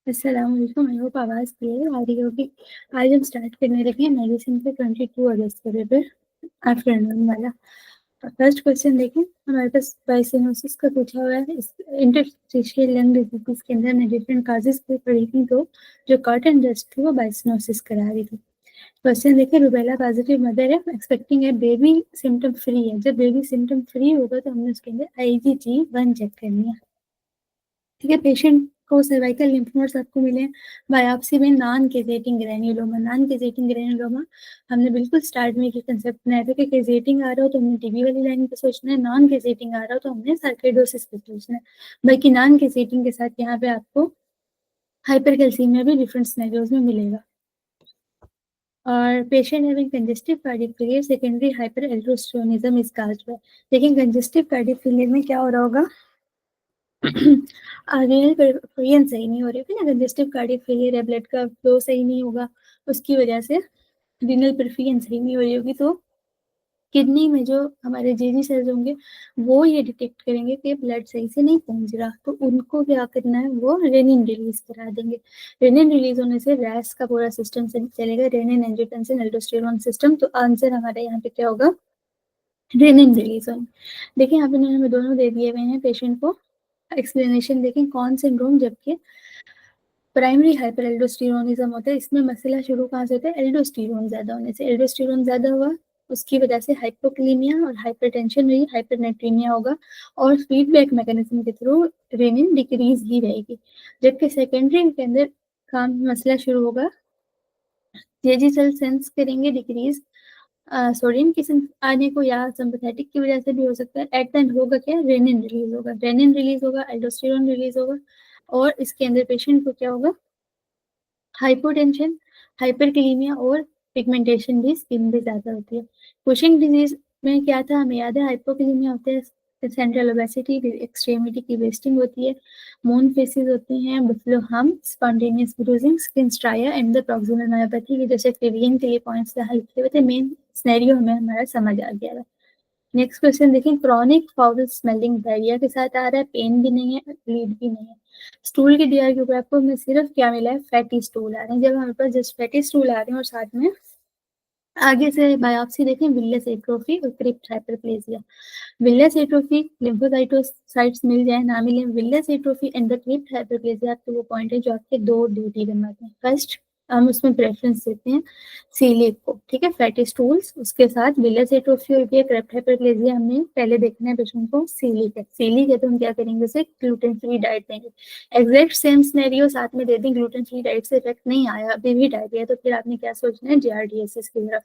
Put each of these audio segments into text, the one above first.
अस्सलाम वालेकुम। I hope आवाज़ क्लियर आ रही होगी। आज हम स्टार्ट करने लगे हैं मेडिसिन के 22 अगस्त के पेपर आफ्टरनून वाला। फर्स्ट क्वेश्चन देखें, हमारे पास बाइसिनोसिस का पूछा हुआ है। इस इंटरस्टिशियल लंग डिजीज के अंदर मैं डिफरेंट काजेस पे पढ़ी थी, तो जो कॉटन डस्ट थी वो बाइसिनोसिस करा रही थी। क्वेश्चन देखिए, रुबेला पॉजिटिव मदर है, एक्सपेक्टिंग है बेबी सिम्टम फ्री है। जब बेबी सिम्टम फ्री होगा तो हमने उसके अंदर IgG1 चेक करनी है। ठीक है, पेशेंट को सर्वाइकल लिम्फ नोड्स आपको मिले बायोप्सी में नॉन केजेटिंग ग्रैन्युलोमा। नॉन केजेटिंग ग्रैन्युलोमा हमने बिल्कुल स्टार्ट में ये कंसेप्ट बनाया था कि केजेटिंग आ रहा हो तो हमने टीबी वाली लाइन पे सोचना है, नॉन केजेटिंग आ रहा हो तो हमने सार्कोइडोसिस पे सोचना है। बाकी नॉन केजेटिंग के साथ यहाँ पे आपको हाइपरकैल्सीमिया भी डिफरेंट सिनेरियोज में मिलेगा। और patient having congestive cardiac failure secondary hyper aldosteronism is caused by. लेकिन कंजेस्टिव कार्डियक फेलियर में क्या हो रहा होगा, रीनल परफुजन सही नहीं हो रही होगी ना, कंजेस्टिव कार्डियक फेलियर है, ब्लड का फ्लो सही नहीं होगा, उसकी वजह से रीनल परफुजन सही नहीं हो रही होगी। तो किडनी में जो हमारे जेजी सेल्स होंगे वो ये डिटेक्ट करेंगे कि ब्लड सही से नहीं पहुंच रहा, तो उनको क्या करना है, वो रेनिन रिलीज करा देंगे। रेनिन रिलीज होने से रैस का पूरा सिस्टम से चलेगा, रेनिन एंजियोटेंसिन एल्डोस्टेरोन सिस्टम। तो आंसर हमारे यहाँ पे क्या होगा, रेनिन रिलीज होगा। देखिए यहाँ पे इन्होंने दोनों दे दिए हुए हैं पेशेंट को। एक्सप्लेनेशन देखें, कौन सिंड्रोम, जबकि प्राइमरी हाइपर एल्डोस्टेरोनिज्म होता है। इसमें मसला शुरू कहाँ से होता है, एल्डोस्टेरोन ज्यादा होने से। एल्डोस्टेरोन ज्यादा हुआ, उसकी वजह से हाइपोक्लीमिया और हाइपरटेंशन हुई, हाइपरनेट्रीमिया होगा, और फीडबैक मैकेनिज्म के थ्रू रेनिन डिक्रीज ही रहेगी। जबकि सेकेंडरी के अंदर काम मसला शुरू होगा, जेजी सेल सेंस करेंगे डिक्रीज सोडियम की आने को, या सिंपैथेटिक की वजह से भी हो सकता है। एट द एंड होगा क्या, रेनिन रिलीज होगा, रेनिन रिलीज होगा, एल्डोस्टेरोन रिलीज होगा, और इसके अंदर पेशेंट को क्या होगा, हाइपोटेंशन, हाइपरकैलेमिया और पिगमेंटेशन भी स्किन पे ज्यादा होती है। कुशिंग डिजीज में क्या था, हमें याद है, हाइपोकैलेमिया होता है, सेंट्रल ओबेसिटी, एक्सट्रीमिटी की वेस्टिंग होती है, मून फेसेस होते हैं, बफलो हम, spontaneous bruising, skin striae and the proximal myopathy के जैसे क्लिवियन के लिए पॉइंट्स हल किए थे। मेन सिनेरियो हमें हमारा समझ आ गया है। नेक्स्ट क्वेश्चन देखिए, क्रॉनिक फाउल स्मेलिंग डायरिया के साथ आ रहा है, पेन भी नहीं है, ब्लीड भी नहीं है। स्टूल के डीआर के ऊपर आपको में सिर्फ क्या मिला है, फैटी स्टूल आ रहे हैं। जब हमारे पास जस्ट फैटी स्टूल आ रहे हैं और साथ में आगे से बायोप्सी देखें, विलियस एट्रोफी और crypt hyperplasia. Villous atrophy lymphocytosis मिल जाए ना मिले, villous atrophy and the crypt hyperplasia आपके वो पॉइंट है जो आपके दो ड्यूटी बनाते हैं। फर्स्ट हम उसमें प्रेफरेंस देते हैं सीलिक को, ठीक है, फैटी स्टूल्स, उसके साथ विलियस एट्रोफी और क्रिप्ट हाइपरप्लेजिया हमने पहले देखना है पेशेंट को, सीलिक है तो हम क्या करेंगे, उसे ग्लूटेन फ्री डाइट देंगे। एग्जैक्ट सेम सिनेरियो साथ में दे दें, ग्लूटेन फ्री डाइट से इफेक्ट नहीं आया, अभी भी डायरिया, तो फिर आपने क्या सोचना है, JRDSS की तरफ।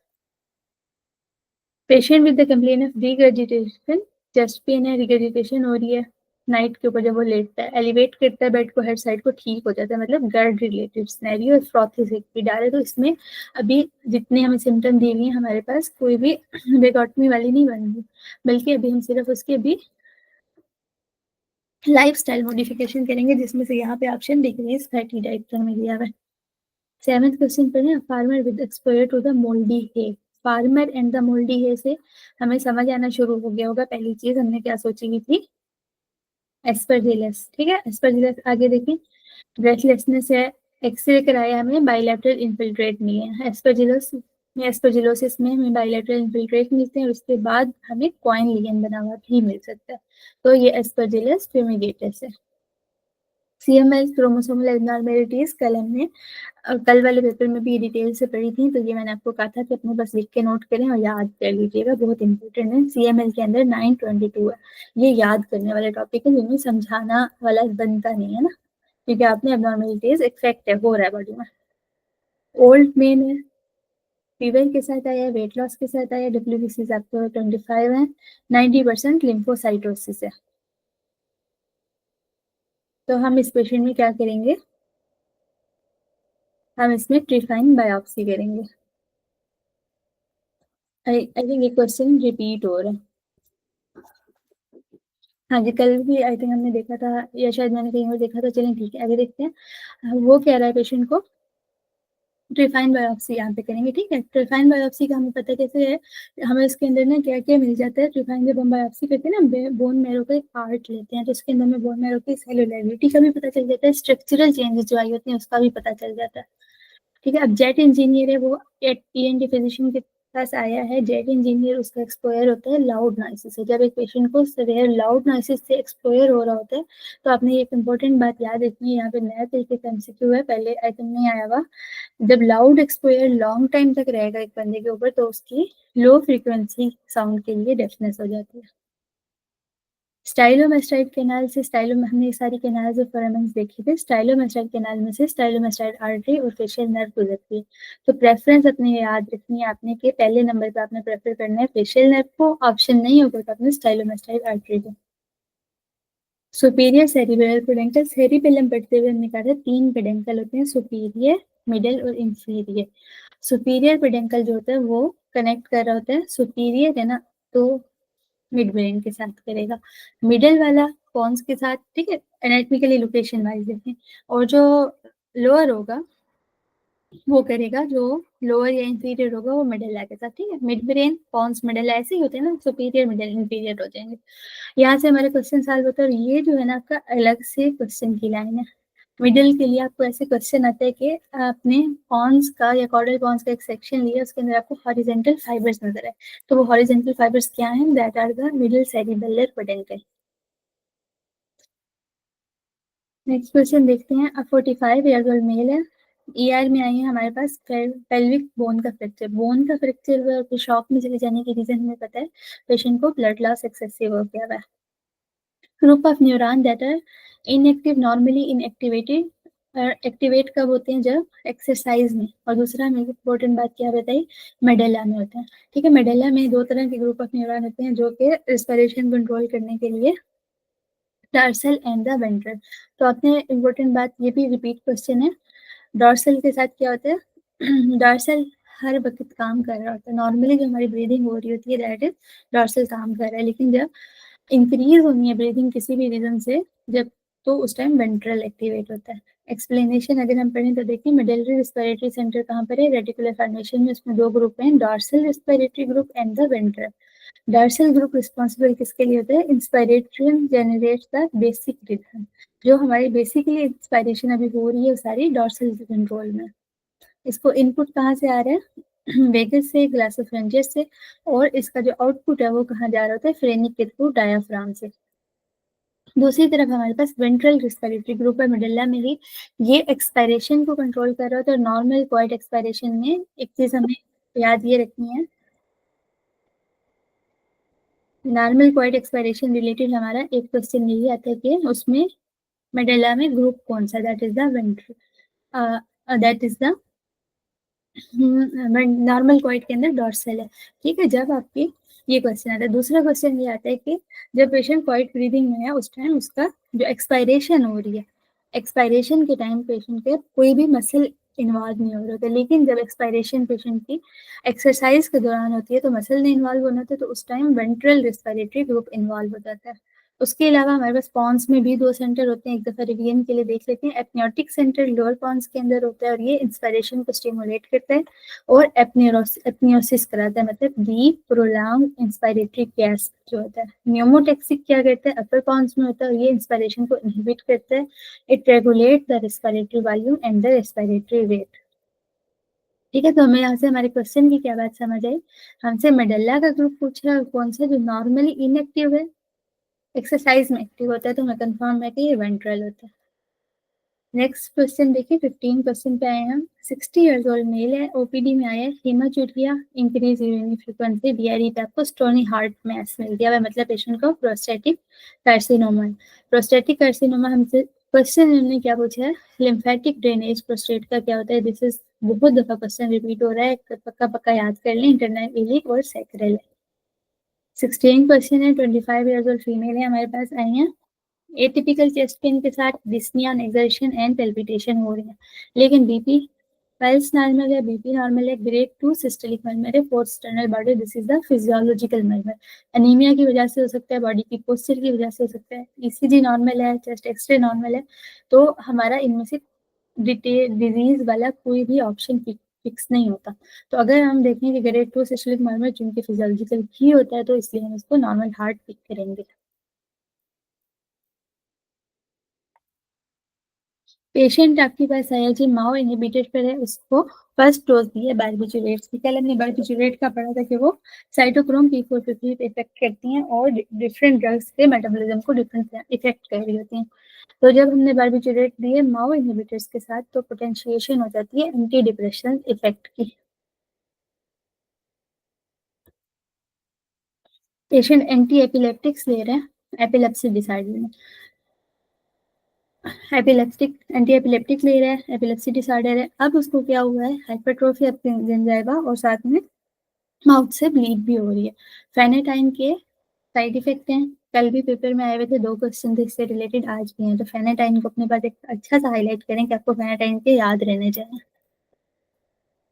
Patient with the complain of regurgitation, chest pain है, रिगर्जिटेशन हो रही है, नाइट के ऊपर जब वो लेटता है, एलिवेट करता है बेड को, हेड साइड को, ठीक हो जाता है, मतलब गर्ड रिलेटेड सिनेरियो, फ्रॉथी भी डाले। तो इसमें अभी जितने हमें सिम्टम दिए गए हैं हमारे पास कोई भी बेगॉटमी वाली नहीं बनेगी, बल्कि अभी हम सिर्फ उसके भी लाइफ स्टाइल मॉडिफिकेशन करेंगे, जिसमें से यहाँ पे ऑप्शन डिक्रीज फैटी डाइट का हमें दिया हुआ है। सेवेंथ क्वेश्चन पर है, farmer with exposure to the mouldy hay. Farmer and the mouldy है से हमें समझ आना शुरू हो गया होगा, पहली चीज हमने क्या सोची हुई थी, एस्परजिलस, ठीक है, एस्परजिलस। आगे देखिए, ब्रेथलेसनेस है, एक्सरे कराया, हमें बाइलेटरल इन्फिल्ट्रेट मिले हैं। एस्परजिलस में, एस्परजिलोसिस में हमें बाइलेटरल इन्फिल्ट्रेट मिलते हैं, और उसके बाद हमें कॉइन लिगेंड बना हुआ भी मिल सकता है, तो ये एस्परजिलस फ्यूमिगेटस है। CML क्रोमोसोमल एबनॉर्मेलिटीज कल हमने कल वाले पेपर में भी डिटेल से पढ़ी थी, तो ये मैंने आपको कहा था कि अपने पास लिख के नोट करें और याद कर लीजिएगा, बहुत इंपॉर्टेंट है। CML के अंदर 922 है, ये याद करने वाले टॉपिक है, जिनमें समझाना वाला बनता नहीं है ना, क्योंकि आपने एबनॉर्मेलिटीज इफेक्ट है हो रहा है बॉडी में। ओल्ड मेन है, फीवर के साथ आया, वेट लॉस के साथ आया, WBC आपको 25 है, 90% लिम्फोसाइटोसिस है। तो हम इस पेशेंट में क्या करेंगे, हम इसमें ट्रीफाइन बायोप्सी करेंगे। आई थिंक ये क्वेश्चन रिपीट हो रहा है। हाँ जी, कल भी आई थिंक हमने देखा था, या शायद मैंने कहीं और देखा था, चलें ठीक है आगे देखते हैं। वो कह रहा है पेशेंट को ट्रिफाइन बायोप्सी यहाँ पे करेंगे, ठीक है। ट्रिफाइन बायोप्सी का हमें पता कैसे है, हमें इसके अंदर ना क्या क्या मिल जाता है। ट्रिफाइन जब हम बायोप्सी करते हैं ना, बोन मैरो का एक पार्ट लेते हैं, तो उसके अंदर में बोन मैरो की सेलुलरिटी का भी पता चल जाता है, स्ट्रक्चरल चेंजेस जो आई होती हैं उसका भी पता चल जाता है, ठीक है। अब जेट इंजीनियर है, वो ENT फिजिशियन के पास आया है। जेट इंजीनियर, उसका एक्सपोयर होता है लाउड नॉइसेस से। जब एक पेशेंट को सेवेयर लाउड नॉइसेस से एक्सपोयर हो रहा होता है, तो आपने एक इंपॉर्टेंट बात याद रखनी है, यहाँ पे नया तरीके का MCQ है, पहले आइटम नहीं आया हुआ। जब लाउड एक्सपोयर लॉन्ग टाइम तक रहेगा एक बंदे के ऊपर, तो उसकी लो फ्रीक्वेंसी साउंड के लिए डेफनेस हो जाती है। स्टाइलोमेस्टाइड कैनाल से, स्टाइलो में हमने सारी कैनाल्स और फोरामेंस देखे थे। स्टाइलोमेस्टाइड कैनाल में से स्टाइलोमेस्टाइड आर्टरी और फेशियल नर्व गुजरती है। तो प्रेफरेंस अपने याद रखनी है आपने कि पहले नंबर पे आपने प्रेफर करना है फेशियल नर्व को, ऑप्शन नहीं होगा तो आपने स्टाइलोमेस्टाइड आर्टरी को। सुपीरियर सेरिब्रल पेडेंकल, सेरिबेलम पढ़ते हुए हमने कहा था 3 पेडेंकल होते हैं, सुपीरियर, मिडिल और इंफीरियर। सुपीरियर पेडेंकल जो होता है वो कनेक्ट कर रहा होता है, सुपीरियर है ना, तो मिड ब्रेन के साथ करेगा, मिडिल वाला पॉन्स के साथ, ठीक है, एनाटॉमिकली लोकेशन वाइज देखें। और जो लोअर होगा वो करेगा, जो लोअर या इंफीरियर होगा वो मिडिल के साथ, ठीक है। मिड ब्रेन पॉन्स मिडिल ऐसे ही होते हैं ना, सुपीरियर मिडिल इंफीरियर हो जाएंगे। यहाँ से हमारे क्वेश्चन सॉल्व होता है, और ये जो है ना आपका अलग से क्वेश्चन की लाइन है। मिडिल के लिए आपको ऐसे क्वेश्चन आता है कि आपने पॉन्स का या कॉर्डल पॉन्स का एक सेक्शन लिया, उसके अंदर आपको हॉरिजेंटल फाइबर्स नजर आए, तो वो हॉरिजेंटल फाइबर्स क्या हैं, that are the middle cerebellar peduncle. Next question देखते हैं। 45 ईयर्स ओल्ड मेल है, ER में आई है हमारे पास पेल्विक बोन का फ्रैक्चर। बोन का फ्रैक्चर हुआ और शॉक में चले जाने की रीजन हमें पता है, पेशेंट को ब्लड लॉस एक्सेसिव हो गया हुआ है। Group of neuron that are inactive normally inactivated, activate कब होते हैं, जब एक्सरसाइज में। और दूसरा हमें इंपॉर्टेंट बात क्या बताई, मेडुला में होता है, ठीक है। मेडुला में 2 तरह के ग्रुप ऑफ न्यूरॉन होते हैं जो कि रेस्पिरेशन कंट्रोल करने के लिए, डॉर्सल एंड द वेंट्रल। तो आपने इंपॉर्टेंट बात ये भी रिपीट क्वेश्चन है, डॉर्सल के साथ क्या होता है डॉर्सल हर वक्त काम कर रहा होता है, नॉर्मली जो हमारी ब्रीदिंग हो रही होती है दैट इज डॉर्सल काम कर रहा है, लेकिन जब इंक्रीज होनी है ब्रीदिंग किसी भी रीजन से, जब, तो उस टाइम वेंट्रल एक्टिवेट होता है। एक्सप्लेनेशन अगर हम पढ़ें तो देखिए, मिडिलरी रेस्पिरेटरी सेंटर कहाँ पर है, रेटिकुलर फॉर्मेशन में। उसमें 2 ग्रुप हैं, dorsal respiratory group and the ventral. Dorsal group responsible किसके लिए होता है, inspiratory generates the basic rhythm. जो हमारी बेसिकली इंस्पायरेशन अभी हो रही है वो सारी डॉर्सल कंट्रोल में। इसको इनपुट कहाँ से आ रहा है वेगस से, ग्लासोफेरेंजियस से, और इसका जो आउटपुट है वो कहाँ जा रहा होता है, फ्रेनिक के थ्रू डायाफ्राम से। दूसरी तरफ हमारे पास वेंट्रल रेस्पिरेटरी ग्रुप है मिडिला में ही, ये एक्सपायरेशन को कंट्रोल कर रहा होता है। नॉर्मल क्वाइट एक्सपायरेशन में एक चीज हमें याद ये रखनी है, नॉर्मल क्वाइट एक्सपायरेशन रिलेटेड हमारा एक क्वेश्चन यही आता है कि उसमें मेडुला में ग्रुप कौन सा, that is the ventral, that is the normal quite के अंदर डॉर्सल है, ठीक है। जब आपकी ये क्वेश्चन आता है, दूसरा क्वेश्चन ये आता है कि जब पेशेंट क्वाइट ब्रीदिंग में है उस टाइम उसका जो एक्सपायरेशन हो रही है, एक्सपायरेशन के टाइम पेशेंट के कोई भी मसल इन्वॉल्व नहीं हो रहा था, लेकिन जब एक्सपायरेशन पेशेंट की एक्सरसाइज के दौरान होती है तो मसल नहीं इन्वॉल्व होना होता, तो उस time ventral respiratory group involve हो जाता है। उसके अलावा हमारे पास पॉन्स में भी 2 सेंटर होते हैं, एक दफा रिवीजन के लिए देख लेते हैं। एपनियोटिक सेंटर लोअर पॉन्स के अंदर होता है और ये इंस्पायरेशन को स्टिमुलेट करता है और एपनियोसिस कराता है, मतलब डीप प्रोलॉन्ग इंस्पायरेटरी गैस जो होता है। न्यूमोटैक्सिक क्या करता है, अपर पॉन्स में होता है और ये इंस्पायरेशन को इनहिबिट करता है। It regulate the respiratory volume and the respiratory rate, ठीक है। तो हमें यहाँ से हमारे क्वेश्चन की क्या बात समझ आई, हमसे मेडुला का ग्रुप पूछ रहा है कौन सा, जो नॉर्मली इनएक्टिव है, एक्सरसाइज में एक्टिव होता है, तो हमें कंफर्म है कि ये वेंट्रल होता है। नेक्स्ट क्वेश्चन देखिए, 15 क्वेश्चन पे आए हैं हम। 60 ईयर्स ओल्ड मेल है, ओपीडी में आया है, haematuria, increase urinary frequency, DRE पे आपको स्टोनी हार्ट मैस मिल गया है, मतलब पेशेंट को प्रोस्टेटिक कार्सिनोमा है। प्रोस्टेटिक कार्सिनोमा हमसे क्वेश्चन हमने क्या पूछा है, लिम्फेटिक ड्रेनेज प्रोस्टेट का क्या होता है, दिस इज बहुत दफा क्वेश्चन रिपीट हो रहा है, पक्का पक्का याद कर लें, इंटरनल इलिक और सैक्रल है। 16 क्वेश्चन है, 25 ईयर्स ओल्ड फीमेल है, हमारे पास आई है, एटिपिकल चेस्ट पेन के साथ डिस्निया, एक्सर्शन एंड पेल्पिटेशन हो रही है, लेकिन बीपी पल्स नॉर्मल है, बीपी नॉर्मल है, ग्रेड 2 सिस्टोलिक मर्मर है, fourth sternal body, this is the physiological murmur. Anaemia की वजह से हो सकता है, बॉडी की पोस्चर की वजह से हो सकता है, ईसीजी नॉर्मल है, चेस्ट एक्सरे नॉर्मल है, तो हमारा इनमें से डिजीज वाला कोई भी ऑप्शन फिक्स नहीं होता। तो अगर हम देखें कि ग्रेड 2 सिस्टोलिक मर्मर जिनके फिजियोलॉजिकल ही होता है, तो इसलिए हम इसको नॉर्मल हार्ट पिक करेंगे। पेशेंट आपके पास आया जी, माओ इनहिबिटर पर है, उसको फर्स्ट डोज दी है बारबिटूरेट की। कल हमने बारबिटूरेट का पढ़ा था कि वो साइटोक्रोम P450 पे इफेक्ट करती हैं और डिफरेंट ड्रग्स के मेटाबॉलिज्म को डिफरेंट इफेक्ट कर रही होती हैं। तो जब हमने बारबिटूरेट दिए माओ इनहिबिटर्स के साथ, तो पोटेंशिएशन हो जाती है एंटी डिप्रेशन इफेक्ट की। पेशेंट एंटी एपिलेप्टिक्स ले रहे हैं एपिलेप्सी डिसऑर्डर में, एपिलेप्टिक एंटी एपिलेप्टिक ले रहा है, एपिलेप्सी डिसऑर्डर है। अब उसको क्या हुआ है, हाइपरट्रोफी ऑफ जिंजाइवा और साथ में माउथ से ब्लीड भी हो रही है। फेनेटाइन के साइड इफेक्ट हैं, कल भी पेपर में आए हुए थे, 2 क्वेश्चन थे इससे रिलेटेड, आज भी हैं। तो फेनेटाइन को अपने पास एक अच्छा सा हाईलाइट करें कि आपको फेनेटाइन के याद रहने चाहिए।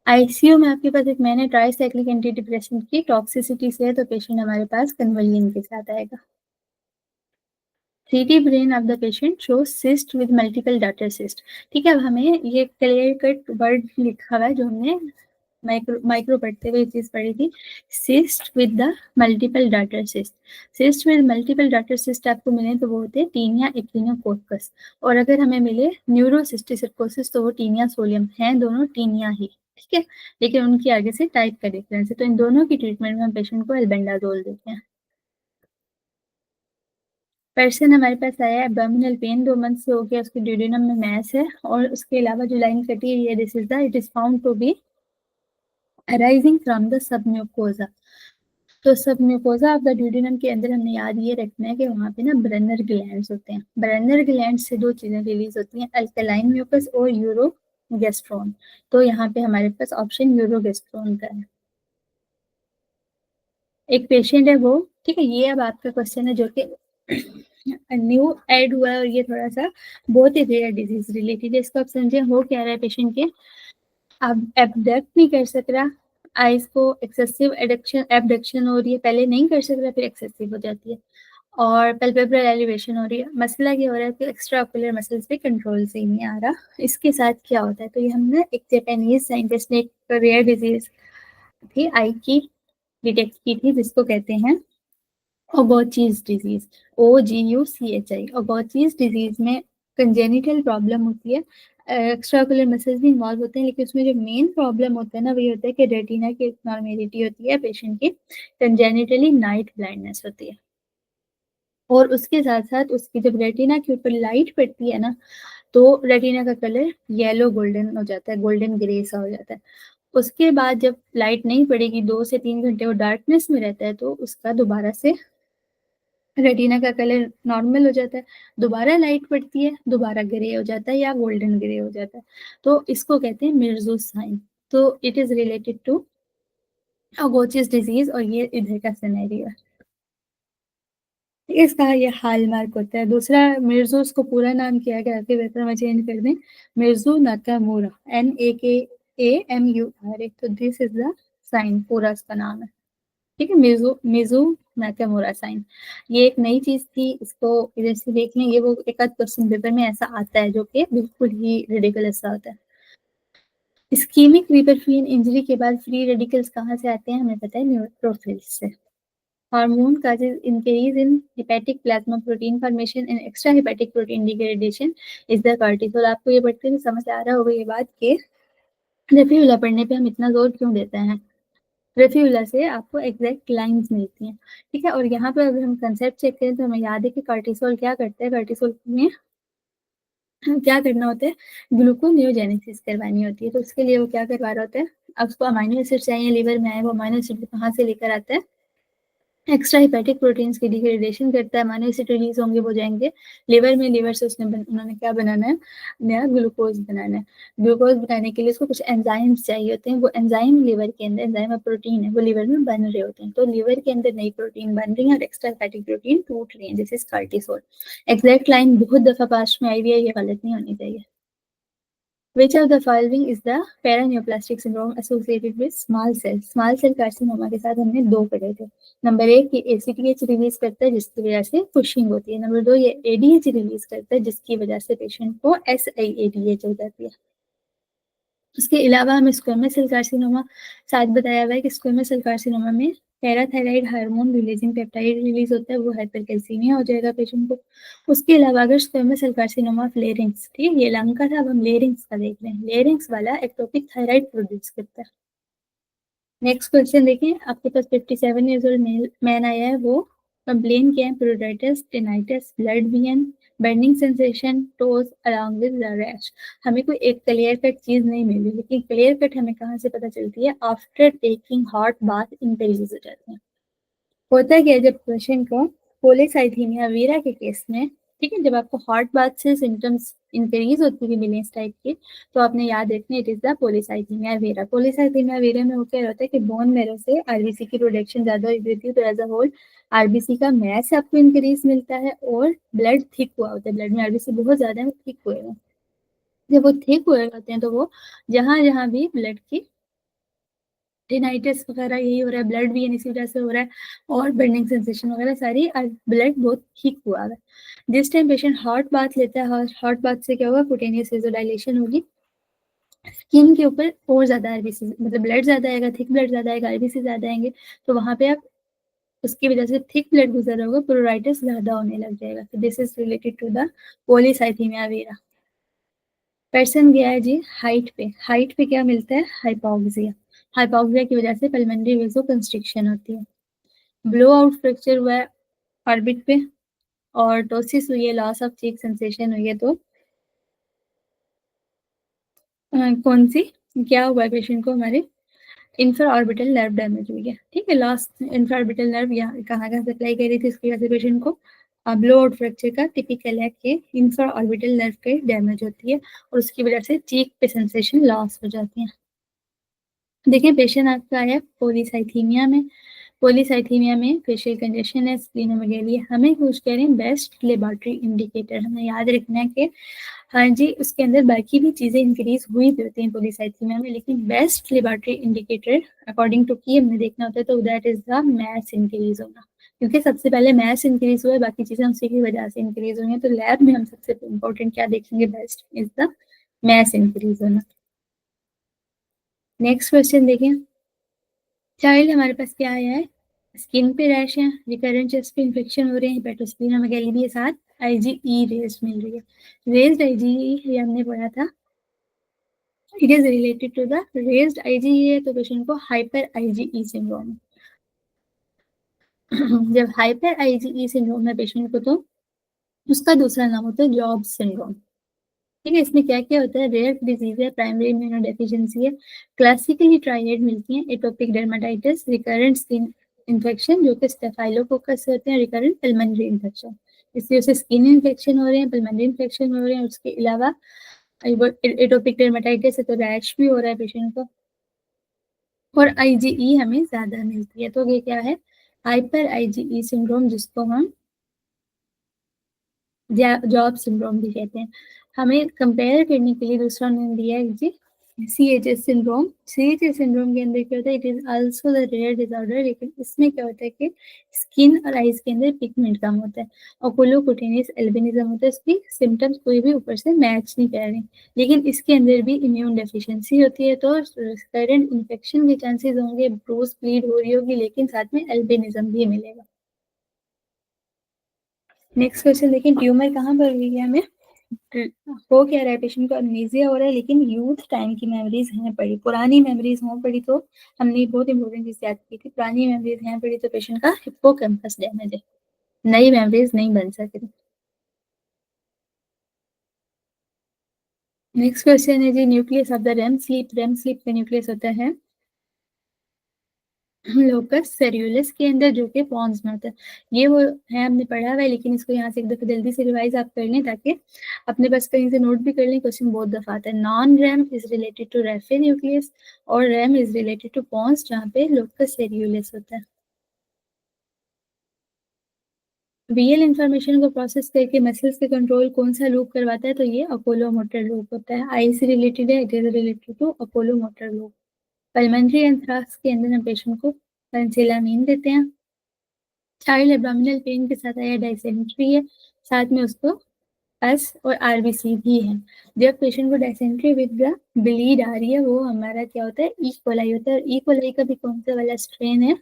आईसीयू में आपके पास एक मैंने ट्राइसाइक्लिक एंटी डिप्रेशन की टॉक्सिसिटी से है, तो पेशेंट हमारे पास कन्वर्जन के साथ आएगा। सीटी brain of the patient show cyst with multiple daughter cyst. ठीक है, अब हमें ये क्लियर कट वर्ड लिखा हुआ है जो हमने माइक्रो पढ़ते हुए चीज पढ़ी थी, cyst with the multiple daughter cyst. Cyst with multiple daughter cyst आपको मिले तो वो होते हैं टीनिया इक्विनोकोकस, और अगर हमें मिले न्यूरोसिस्टिसर्कोसिस तो वो टीनिया सोलियम है, दोनों टीनिया ही। ठीक है, लेकिन उनकी आगे से टाइप का डिफरेंस है। तो इन दोनों की ट्रीटमेंट में हम पेशेंट को एल्बेंडाजोल देते हैं। पर्सन हमारे पास आया है, एब्डोमिनल पेन 2 मंथ से हो गया, उसके ड्यूडेनम में मैस है, और उसके अलावा जो लाइन कटी हुई है, this is the it is found to be arising from the submucosa. तो सबम्यूकोजा ऑफ द ड्यूडेनम के अंदर हमने याद ये रखना है कि वहाँ पे ना ब्रेनर ग्लैंड्स होते हैं। ब्रेनर ग्लैंड्स से 2 चीजें रिलीज होती हैं, अल्कलाइन म्यूकस और यूरोगेस्ट्रोन। तो यहाँ पे हमारे पास ऑप्शन यूरोगेस्ट्रोन का है। एक पेशेंट है वो, ठीक है, ये अब आपका क्वेश्चन है जो कि न्यू ऐड हुआ है, और ये थोड़ा सा बहुत ही रेयर डिजीज रिलेटेड है। इसको आप समझे हो क्या रहा है पेशेंट के, अब एबडक्ट नहीं कर सक रहा, आइज को एक्सेसिव एडक्शन एबडक्शन हो रही है, पहले नहीं कर सक रहा फिर एक्सेसिव हो जाती है, और पैल्पेब्रल एलिवेशन हो रही है। मसला ये हो रहा है कि एक्स्ट्रा ओकुलर मसल्स पे कंट्रोल से ही नहीं आ रहा। इसके साथ क्या होता है, तो ये हमने एक जापानीज साइंटिस्ट ने एक रेयर डिजीज थी आई की डिटेक्ट की थी, जिसको कहते हैं ओगोचीज डिजीज, OGUCHI। ओगोचीज डिजीज में कंजेनिटल प्रॉब्लम होती है, एक्स्ट्राकुलर मसल्स भी इन्वॉल्व होते हैं, लेकिन उसमें जो मेन प्रॉब्लम होता है ना, वही होता है कि रेटिना की नॉर्मेलिटी होती है, पेशेंट की कंजेनिटली नाइट ब्लाइंडनेस होती है, और उसके साथ साथ उसकी जब रेटिना के ऊपर लाइट पड़ती है ना, तो रेटिना का कलर येलो गोल्डन हो जाता है, गोल्डन ग्रे सा हो जाता है। उसके बाद जब लाइट नहीं पड़ेगी, 2 से 3 घंटे वो डार्कनेस में रहता है, तो उसका दोबारा से रेटिना का कलर नॉर्मल हो जाता है, दोबारा लाइट पड़ती है, दोबारा ग्रे हो जाता है या गोल्डन ग्रे हो जाता है। तो इसको कहते हैं मिर्जू साइन। तो इट इज रिलेटेड टू अगोचिस डिजीज, और ये इधर का सिनेरियो है। इसका ये हॉलमार्क होता है। दूसरा, मिर्जू, उसको पूरा नाम किया गया है, बेहतर मैं चेंज कर दें, मिर्जू नाकामोरा, NAKAMURA। तो दिस इज द साइन, पूरा इसका नाम है। ठीक है, मिजू मिजू नाकामुरा साइन। ये एक नई चीज थी, इसको इधर से देख लें, ये वो एक आध क्वेश्चन पेपर में ऐसा आता है जो कि बिल्कुल ही रेडिकुलस सा होता है। इस्कीमिक रीपरफ्यूजन इंजरी के बाद फ्री रेडिकल्स कहाँ से आते हैं, हमें पता है न्यूट्रोफिल्स से। Hormone causes increase in hepatic plasma protein formation and extra hepatic protein degradation is the cortisol. आपको ये पढ़ते हुए समझ आ रहा होगा ये बात कि रेफ्यूला पढ़ने पे हम इतना जोर क्यों देते हैं। रेफ्यूला से आपको एग्जैक्ट लाइंस मिलती हैं। ठीक है, और यहाँ पर अगर हम कंसेप्ट चेक करें तो हमें याद है कि कार्टिसोल क्या करता है, कार्टिसोल में क्या करना होता है, ग्लूकोनियोजेनेसिस करवानी होती है। तो उसके लिए वो क्या करवा रहा होता है, अब उसको अमाइनो एसिड चाहिए, लिवर में आए, वो अमाइनो एसिड कहाँ से लेकर आता है, एक्स्ट्रा हेपेटिक प्रोटीन्स की डिग्रेडेशन करता है, अमाइनो एसिड रिलीज होंगे, वो जाएंगे लिवर में, लिवर से उन्होंने क्या बनाना है, नया ग्लूकोज बनाना है। ग्लूकोज बनाने के लिए उसको कुछ एंजाइम्स चाहिए होते हैं, वो एंजाइम लिवर के अंदर, एंजाइम प्रोटीन है, वो लिवर में बन रहे होते हैं। तो लिवर के अंदर नई प्रोटीन बन रही है और एक्स्ट्रा हेपेटिक प्रोटीन टूट रही है, जैसे कार्टिसोल। एग्जैक्ट लाइन बहुत दफा पास में आई हुई है, ये गलत नहीं होनी चाहिए। Which of the following is the paraneoplastic syndrome associated with small cell? Small cell carcinoma के साथ हमने दो पढ़े थे। नंबर एक, ये ACTH रिलीज करता है जिसकी वजह से पुशिंग होती है। नंबर दो, ये ADH रिलीज करता है जिसकी वजह से पेशेंट को SIADH हो जाती है। उसके अलावा हमें स्क्वेमस सेल कार्सिनोमा साथ बताया हुआ है कि स्क्वेमस सेल कार्सिनोमा में parathyroid hormone releasing peptide release होता है, वो हाइपरकैल्सीमिया हो जाएगा पेशेंट को। उसके अलावा अगर squamous cell carcinoma of larynx, ठीक है, ये लंग का था, अब हम लेरिंग्स का देख रहे हैं। लेरिंग्स वाला एक्टोपिक थायराइड प्रोड्यूस करता है। नेक्स्ट क्वेश्चन देखिए, आपके पास 57 ईयर्स ओल्ड मैन आया है, वो कंप्लेन किया है pruritus, tinnitus, blurred vision, burning sensation, toes along with the rash. हमें कोई एक क्लियर कट चीज नहीं मिली, लेकिन क्लियर कट हमें कहाँ से पता चलती है? After taking hot bath increase हो जाते हैं। होता क्या है जब पेशेंट को पॉलीसाइथीमिया वीरा के केस में, ठीक है, जब आपको हॉट बाथ से सिम्टम्स इंक्रीज होती है मिलेंस टाइप की, तो आपने याद रखना it is the polycythaemia vera. Polycythaemia vera में वो क्या होता है कि बोन मेरो से आरबीसी की प्रोडक्शन ज्यादा हो जाती है, तो एज अ होल आरबीसी का मैस आपको इंक्रीज मिलता है और ब्लड थिक हुआ होता है। ब्लड में आरबीसी बहुत ज्यादा है, थिक हुए हैं। जब वो थिक हुए होते हैं तो वो जहां जहां भी ब्लड की टिनाइटिस वगैरह यही हो रहा है, ब्लड भी इसी वजह से हो रहा है, और बर्निंग सेंसेशन वगैरह सारी, ब्लड बहुत ठीक हुआ है। जिस टाइम पेशेंट हॉट बाथ लेता है, हॉट बाथ से क्या होगा? कुटेनियस वेजोडाइलेशन होगी, स्किन के ऊपर और ज्यादा आरबीसी, मतलब ब्लड ज्यादा आएगा, थिक ब्लड ज्यादा आएगा, आरबीसी ज्यादा आएंगे, तो वहां पे आप उसकी वजह से थिक ब्लड गुजर रहा होगा, प्रोराइटिस ज्यादा होने लग जाएगा। तो this is related to the polycythaemia vera. Person गया है जी हाइट पे, हाइट पे क्या मिलता है? हाइपोक्सिया। हाइपोक्सिया की वजह से पल्मोनरी वेजो कंस्ट्रिक्शन होती है। ब्लो आउट फ्रैक्चर हुआ है ऑर्बिट पे, और टोसिस हुई है, लॉस ऑफ चीक सेंसेशन हुई है, तो कौन सी, क्या हुआ है पेशेंट को? हमारे इंफ्रा ऑर्बिटल नर्व डैमेज हुई है, ठीक है। लास्ट इंफ्रा ऑर्बिटल नर्व यहाँ कहाँ कहाँ सप्लाई कर रही थी, इसकी वजह से पेशेंट को ब्लो आउट फ्रैक्चर का टिपिकल है कि इंफ्रा ऑर्बिटल नर्व के डैमेज होती है और उसकी वजह से चीक पे सेंसेशन लॉस हो जाती है। देखिए पेशेंट आपका है पॉलीसाइथीमिया में, पॉलीसाइथीमिया में फेशियल कंजेशन है, स्प्लीनोमेगाली है। हमें कुछ कह रहे हैं बेस्ट लेबोरेटरी इंडिकेटर, हमें याद रखना है कि हाँ जी उसके अंदर बाकी भी चीजें इंक्रीज हुई भी होती हैं पॉलीसाइथीमिया में, लेकिन best laboratory indicator according to की हमने देखना होता है, तो that is the mass increase होना, क्योंकि सबसे पहले मैस इंक्रीज हुआ है, बाकी चीजें उसी की वजह से इंक्रीज हुई हैं। तो लैब में हम सबसे इंपॉर्टेंट क्या देखेंगे? Best is the mass increase होना। नेक्स्ट क्वेश्चन देखें, चाइल्ड हमारे पास क्या आया है? स्किन पे रैश है, रिकरेंट चेस्ट पे इन्फेक्शन हो रहे हैं, हेपेटोस्प्लीनोमेगाली भी है, साथ आईजीई रेज मिल रही है। रेज्ड आईजीई ये हमने पढ़ा था, it is related to the raised IgE है तो पेशेंट को हाइपर आईजीई सिंड्रोम। जब हाइपर आईजीई सिंड्रोम है पेशेंट को, तो उसका दूसरा नाम होता है जॉब सिंड्रोम, ठीक है। इसमें क्या क्या होता है? रेयर डिजीज है, प्राइमरी इम्यूनोडेफिशिएंसी है, क्लासिकली ट्राइएड मिलती है, atopic dermatitis, recurrent skin infection जो कि स्टेफाइलोकोकस से होते हैं, रिकरेंट पल्मोनरी इन्फेक्शन, इसलिए उसे स्किन इन्फेक्शन हो रहे हैं, पल्मोनरी इन्फेक्शन हो रहे हैं। उसके अलावा एटोपिक डर्माटाइटिस है तो रैश भी हो रहा है पेशेंट को, और आईजीई हमें ज्यादा मिलती है, तो ये क्या है? हाइपर आईजीई सिंड्रोम, जिसको हम जॉब सिंड्रोम भी कहते हैं। हमें कंपेयर करने के लिए दूसरा नाम दिया है जी CHS सिंड्रोम। CHS सिंड्रोम के अंदर क्या होता है? It is also the rare disorder, लेकिन इसमें क्या होता है कि स्किन और आईज के अंदर पिगमेंट कम होता है, ओकुलोकुटेनियस एल्बिनिज्म होता है, इसकी सिम्टम्स कोई भी ऊपर से मैच नहीं कर रहे, लेकिन इसके अंदर भी इम्यून डेफिशिएंसी होती है, तो करंट इन्फेक्शन के चांसेस होंगे, ब्रूज ब्लीड हो रही होगी, लेकिन साथ में एल्बिनिज्म भी मिलेगा। नेक्स्ट क्वेश्चन देखिए, ट्यूमर कहाँ पर हुई है? हमें हो क्या रहा है? पेशेंट को अमनेजिया हो रहा है, लेकिन यूथ टाइम की मेमोरीज हैं पड़ी, पुरानी मेमोरीज हों पड़ी, तो हमने बहुत इंपॉर्टेंट चीज याद की थी, पुरानी मेमोरीज हैं पड़ी तो पेशेंट का हिप्पोकैम्पस डैमेज है, नई मेमोरीज नहीं बन सके। नेक्स्ट क्वेश्चन है जी, nucleus of the REM sleep. REM sleep का न्यूक्लियस होता है लोकस सेरियुलस के अंदर, जो कि पॉन्स में होता है। ये वो है हमने पढ़ा हुआ है, लेकिन इसको यहाँ से एक दफा जल्दी से रिवाइज आप कर लें ताकि अपने पास कहीं से नोट भी कर लें, क्वेश्चन बहुत दफा आता है। Non REM is related to raphe nucleus और REM is related to pons, जहाँ पे लोकस सेरियुलस होता है। वीएल इंफॉर्मेशन को प्रोसेस करके मसल्स के कंट्रोल कौन सा लूप करवाता है, तो ये अपोलो मोटर लूप होता है। आई से रिलेटेड है, it is related to oculomotor loop. Pulmonary anthrax के अंदर हम पेशेंट को पेनिसिलामिन देते हैं। चाइल्ड एब्डोमिनल पेन के साथ आया डायसेंट्री है, साथ में उसको एस और आरबीसी भी है। जब पेशेंट को डायसेंट्री विद द ब्लीड आ रही है, वो हमारा क्या होता है, ई कोलाई होता है। ई कोलाई का भी कौन सा वाला स्ट्रेन है,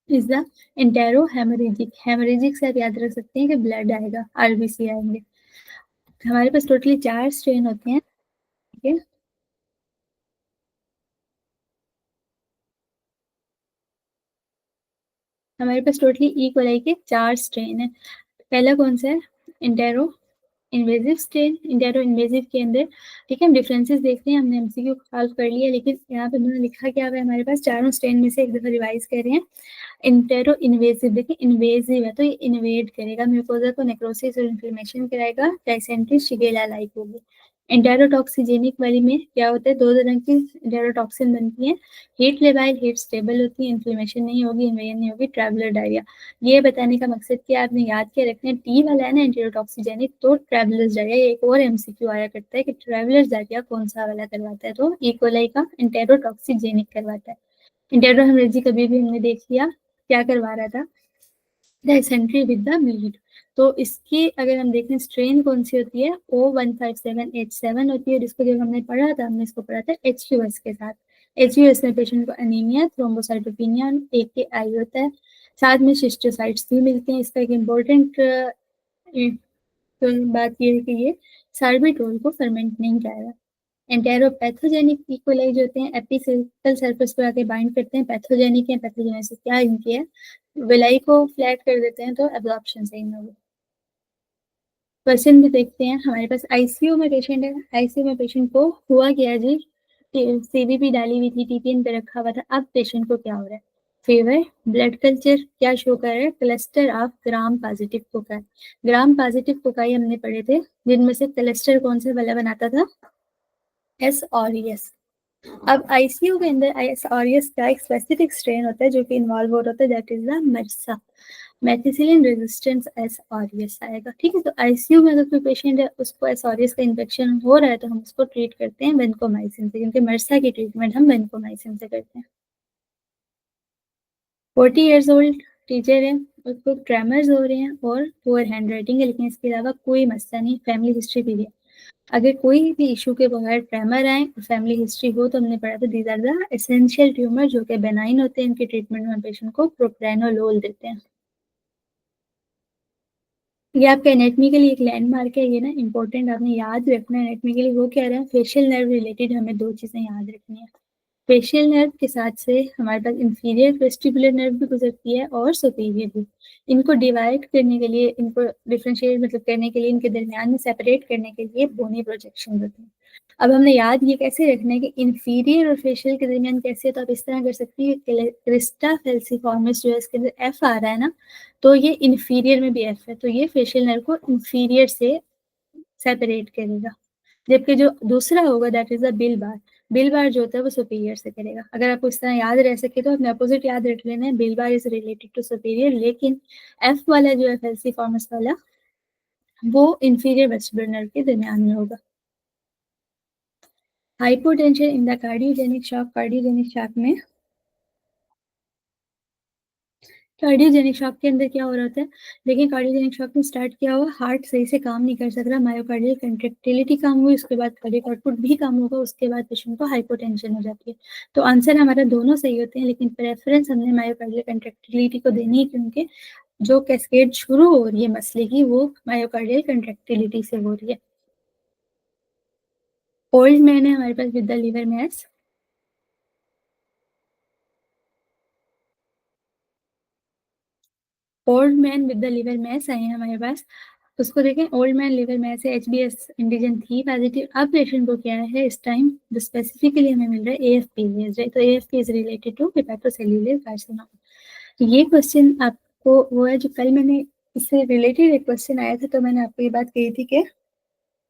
is the enterohaemorrhagic. Haemorrhagic से आप याद रख सकते हैं कि ब्लड आएगा, आरबीसी आएंगे। हमारे पास टोटली 4 स्ट्रेन होते हैं, ठीक है। हमारे पास टोटली ई कोलाई के 4 स्ट्रेन है। पहला कौन सा है, intero invasive strain. Intero invasive के अंदर, ठीक है, हम डिफरेंसेस देखते हैं, हमने एमसीक्यू सॉल्व कर लिया, लेकिन यहाँ पे मैंने लिखा क्या है, हमारे पास चारों स्ट्रेन में से एक दफा रिवाइज कर रहे हैं। इंटेरो इन्वेजिव, देखिए इन्वेजिव है तो ये इन्वेड करेगा, म्यूकोजा को नेक्रोसिस और इन्फ्लेमेशन कराएगा, डायसेंट्री शिगेला लाइक होगी। एंटेरोटॉक्सिजेनिक वाली में क्या होता है, 2 तरह की एंटेरोटॉक्सिन बनती है। हीट लेबाइल, हीट स्टेबल होती है, इन्फ्लेमेशन नहीं होगी, इन्वेजन नहीं होगी, ट्रैवलर डायरिया। ये बताने का मकसद क्या आपने याद क्या रखना है, टी वाला है ना एंटेरोटॉक्सिजेनिक, तो ट्रैवलर्स डायरिया। ये एक और एमसीक्यू आया करता है कि ट्रैवलर्स डायरिया कौन सा वाला करवाता है, तो इकोलाई का एंटेरोटॉक्सिजेनिक करवाता है। इंटेरो हेमरेजिक कभी भी हमने देख लिया क्या करवा रहा था, डायसेंट्री विद द ब्लीड। तो इसकी अगर हम देखें स्ट्रेन कौन सी होती है, O157H7 होती है, जिसको जब हमने पढ़ा था, हमने इसको पढ़ा था HUS के साथ। HUS में पेशेंट को एनीमिया, थ्रोम्बोसाइटोपिनिया, AKI होता है, साथ में शिस्टोसाइट्स भी मिलते हैं। इसका एक इम्पोर्टेंट बात यह है कि ये सार्बिटोल को फर्मेंट नहीं करेगा। एंटेरोपैथोजेनिक इकोलाई जो होते हैं, एपिसेल सरफेस पर आके बाइंड करते हैं, पैथोजेनिक है। पैथोजेनेसिस क्या इनकी है, विलाई को फ्लैट कर देते हैं, तो एब्जॉर्प्शन सही ना हो। क्वेश्चन भी देखते हैं, हमारे पास आईसीयू में पेशेंट है। आईसीयू में पेशेंट को हुआ क्या जी, सीवीपी डाली हुई थी, टीपीएन पे रखा हुआ था। अब पेशेंट को क्या हो रहा है, फीवर, ब्लड कल्चर क्या शो कर रहा है, cluster of gram positive cocci. Gram positive cocci हमने पढ़े थे, जिनमें से क्लस्टर कौन से वाला बनाता था, एस और एस। अब आईसीयू के अंदर एस और एस का एक स्पेसिफिक स्ट्रेन होता है जो कि इन्वॉल्व हो रहा होता है, that is the MRSA, methicillin resistance S aureus आएगा, ठीक है। तो आईसीयू में अगर कोई पेशेंट है, उसको एस ऑरियस का इन्फेक्शन हो रहा है, तो हम उसको ट्रीट करते हैं वेनकोमाइसिन से, क्योंकि मर्सा की ट्रीटमेंट हम वेनकोमाइसिन से करते हैं। 40 ईयर्स ओल्ड टीचर है, उसको ट्रेमर्स हो रहे हैं और पुअर हैंड राइटिंग है, लेकिन इसके अलावा कोई मसला नहीं, फैमिली हिस्ट्री भी है। अगर कोई भी इशू के बगैर ट्रेमर आए और फैमिली हिस्ट्री हो, तो हमने पढ़ा था these are the essential tumour, जो कि बेनाइन होते हैं। इनके ट्रीटमेंट में पेशेंट को प्रोप्रानोलोल देते हैं। ये आपका एनेटमी के लिए एक लैंडमार्क है, ये ना इंपॉर्टेंट आपने याद रखना है। एनेटमी के लिए वो कह रहे हैं, फेशियल नर्व रिलेटेड हमें 2 चीजें याद रखनी है। फेशियल नर्व के साथ से हमारे पास इंफीरियर वेस्टिबुलर नर्व भी गुजरती है और सुपीरियर भी। इनको डिवाइड करने के लिए, इनको डिफरेंशिएट मतलब करने के लिए, इनके दरमियान में सेपरेट करने के लिए बोनी प्रोजेक्शन होती है। अब हमने याद ये कैसे रखना है कि इंफीरियर और फेशियल के दरमियान कैसे, तो आप इस तरह कर सकती है, क्रिस्टा फेल्सिफॉर्मिस जो है इसके अंदर एफ आ रहा है ना, तो ये इंफीरियर में भी एफ है, तो ये फेशियल नर्व को इंफीरियर से सेपरेट करेगा। जबकि जो दूसरा होगा that is the Bill bar, Bill bar जो होता है वो सुपीरियर से करेगा। अगर आपको इस तरह याद रह सके तो अपने अपोजिट याद रख लेना है, बिल बार इज रिलेटेड टू सुपीरियर, लेकिन एफ वाला जो है फेल्सिफॉर्मिस वाला, वो इंफीरियर वेस्टिबुलर नर्व के दरमियान में होगा। Hypotension in the cardiogenic shock, cardiogenic shock में, कार्डियोजेनिक शॉक के अंदर क्या हो रहा था, देखिए कार्डियोजेनिक शॉक में स्टार्ट किया हुआ, हार्ट सही से काम नहीं कर सक रहा, मायोकार्डियल कंट्रेक्टिलिटी काम हुई, उसके बाद कार्डियक आउटपुट भी काम होगा, उसके बाद पेशेंट को हाइपोटेंशन हो जाती है। तो आंसर हमारा दोनों सही होते हैं, लेकिन प्रेफरेंस हमने मायोकार्डियल कंट्रेक्टिलिटी को देनी है, क्योंकि जो कैस्केड शुरू हो रही है मसले की, वो मायोकार्डियल कंट्रेक्टिलिटी से हो रही है। ओल्ड मैन है हमारे पास with the liver mass, old man with the liver mass आए हैं हमारे पास। उसको देखें, ओल्ड मैन लिवर मैस है, HBS एंटीजन थी पॉजिटिव। अब पेशेंट को क्या है, इस टाइम जो स्पेसिफिकली हमें मिल रहा है AFP, तो AFP is related to hepatocellular carcinoma. ये क्वेश्चन आपको वो है जो कल मैंने इससे रिलेटेड एक क्वेश्चन आया था, तो मैंने आपको ये बात कही थी कि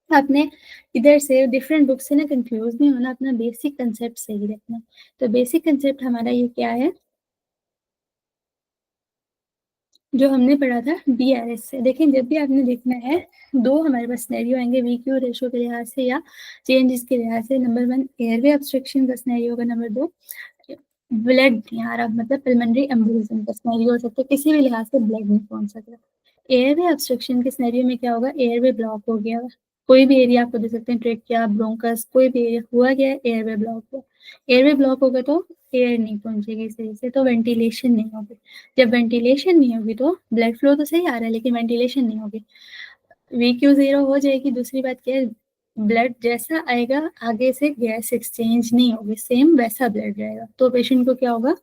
आपने इधर से डिफरेंट बुक से ना कंफ्यूज नहीं होना, अपना बेसिक कंसेप्ट सही रखना। तो बेसिक कंसेप्ट हमारा ये क्या है, जो हमने पढ़ा था BRS से। देखिए जब भी आपने देखना है, दो हमारे पास सिनेरियो आएंगे VQ रेशो के लिहाज से या चेंजेस के लिहाज से। नंबर 1 एयरवे ऑब्स्ट्रक्शन का सिनेरियो होगा, नंबर 2 ब्लड नहीं आ रहा, मतलब पल्मोनरी एम्बोलिज्म का सिनेरियो हो सकता है, किसी भी लिहाज से ब्लड नहीं पहुंच सकता। एयरवे ऑब्स्ट्रक्शन के सिनेरियो में क्या होगा, एयरवे ब्लॉक हो गया, कोई भी एरिया आपको दे सकते हैं, ट्रेकिया, ब्रोंकस, कोई भी एरिया हुआ गया, एयरवे ब्लॉक हुआ। एयरवे ब्लॉक होगा तो एयर नहीं पहुंचेगी सही से, तो वेंटिलेशन नहीं होगी। जब वेंटिलेशन नहीं होगी तो ब्लड फ्लो तो सही आ रहा है लेकिन वेंटिलेशन नहीं होगी, VQ 0 हो जाएगी। दूसरी बात क्या है, ब्लड जैसा आएगा आगे से गैस एक्सचेंज नहीं होगी, सेम वैसा ब्लड रहेगा, तो पेशेंट को क्या होगा,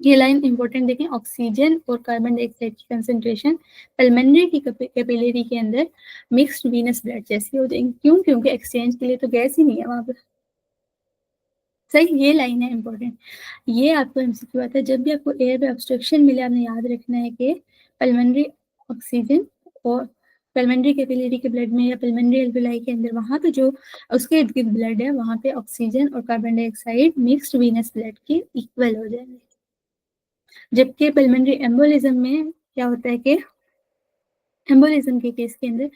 ये लाइन इंपॉर्टेंट देखें, ऑक्सीजन और कार्बन डाइऑक्साइड की कंसेंट्रेशन पल्मोनरी की कैपिलरी के अंदर मिक्स्ड वीनस ब्लड जैसी हो जाएंगी। क्यों? क्योंकि एक्सचेंज के लिए तो गैस ही नहीं है वहां पर। सही, ये लाइन है इंपॉर्टेंट। ये आपको MCQ आता है, जब भी आपको एयर में ऑब्स्ट्रक्शन मिले आपने याद रखना है कि पल्मोनरी ऑक्सीजन और पल्मोनरी कैपिलरी के ब्लड में या पल्मोनरी एल्वेलाई के अंदर वहां पे जो उसके इर्द गिर्द ब्लड है वहां पे ऑक्सीजन और carbon dioxide mixed venous blood के इक्वल हो जाएंगे। जबकि पल्मोनरी एम्बोलिज्म में क्या होता है कि एम्बोलिज्म के केस के अंदर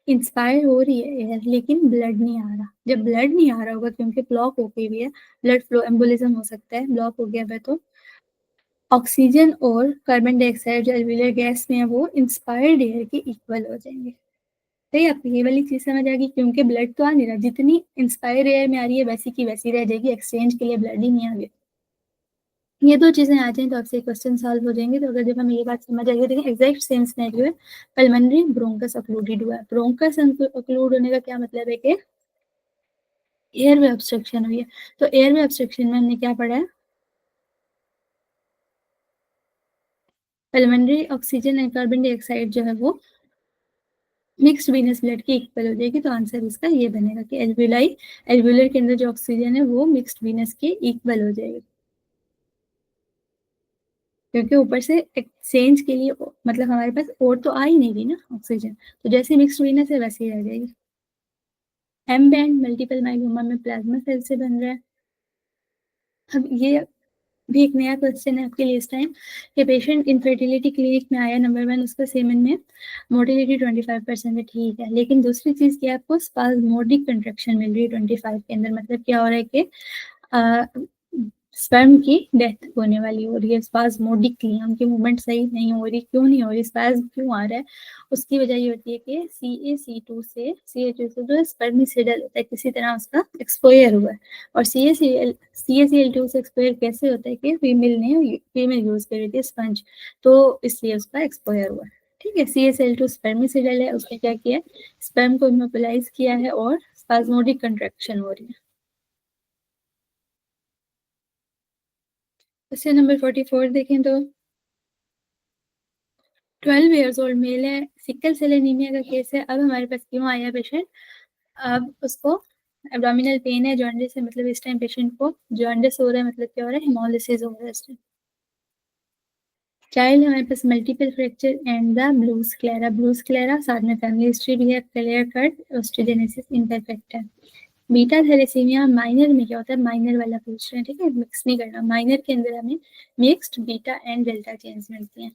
इंस्पायर हो रही है एयर लेकिन ब्लड नहीं आ रहा। जब ब्लड नहीं आ रहा होगा क्योंकि ब्लॉक हो गई हुई है, ब्लड फ्लो एम्बोलिज्म हो सकता है, ब्लॉक हो गया है, तो ऑक्सीजन और कार्बन डाइऑक्साइड जो एल्वियुलर गैस में है वो इंस्पायर्ड एयर के इक्वल हो जाएंगे। सही, आपको ये वाली चीज समझ आ गई, क्योंकि ब्लड तो आ नहीं रहा, जितनी इंस्पायर एयर में आ रही है वैसी की वैसी रह जाएगी, एक्सचेंज के लिए ब्लड ही नहीं आ गया। ये दो चीजें आ जाएं तो आपसे क्वेश्चन सॉल्व हो जाएंगे। तो अगर जब हमें ये बात समझ आएगी, देखिए एग्जैक्ट सेम सिनेरियो है, पल्मोनरी ब्रोंकस ऑक्लूडेड हुआ है। ब्रोंकस ऑक्लूड होने का क्या मतलब है कि एयरवे ऑब्स्ट्रक्शन हुई है। तो एयरवे ऑब्स्ट्रक्शन में हमने क्या पढ़ा है, pulmonary oxygen and carbon dioxide जो है वो मिक्स्ड वीनस ब्लड की इक्वल हो जाएगी। तो आंसर इसका ये बनेगा कि एल्विलाई, एल्वियुलर के अंदर जो ऑक्सीजन है वो मिक्स्ड वीनस के इक्वल हो जाएगी, क्योंकि ऊपर से एक्सचेंज के लिए मतलब हमारे पास और तो आ ही नहीं रही ना ऑक्सीजन, तो जैसे मिक्स्ड वीनस है वैसे ही रह जाएगी। एम बैंड मल्टीपल माइलोमा में प्लाज्मा सेल से बन रहा है। अब ये भी एक नया क्वेश्चन है आपके लिए इस टाइम, कि पेशेंट इनफर्टिलिटी क्लिनिक में आया, नंबर 1 उसका सेमन में मोटिलिटी 25% है, ठीक है, लेकिन दूसरी चीज क्या, आपको स्पाज्मोडिक कंट्रक्शन मिल रही है 25 के अंदर। मतलब क्या हो रहा है कि स्पर्म की डेथ होने वाली हो रही है, स्पाज्मोडिकली, उनकी मूवमेंट सही नहीं हो रही। क्यों नहीं हो रही, स्पाज्म क्यों आ रहा है, उसकी वजह ये होती है कि CaC2 से CH2 जो स्पर्मिसिडल होता है किसी तरह उसका एक्सपोयर हुआ है, और CaCl2 से एक्सपोयर कैसे होता है कि फीमेल यूज कर रही थी स्पंज, तो इसलिए उसका एक्सपोयर हुआ है। ठीक है, CaCl2 स्पर्मिसिडल है, उसने क्या किया, स्पर्म को इमोबिलाइज किया है और स्पाज्मोडिक कंट्रैक्शन हो रही है। क्वेश्चन नंबर 44 देखें तो 12 ईयर्स ओल्ड मेल है, सिकल सेल एनीमिया का केस है। अब हमारे पास क्यों आया पेशेंट, अब उसको एब्डोमिनल पेन है, जॉन्डिस है, मतलब इस टाइम पेशेंट को जॉन्डिस हो रहा है, मतलब क्या हो रहा है, हेमोलिसिस हो रहा है इस टाइम। चाइल्ड हमारे पास multiple fracture and the blue sclera, साथ में फैमिली हिस्ट्री भी है, क्लियर कट ऑस्टियोजेनेसिस इम्परफेक्ट है। बीटा थैलेसीमिया माइनर में क्या होता है, माइनर वाला पूछ रहे हैं, ठीक है, मिक्स नहीं करना। माइनर के अंदर हमें mixed beta and delta chains मिलती हैं।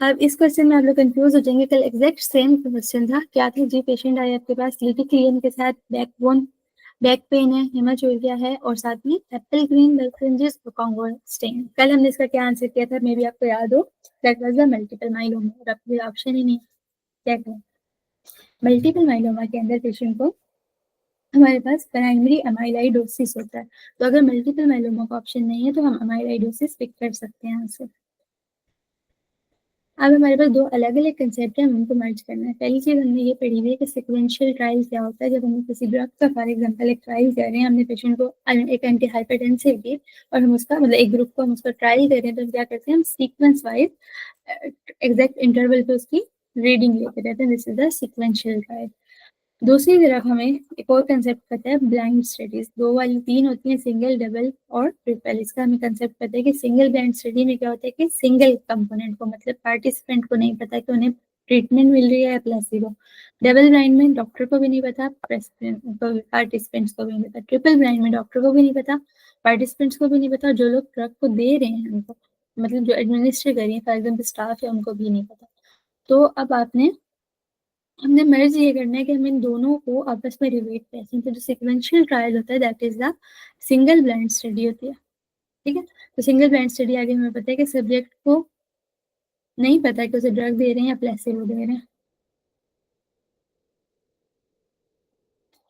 अब इस क्वेश्चन में आप लोग कंफ्यूज हो जाएंगे, कल एग्जैक्ट सेम क्वेश्चन था, क्या था जी, पेशेंट आया आपके पास लिटिक्लियन के साथ बैक पेन है, हेमाचूरिया है, और साथ में एप्पल ग्रीन बर्फिंजेस और कॉन्गो स्टेन। कल हमने इसका क्या आंसर किया था, मे बी आपको याद हो, that was the multiple myeloma, और आपके ऑप्शन ही नहीं, क्या करें, मल्टीपल माइलोमा के अंदर पेशेंट को हमारे पास प्राइमरी अमाइलाइडोसिस होता है, तो अगर मल्टीपल माइलोमा का ऑप्शन नहीं है तो हम अमाइलाइडोसिस पिक कर सकते हैं आंसर। अब हमारे पास दो अलग अलग कंसेप्ट है, हम उनको मर्ज करना है। पहली चीज हमने ये पढ़ी हुई है कि सिक्वेंशियल ट्रायल क्या होता है, जब हम किसी ड्रग का फॉर एग्जांपल एक ट्रायल कर रहे हैं, हमने पेशेंट को एक एंटी हाइपरटेंसिव दी और हम उसका मतलब एक ग्रुप को हम उसका ट्रायल कर रहे हैं, तो हम क्या करते हैं, हम सीक्वेंस वाइज एग्जैक्ट इंटरवल पे उसकी रीडिंग लेते रहते हैं, this is the sequential trial. दूसरी तरफ हमें एक और कंसेप्ट पता है, ब्लाइंड स्टडीज, दो वाली तीन होती हैं, सिंगल, डबल और ट्रिपल। इसका हमें कंसेप्ट पता है कि सिंगल ब्लाइंड स्टडी में क्या होता है कि सिंगल कंपोनेंट को मतलब पार्टिसिपेंट को नहीं पता कि उन्हें ट्रीटमेंट मिल रही है या प्लेसिबो। डबल ब्लाइंड में डॉक्टर को भी नहीं पता, पार्टिसिपेंट्स को भी नहीं पता। ट्रिपल ब्लाइंड में डॉक्टर को भी नहीं पता, पार्टिसिपेंट्स को भी नहीं पता, जो लोग ड्रग को दे रहे हैं उनको मतलब जो एडमिनिस्टर कर रही है फॉर एग्जाम्पल स्टाफ है उनको भी नहीं पता। तो अब हमने मर्ज ये करना है कि हम इन दोनों को आपस में रिलेट करें। तो जो सिक्वेंशियल ट्रायल होता है that is the single blind study होती है, ठीक है। तो सिंगल ब्लाइंड स्टडी आगे हमें पता है कि सब्जेक्ट को नहीं पता कि उसे ड्रग दे रहे हैं या प्लेसिबो दे रहे हैं।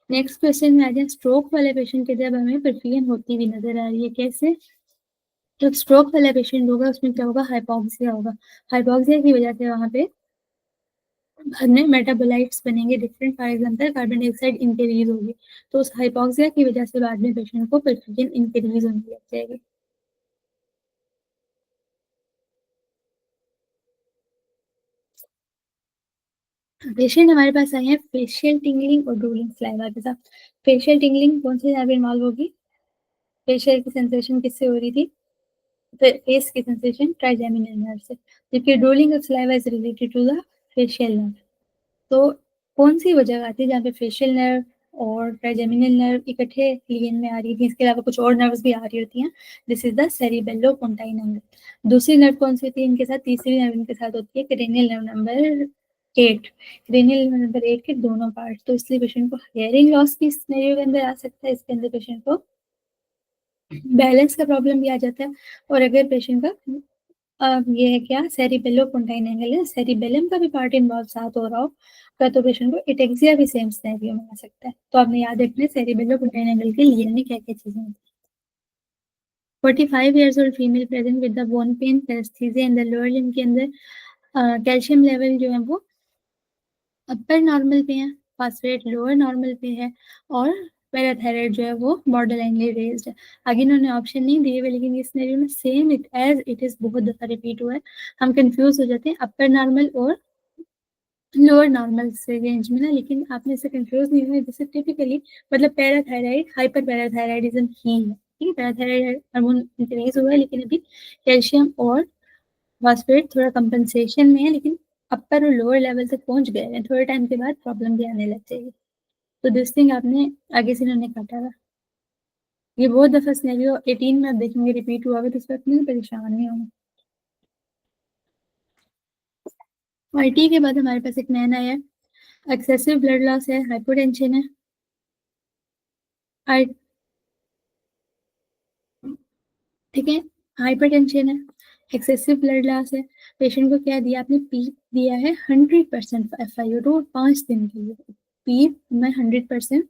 नेक्स्ट क्वेश्चन में आ जाए, स्ट्रोक वाले पेशेंट के जब हमें परफियन होती हुई नजर आ रही है, कैसे? जब स्ट्रोक वाला पेशेंट होगा उसमें क्या होगा, हाइपोक्सिया होगा। हाइपोक्सिया की वजह से वहां पे बाद में मेटाबोलाइट्स बनेंगे different, for example carbon dioxide increase होगी। तो उस हाइपोक्सिया की वजह से बाद में पेशेंट को परफियन इंक्रीज होने लग जाएगी। पेशेंट हमारे पास आए हैं फेशियल टिंगलिंग और ड्रूलिंग सलाइवा के साथ। फेशियल टिंगलिंग कौन से नर्व इन्वॉल्व होगी? फेशियल की सेंसेशन किससे हो रही थी? फेस की सेंसेशन ट्राइजेमिनल नर्व से, जबकि drooling of saliva is related to the facial nerve. तो कौन सी वो जगह आती है जहाँ पे फेशियल नर्व और ट्राइजेमिनल नर्व इकट्ठे लिगेंड में आ रही थी, इसके अलावा कुछ और नर्व्स भी आ रही होती हैं? This is the cerebellopontine angle. दूसरी नर्व कौन सी होती है इनके साथ? तीसरी नर्व इनके साथ होती है cranial nerve number 8। Cranial nerve number 8 के दोनों पार्ट, तो इसलिए पेशेंट को हेयरिंग लॉस भी सिनेरियो के अंदर आ सकता है, इसके अंदर पेशेंट को बैलेंस का प्रॉब्लम भी आ जाता है। और अगर पेशेंट का ये है क्या, सेरिबेलो-पोंटाइन एंगल है, सेरिबेलम का भी पार्ट इन्वॉल्व साथ हो रहा हो का, तो पेशेंट को इटेक्सिया भी सेम सिनेरियो में आ सकता है। तो आपने याद रखना है सेरिबेलो-पोंटाइन एंगल के लिए में क्या क्या चीजें होती हैं। 45 years old female present with the bone pain paresthesia in the lower limb के अंदर कैल्शियम लेवल जो है वो अपर नॉर्मल पे है, फास्फेट लोअर नॉर्मल पे है, और पैराथायराइड जो है वो बॉर्डर लाइनली रेज्ड है। आगे इन्होंने ऑप्शन नहीं दिए हुए, लेकिन इस सिनेरियो में same it as it is बहुत दफा रिपीट हुआ है। हम कंफ्यूज हो जाते हैं अपर नॉर्मल और लोअर नॉर्मल से रेंज में ना, लेकिन आपने इससे कंफ्यूज नहीं हुआ। जैसे टिपिकली मतलब पैराथायराइड हाइपर पैराथायराइडिज्म ही है, ठीक है। पैराथायराइड हार्मोन इंक्रीज हुआ है, लेकिन अभी कैल्शियम और फॉस्फेट थोड़ा कंपनसेशन में है, लेकिन अपर और लोअर लेवल तक पहुंच गए हैं। थोड़े टाइम के बाद प्रॉब्लम भी आने लग जाएगी। तो दिस थिंग आपने आगे से इन्होंने काटा हुआ। ये बहुत दफा सिनेरियो 18 में आप देखेंगे रिपीट हुआ है, तो इस वक्त में परेशान नहीं होंगे। और टी के बाद हमारे पास एक नया आया है, एक्सेसिव ब्लड लॉस है, हाइपोटेंशन है। आई ठीक है, हाइपरटेंशन है, एक्सेसिव ब्लड लॉस है। पेशेंट को क्या दिया आपने? पीप दिया है 100% FiO2 तो 5 दिन के लिए। पीप में 100%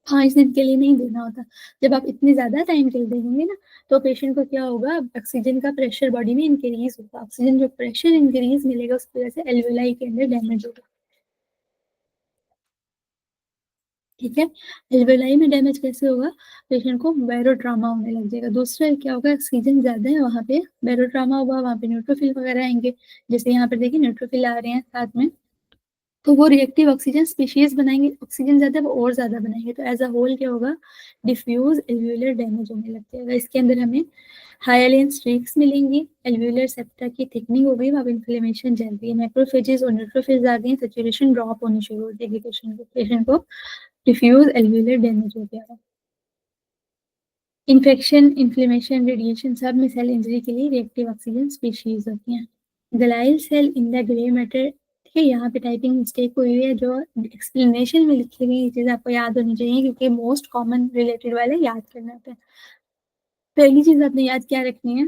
5 दिन के लिए नहीं देना होता। जब आप इतनी ज्यादा टाइम के लिए देंगे ना, तो पेशेंट को क्या होगा, ऑक्सीजन का प्रेशर बॉडी में इंक्रीज होगा। ऑक्सीजन जो प्रेशर इंक्रीज मिलेगा उसकी वजह से एल्वेलाई के अंदर डैमेज होगा, ठीक है। एल्वेलाई में डैमेज कैसे होगा? पेशेंट को बैरोट्रामा होने लग जाएगा। दूसरा क्या होगा, ऑक्सीजन ज्यादा है वहां पे, बैरोट्रामा होगा, वहां पे न्यूट्रोफिल वगैरह आएंगे। जैसे यहाँ पर देखिए न्यूट्रोफिल आ रहे हैं साथ में, तो वो रिएक्टिव ऑक्सीजन स्पीशीज बनाएंगे। ऑक्सीजन ज्यादा वो और ज्यादा बनाएंगे, तो एज अ होल क्या होगा, डिफ्यूज एल्वेलर डैमेज होने लग जाएगा। इसके अंदर हमें हाइलेन स्ट्रीक्स मिलेंगी, एल्वेलर सेप्टा की थिकनिंग हो गई, वहां इन्फ्लेमेशन चल रही है, मैक्रोफेजेस और न्यूट्रोफिल्स आ गई, सैचुरेशन ड्रॉप होनी शुरू हो जाएगी पेशेंट को डिफ्यूज एल्वेलर डैमेज हो गया है। इन्फेक्शन, इन्फ्लेमेशन, रेडिएशन सब में सेल इंजरी के लिए रिएक्टिव ऑक्सीजन स्पीशीज होती हैं। Glial cell in the grey matter, ठीक है। यहाँ पे टाइपिंग मिस्टेक हुई है, जो एक्सप्लेनेशन में लिखी हुई ये चीज आपको याद होनी चाहिए, क्योंकि मोस्ट कॉमन रिलेटेड वाले याद करना होता है। पहली चीज आपने याद क्या रखनी है,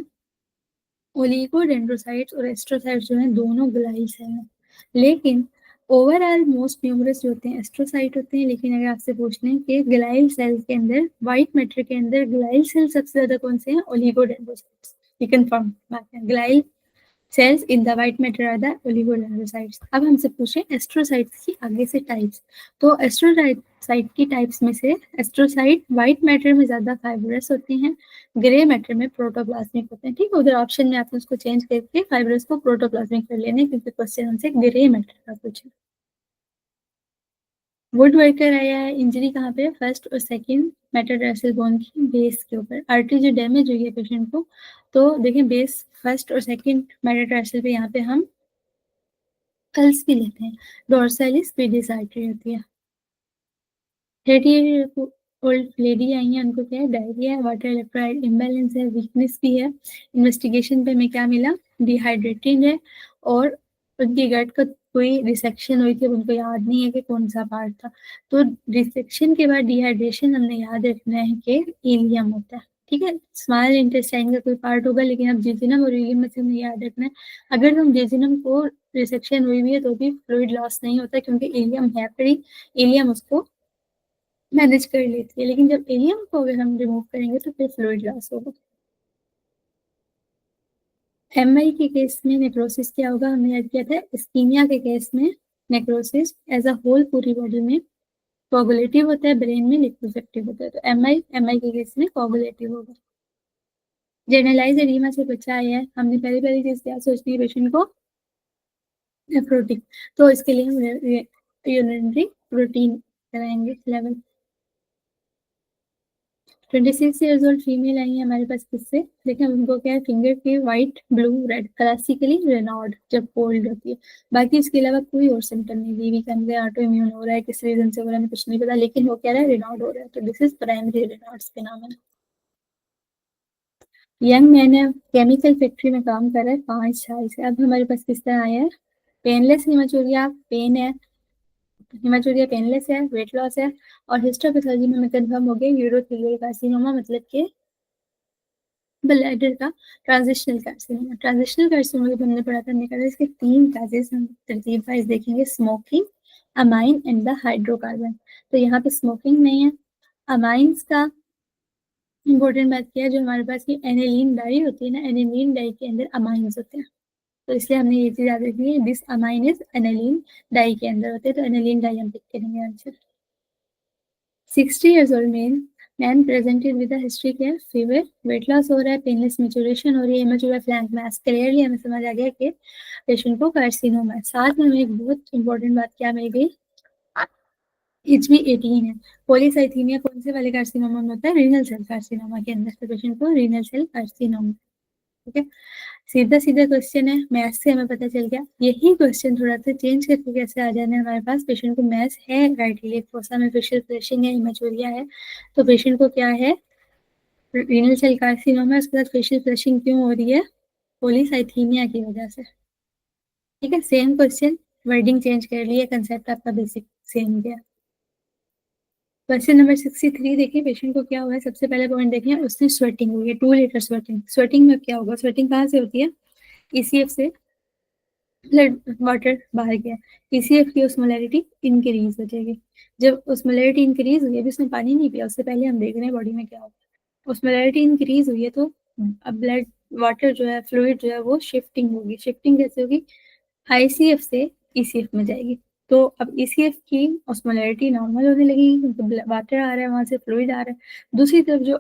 ओलिगोडेंड्रोसाइट्स और एस्ट्रोसाइट्स जो हैं दोनों ग्लाइल सेल हैं, लेकिन ओवरऑल मोस्ट न्यूमरस जो होते हैं एस्ट्रोसाइट होते हैं। लेकिन अगर आपसे पूछ लें कि ग्लाइल सेल के अंदर, व्हाइट मैटर के अंदर ग्लाइल सेल सबसे ज्यादा कौन से हैं? ओलिगोडेंड्रोसाइट्स। ये कंफर्म बात है, glial cells in the white matter are the oligodendrocytes. अब हमसे पूछे एस्ट्रोसाइट्स की आगे से टाइप्स, तो एस्ट्रोसाइट की टाइप्स में से एस्ट्रोसाइट व्हाइट मैटर में ज्यादा फाइब्रस होते हैं, ग्रे मैटर में प्रोटोप्लाज्मिक होते हैं, ठीक है। उधर ऑप्शन में आपने उसको चेंज करके फाइब्रस को प्रोटोप्लाज्मिक कर लेना, क्योंकि क्वेश्चन हमसे ग्रे मैटर का पूछे। वुड वर्कर आया है, इंजरी कहाँ पे? फर्स्ट और सेकंड मेटाटार्सल बोन की बेस के ऊपर। आर्टरी जो डैमेज हुई है पेशेंट को, तो देखें बेस फर्स्ट और सेकंड मेटाटार्सल पे यहाँ पे हम पल्स भी लेते हैं। डोर्सालिस पेडिस आर्टरी होती है। 30 ओल्ड लेडी आई हैं, उनको क्या है, डायरिया है, वाटर इलेक्ट्रोलाइट इम्बैलेंस है, वीकनेस भी है। इन्वेस्टिगेशन पे हमें क्या मिला, डिहाइड्रेटेड है, और उनकी गट का कोई रिसेक्शन हुई थी, उनको याद नहीं है कि कौन सा पार्ट था। तो रिसेक्शन के बाद डिहाइड्रेशन हमने याद रखना है कि इलियम होता है, ठीक है। स्मॉल इंटेस्टाइन का कोई पार्ट होगा, लेकिन अब जेजुनम और इलियम में से हमें याद रखना है। अगर हम जेजुनम को रिसेक्शन हुई है तो भी फ्लूइड लॉस नहीं होता, क्योंकि इलियम है फ्री, इलियम उसको मैनेज कर लेती है। लेकिन जब इलियम को अगर हम रिमूव करेंगे तो फिर फ्लूइड लॉस होगा। एमआई के केस में नेक्रोसिस क्या होगा, हमने याद किया था। इस्कीमिया के केस में नेक्रोसिस एज अ होल पूरी बॉडी में कोगुलेटिव होता है, ब्रेन में लिक्विफेक्टिव होता है। तो एमआई के केस में कोगुलेटिव होगा। जनरलाइज एडिमा से बचा है, हमने पहली पहली चीज क्या सोचनी है पेशेंट को, नेफ्रोटिक। तो इसके लिए हम यूरिनरी प्रोटीन कराएंगे level. 26 years old female I है हमारे पास, किससे देखिए, उनको क्या है, फिंगर की white blue red, classically Raynaud जब कोल्ड होती है। बाकी इसके अलावा कोई और सिम्टम नहीं, वीवी के अंदर ऑटो इम्यून हो रहा है, किस रीजन से हो रहा है कुछ नहीं पता, लेकिन वो कह रहा है रेनॉल्ड हो रहा है। तो दिस इज प्राइमरी रेनॉल्ड्स के नाम है। यंग मैन है, केमिकल फैक्ट्री में काम कर रहा है 5 साल से। अब हमारे पास किस तरह आया है, पेनलेस हिमाचोरिया, पेन है, हिमाचोरिया पेनलेस है, वेट लॉस है, और हिस्टोपैथोलॉजी में हमें कंफर्म हो गया यूरोथेलियल कार्सिनोमा, मतलब के ब्लैडर का ट्रांजिशनल कार्सिनोमा। ट्रांजिशनल कार्सिनोमा जब हमने पढ़ा था, निकला इसके 3 काजेस हम तरतीब वाइज देखेंगे, smoking, amine and the hydrocarbon. तो यहाँ पे स्मोकिंग नहीं है। अमाइंस का इंपॉर्टेंट बात क्या है, जो हमारे पास की एनिलीन डाई होती है ना, एनिलीन डाई के अंदर अमाइंस होते हैं, तो इसलिए हमने ये चीज याद रखनी है, this amine is aniline dye के अंदर होते हैं, तो एनिलीन डाई हम पिक करेंगे answer. 60 years old man presented with history क्या है, फीवर, वेट लॉस हो रहा है, पेनलेस मेचुरेशन हो रही है, इमेचुरल फ्लैंक मास। क्लियरली हमें समझ आ गया कि पेशेंट को कार्सिनोमा है। साथ में हमें एक बहुत इंपॉर्टेंट बात क्या मिल गई, एच बी 18 है। पॉलीसाइथीमिया कौन से वाले कार्सिनोमा में होता है, रीनल सेल कार्सिनोमा के अंदर, तो पेशेंट को रीनल सेल कार्सिनोमा, ठीक है। सीधा सीधा क्वेश्चन है, मैथ्स से हमें पता चल गया। यही क्वेश्चन थोड़ा सा चेंज करके कैसे आ जाना है हमारे पास, पेशेंट को मैथ्स है, राइट इलियक फोसा में फेशियल फ्लशिंग है, इमेचुरिया है, तो पेशेंट को क्या है, रीनल सेल कार्सिनोमा, उसके साथ फेशियल फ्लशिंग क्यों हो रही है, पॉलीसाइथीमिया की वजह से, ठीक है। सेम क्वेश्चन, वर्डिंग चेंज कर लिया, कंसेप्ट आपका बेसिक सेम गया। क्वेश्चन नंबर 63 देखिए, पेशेंट को क्या हुआ है, सबसे पहले पॉइंट देखिए, उसने स्वेटिंग हुई है, 2 लीटर स्वेटिंग। स्वेटिंग में क्या होगा, स्वेटिंग कहाँ से होती है, ईसीएफ से ब्लड वाटर बाहर गया, ईसीएफ की ओस्मोलैरिटी इंक्रीज हो जाएगी। जब ओस्मोलैरिटी इंक्रीज हुई है, अभी उसने पानी नहीं पिया, उससे पहले हम देख रहे हैं बॉडी में क्या होगा, ओस्मोलैरिटी इंक्रीज हुई है, तो अब ब्लड वाटर जो है, फ्लूइड जो है, वो शिफ्टिंग होगी। शिफ्टिंग कैसे होगी, आईसीएफ से ईसीएफ में जाएगी, तो अब ईसीएफ की ऑस्मोलैरिटी नॉर्मल होने लगेगी, क्योंकि वाटर आ रहा है, वहां से फ्लूइड आ रहा है। दूसरी तरफ जो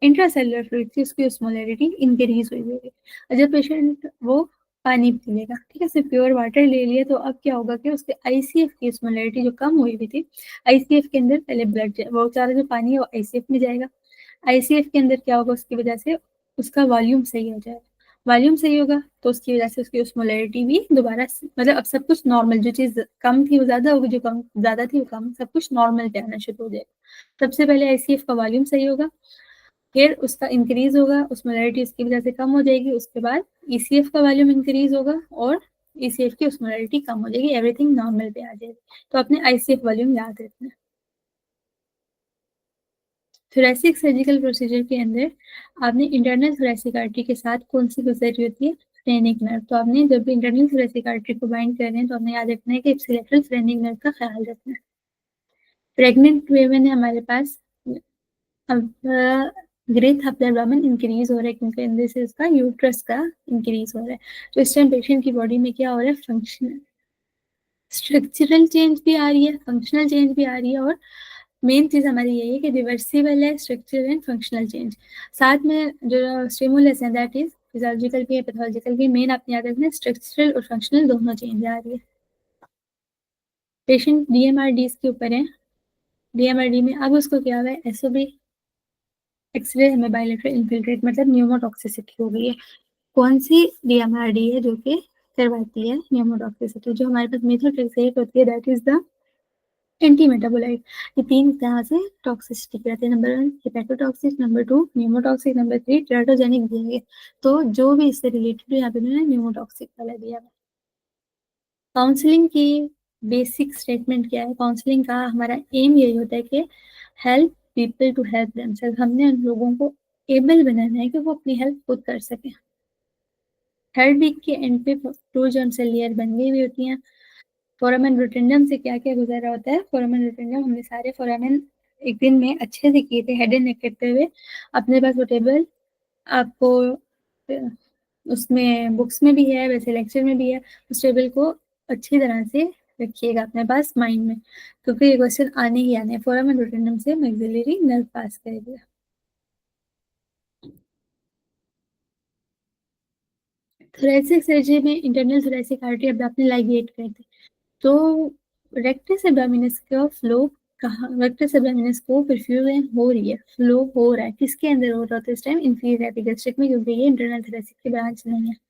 इंट्रासेलुलर फ्लूइड थी, उसकी ऑस्मोलैरिटी इंक्रीज हुई होगी। और जब पेशेंट वो पानी पी लेगा, ठीक है, सिर्फ प्योर वाटर ले लिया, तो अब क्या होगा कि उसके आईसीएफ की ऑस्मोलैरिटी जो कम हुई हुई थी, आईसीएफ के अंदर पहले ब्लड, वो सारा जो पानी है वो आईसीएफ में जाएगा। आईसीएफ के अंदर क्या होगा, उसकी वजह से उसका वॉल्यूम सही हो जाएगा। वॉल्यूम सही होगा तो उसकी वजह से उसकी ओस्मोलैरिटी भी दोबारा मतलब अब सब कुछ नॉर्मल, जो चीज कम थी वो ज्यादा होगी, जो कम ज्यादा थी वो कम, सब कुछ नॉर्मल पे आना शुरू हो जाएगा। सबसे पहले आईसीएफ का वॉल्यूम सही होगा, फिर उसका इंक्रीज होगा, ओस्मोलैरिटी उसकी वजह से कम हो जाएगी, उसके बाद ईसीएफ का वॉल्यूम इंक्रीज होगा और ईसीएफ की ओस्मोलैरिटी कम हो जाएगी, एवरीथिंग नॉर्मल पे आ जाएगी। तो अपने आईसीएफ वॉल्यूम याद रखना है। थोरेसिक सर्जिकल प्रोसीजर के अंदर आपने इंटरनल थोरेसिक आर्टरी के साथ कौन सी गुजरी होती है, फ्रेनिक नर्व। तो आपने जब भी इंटरनल थोरेसिक आर्टरी को बाइंड कर रहे हैं, तो आपने याद रखना है कि इप्सिलेटरल फ्रेनिक नर्व का ख्याल रखना है। प्रेग्नेंट वेमेन है हमारे पास, अब ग्रेथ अपलैब्डामन इंक्रीज हो रहा है, क्योंकि अंदर से उसका यूट्रस का इंक्रीज हो रहा है। तो इस टाइम पेशेंट की बॉडी में क्या हो रहा है, फंक्शनल स्ट्रक्चरल चेंज भी आ रही है, फंक्शनल चेंज भी आ रही है, और मेन चीज हमारी यही है कि रिवर्सिबल है स्ट्रक्चरल एंड फंक्शनल चेंज। साथ में जो स्टिमुलस है, दैट इज फिजियोलॉजिकल भी है, पैथोलॉजिकल भी। मेन आपने याद रखना है स्ट्रक्चरल और फंक्शनल दोनों चेंज आ रही है। पेशेंट डीएमआरडी के ऊपर है, डीएमआरडी में अब उसको क्या हुआ है, एसओबी एक्सरे हमें बायोलेटरल इन्फिल्ट्रेट, मतलब न्यूमोटॉक्सिसिटी हो गई है। कौन सी डीएमआरडी है जो कि करवाती है न्यूमोटॉक्सिसिटी, जो हमारे पास मेथोट्रेक्सेट होती है, that is the anti metabolite, ये 3 तरह से टॉक्सिसिटी कहते हैं। Number 1 hepatotoxic, number 2 pneumotaxic, number 3 teratogenic दिए। तो जो भी इससे रिलेटेड है यहाँ पे उन्होंने न्यूमोटॉक्सिक वाला दिया है। काउंसलिंग की बेसिक स्टेटमेंट क्या है? काउंसलिंग का हमारा एम यही होता है कि help people to help themselves. हमने उन लोगों को एबल बनाना है कि वो अपनी हेल्प खुद कर सकें। थर्ड वीक के एंड पे 2 जर्म सेल लेयर बन गई हुई होती हैं। फोरामेन रोटेंडम से क्या क्या गुजरा होता है? फोरामेन रोटेंडम हमने सारे फोरामेन एक दिन में अच्छे से किए थे, हेड एंड नेक करते हुए। अपने पास वो टेबल आपको उसमें बुक्स में भी है, वैसे लेक्चर में भी है। उस टेबल को अच्छी तरह से रखिएगा अपने पास माइंड में, क्योंकि ये क्वेश्चन आने ही आने हैं। फोरामेन रोटेंडम से मैक्सिलरी नर्व पास करेगा। थोरेसिक सर्जरी में इंटरनल थोरेसिक आर्टरी अब आपने लाइगेट कर दी, तो रेक्टस एब्डोमिनस का फ्लो कहाँ? रेक्टस एब्डोमिनस को परफ्यूजन हो रही है, फ्लो हो रहा है, किसके अंदर हो रहा था इस टाइम? इंफीरियर एपिगैस्ट्रिक में, क्योंकि ये इंटरनल थोरेसिक की ब्रांच नहीं है।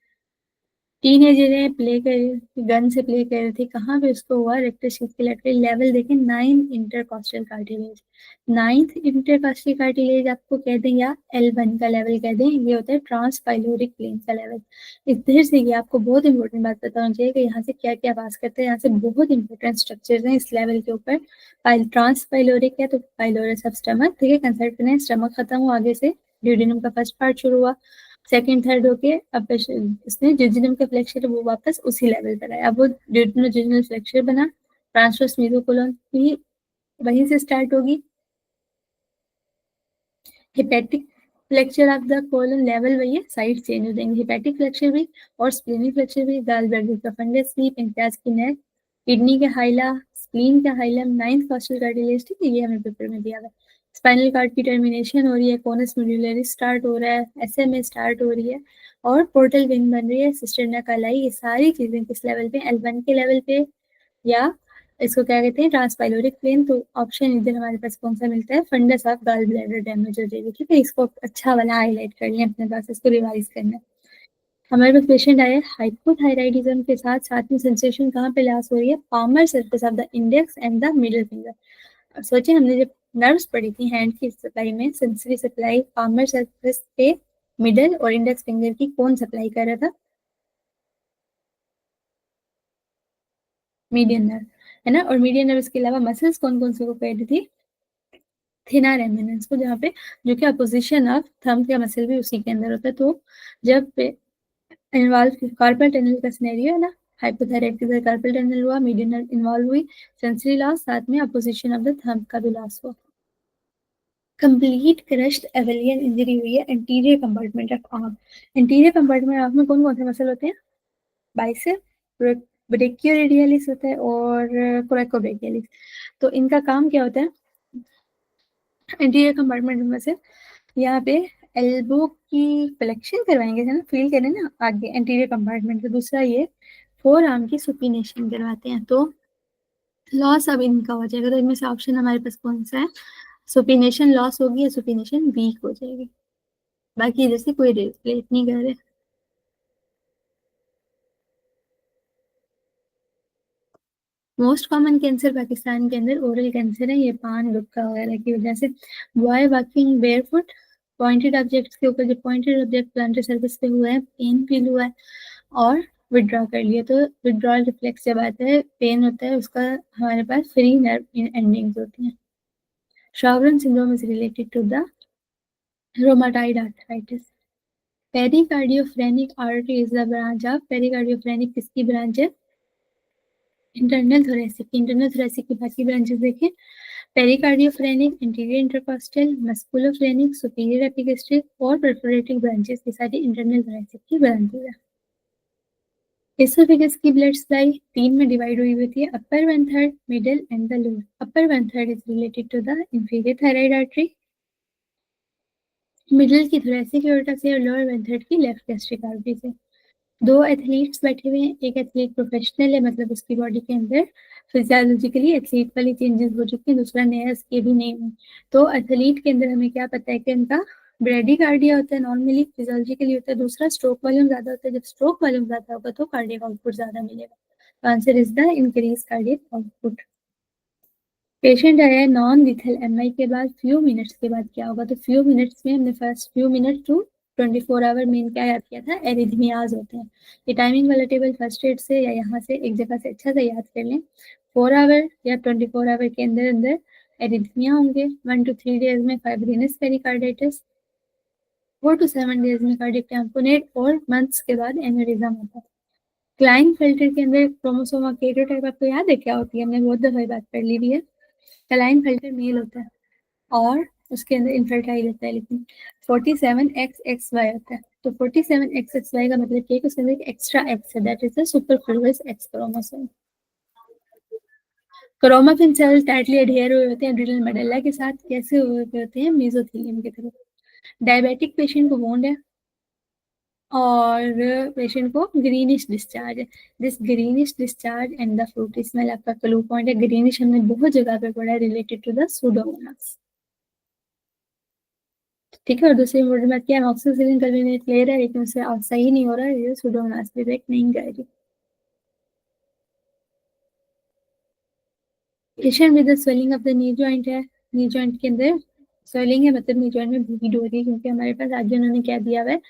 टीनेजर है, प्ले कर गन से प्ले कर रहे थे, कहाँ पे उसको हुआ? रेक्टस शीथ के लेटरल लेवल देखें, 9th intercostal cartilage. 9th intercostal cartilage आपको कह दें या L1 का लेवल कह दें, ये होता है ट्रांसपाइलोरिक प्लेन का लेवल। इधर से ये आपको बहुत इंपॉर्टेंट बात पता होनी चाहिए कि यहाँ से क्या क्या पास करते हैं। यहाँ से बहुत इंपॉर्टेंट स्ट्रक्चर्स हैं इस लेवल के ऊपर। ट्रांसपाइलोरिक है तो पाइलोरस ऑफ स्टमक, ठीक है, कंसल्ट करें। स्टमक खत्म हुआ, आगे से ड्यूडेनम का फर्स्ट पार्ट शुरू हुआ, सेकंड थर्ड होके अब इसने जिजिनम का फ्लेक्चर वो वापस उसी लेवल पर आया। अब वो ड्यूडेनोजिनल फ्लेक्चर बना, ट्रांसवर्स मेसोकोलोन भी वहीं से स्टार्ट होगी। Hepatic flexure of the colon level वही है, साइड चेंज हो जाएंगे। हेपेटिक फ्लेक्चर भी और स्प्लेनिक फ्लेक्चर भी। गाल ब्लैडर का फंगस भी, पेंक्रियाज की नेक, किडनी का हाइला, स्प्लीन का हाइलम, 9th कॉस्टल कार्टिलेज, ठीक है, ये हमें पेपर में दिया हुआ है। स्पाइनल कार्ड की टर्मिनेशन हो रही है, कोनस मेडुलरिस स्टार्ट हो रहा है, एसएमए स्टार्ट हो रही है, और पोर्टल विंग बन रही है, सिस्टर्ना कालाई। ये सारी चीजें किस लेवल पे? L1 के लेवल पे, या इसको क्या कहते हैं? ट्रांसपाइलोरिक प्लेन। तो ऑप्शन इधर हमारे पास कौन सा मिलता है? Fundus of gallbladder damage हो जाएगी, ठीक है। इसको अच्छा वाला हाईलाइट कर लें अपने पास, इसको रिवाइज करना है। हमारे पास पेशेंट आया हाइपोथायराइडिज्म के साथ, साथ में सेंसेशन कहाँ पे लॉस हो रही है? Palmar surface of the index and the middle finger. सोचे हमने जब नर्व्स पढ़ी थी हैंड की सप्लाई में, सेंसरी सप्लाई पामर सरफेस पे मिडल और इंडेक्स फिंगर की कौन सप्लाई कर रहा था? मीडियन नर्व, है ना। और मीडियन नर्व के अलावा मसल्स कौन कौन से को कह रही थी? थिनर एमिनेंस को, जहाँ पे जो कि अपोजिशन ऑफ थंब का मसल भी उसी के अंदर होता है। तो जब इन्वॉल्व कार्पल टनल का सिनेरियो है ना, हाइपोथायराइड के साथ कार्पल टनल हुआ, मीडियन नर्व इन्वॉल्व हुई, सेंसरी लॉस, साथ में अपोजिशन ऑफ द थंब का भी लॉस हुआ। कंप्लीट क्रश्ड एवेलियन इंजरी हुई है anterior compartment of arm. Anterior compartment of में कौन कौन से मसल होते हैं? बाइसेप, ब्रेकियोरेडियलिस होता है और कोरेकोब्रेकियलिस। तो इनका काम क्या होता है? एंटीरियर कंपार्टमेंट में से यहाँ पे एल्बो की फ्लेक्शन करवाएंगे, है ना, फील करें ना आगे एंटीरियर कंपार्टमेंट का। दूसरा ये फोर आर्म की सुपिनेशन करवाते हैं, तो लॉस अब इनका हो जाएगा। तो इनमें से ऑप्शन हमारे पास कौन सा है? सुपिनेशन लॉस होगी या सुपिनेशन वीक हो जाएगी। बाकी इधर से कोई रिलेट नहीं कर रहे। मोस्ट कॉमन कैंसर पाकिस्तान के अंदर ओरल कैंसर है, ये पान गुटखा वगैरह की वजह से। Boy walking barefoot, pointed objects के ऊपर जब पॉइंटेड ऑब्जेक्ट प्लांटर सर्फेस पे हुआ है, पेन फील हुआ है और विड्रॉ कर लिया, तो विड्रॉल रिफ्लेक्स जब आता है, पेन होता है, उसका हमारे पास फ्री नर्व एंडिंग्स होती हैं। Sjogren syndrome is related to the rheumatoid arthritis. Pericardiophrenic artery is the branch of, pericardiophrenic किसकी ब्रांच है? Internal thoracic. इंटरनल थोरेसिक की बाकी ब्रांचेस देखें, pericardiophrenic, interior intercostal, musculophrenic, superior epigastric और परफोरेटिक ब्रांचेस, ये सारी इंटरनल थोरेसिक की branches है। एसोफेगस की ब्लड सप्लाई 3 में डिवाइड हुई होती है, upper 1/3, middle and the lower. Upper 1/3 is related to the inferior thyroid artery, middle की थोरेसिक एओर्टा से और लोअर 1/3 की लेफ्ट गैस्ट्रिक आर्टरी से। 2 एथलीट्स बैठे हुए हैं, एक एथलीट प्रोफेशनल है, मतलब उसकी बॉडी के अंदर फिजियोलॉजिकली एथलीट वाली चेंजेस हो चुकी हैं, दूसरा नया इसके भी नहीं हुए। तो एथलीट के अंदर हमें क्या पता है कि उनका ब्रेडिकार्डिया होता है, नॉर्मली फिजियोलॉजिकली होता है। दूसरा स्ट्रोक वॉल्यूम ज्यादा होता है, जब स्ट्रोक वॉल्यूम ज्यादा होगा तो कार्डियक आउटपुट ज्यादा मिलेगा। तो answer is the increase cardiac output. Patient आया नॉन लिथल एमआई के बाद फ्यू मिनट्स के बाद क्या होगा, तो फ्यू मिनट्स में हमने first few minute to 24 hour में क्या याद किया था, एरिथमियाज होते हैं। ये टाइमिंग वाला टेबल फर्स्ट एड से या यहाँ से एक जगह से अच्छा से याद कर लें। 4 आवर या 24 आवर के अंदर अंदर एरिथमिया होंगे। 1 to 3 डेज में फाइब्रिनस पेरिकार्डाइटिस, 4 to 7 डेज में कार्डियक टैम्पोनेट और मंथ्स के बाद एन्यूरिज्म होता है। क्लाइन फिल्टर के अंदर क्रोमोसोम कार्योटाइप आपको याद है क्या होती है, हमने बहुत दफा बात कर ली हुई है। क्लाइन फिल्टर मेल होता है और उसके अंदर इनफर्टाइल होता है, लेकिन 47XXY होता है। तो 47XXY का मतलब क्या है कि उसके अंदर एक एक्स्ट्रा एक्स है, that is the superfluous X chromosome. Chromatin cell tightly adhere हुए होते हैं एड्रिनल मेडुला के साथ, कैसे हुए होते हैं, मेसोथेलियम की तरफ। डायबिटिक पेशेंट को वोंड है और पेशेंट को ग्रीनिश डिस्चार्ज है। This greenish discharge and the Frooti smell आपका क्लू पॉइंट है। ग्रीनिश हमने बहुत जगह पे पढ़ा है, रिलेटेड टू द सूडोमोनास। ठीक है, और दूसरी इम्पोर्टेंट बात क्या है, अमोक्सिसिलिन कन्वीनियंट ले रहा है लेकिन उससे सही नहीं हो रहा है, ये सूडोमोनास डिटेक्ट नहीं करेगी। Patient with the swelling of the knee joint है, नी जॉइंट के अंदर स्वेलिंग है, मतलब नी जॉइंट में ब्लीड हो रही है, क्योंकि हमारे पास आज उन्होंने क्या दिया हुआ है,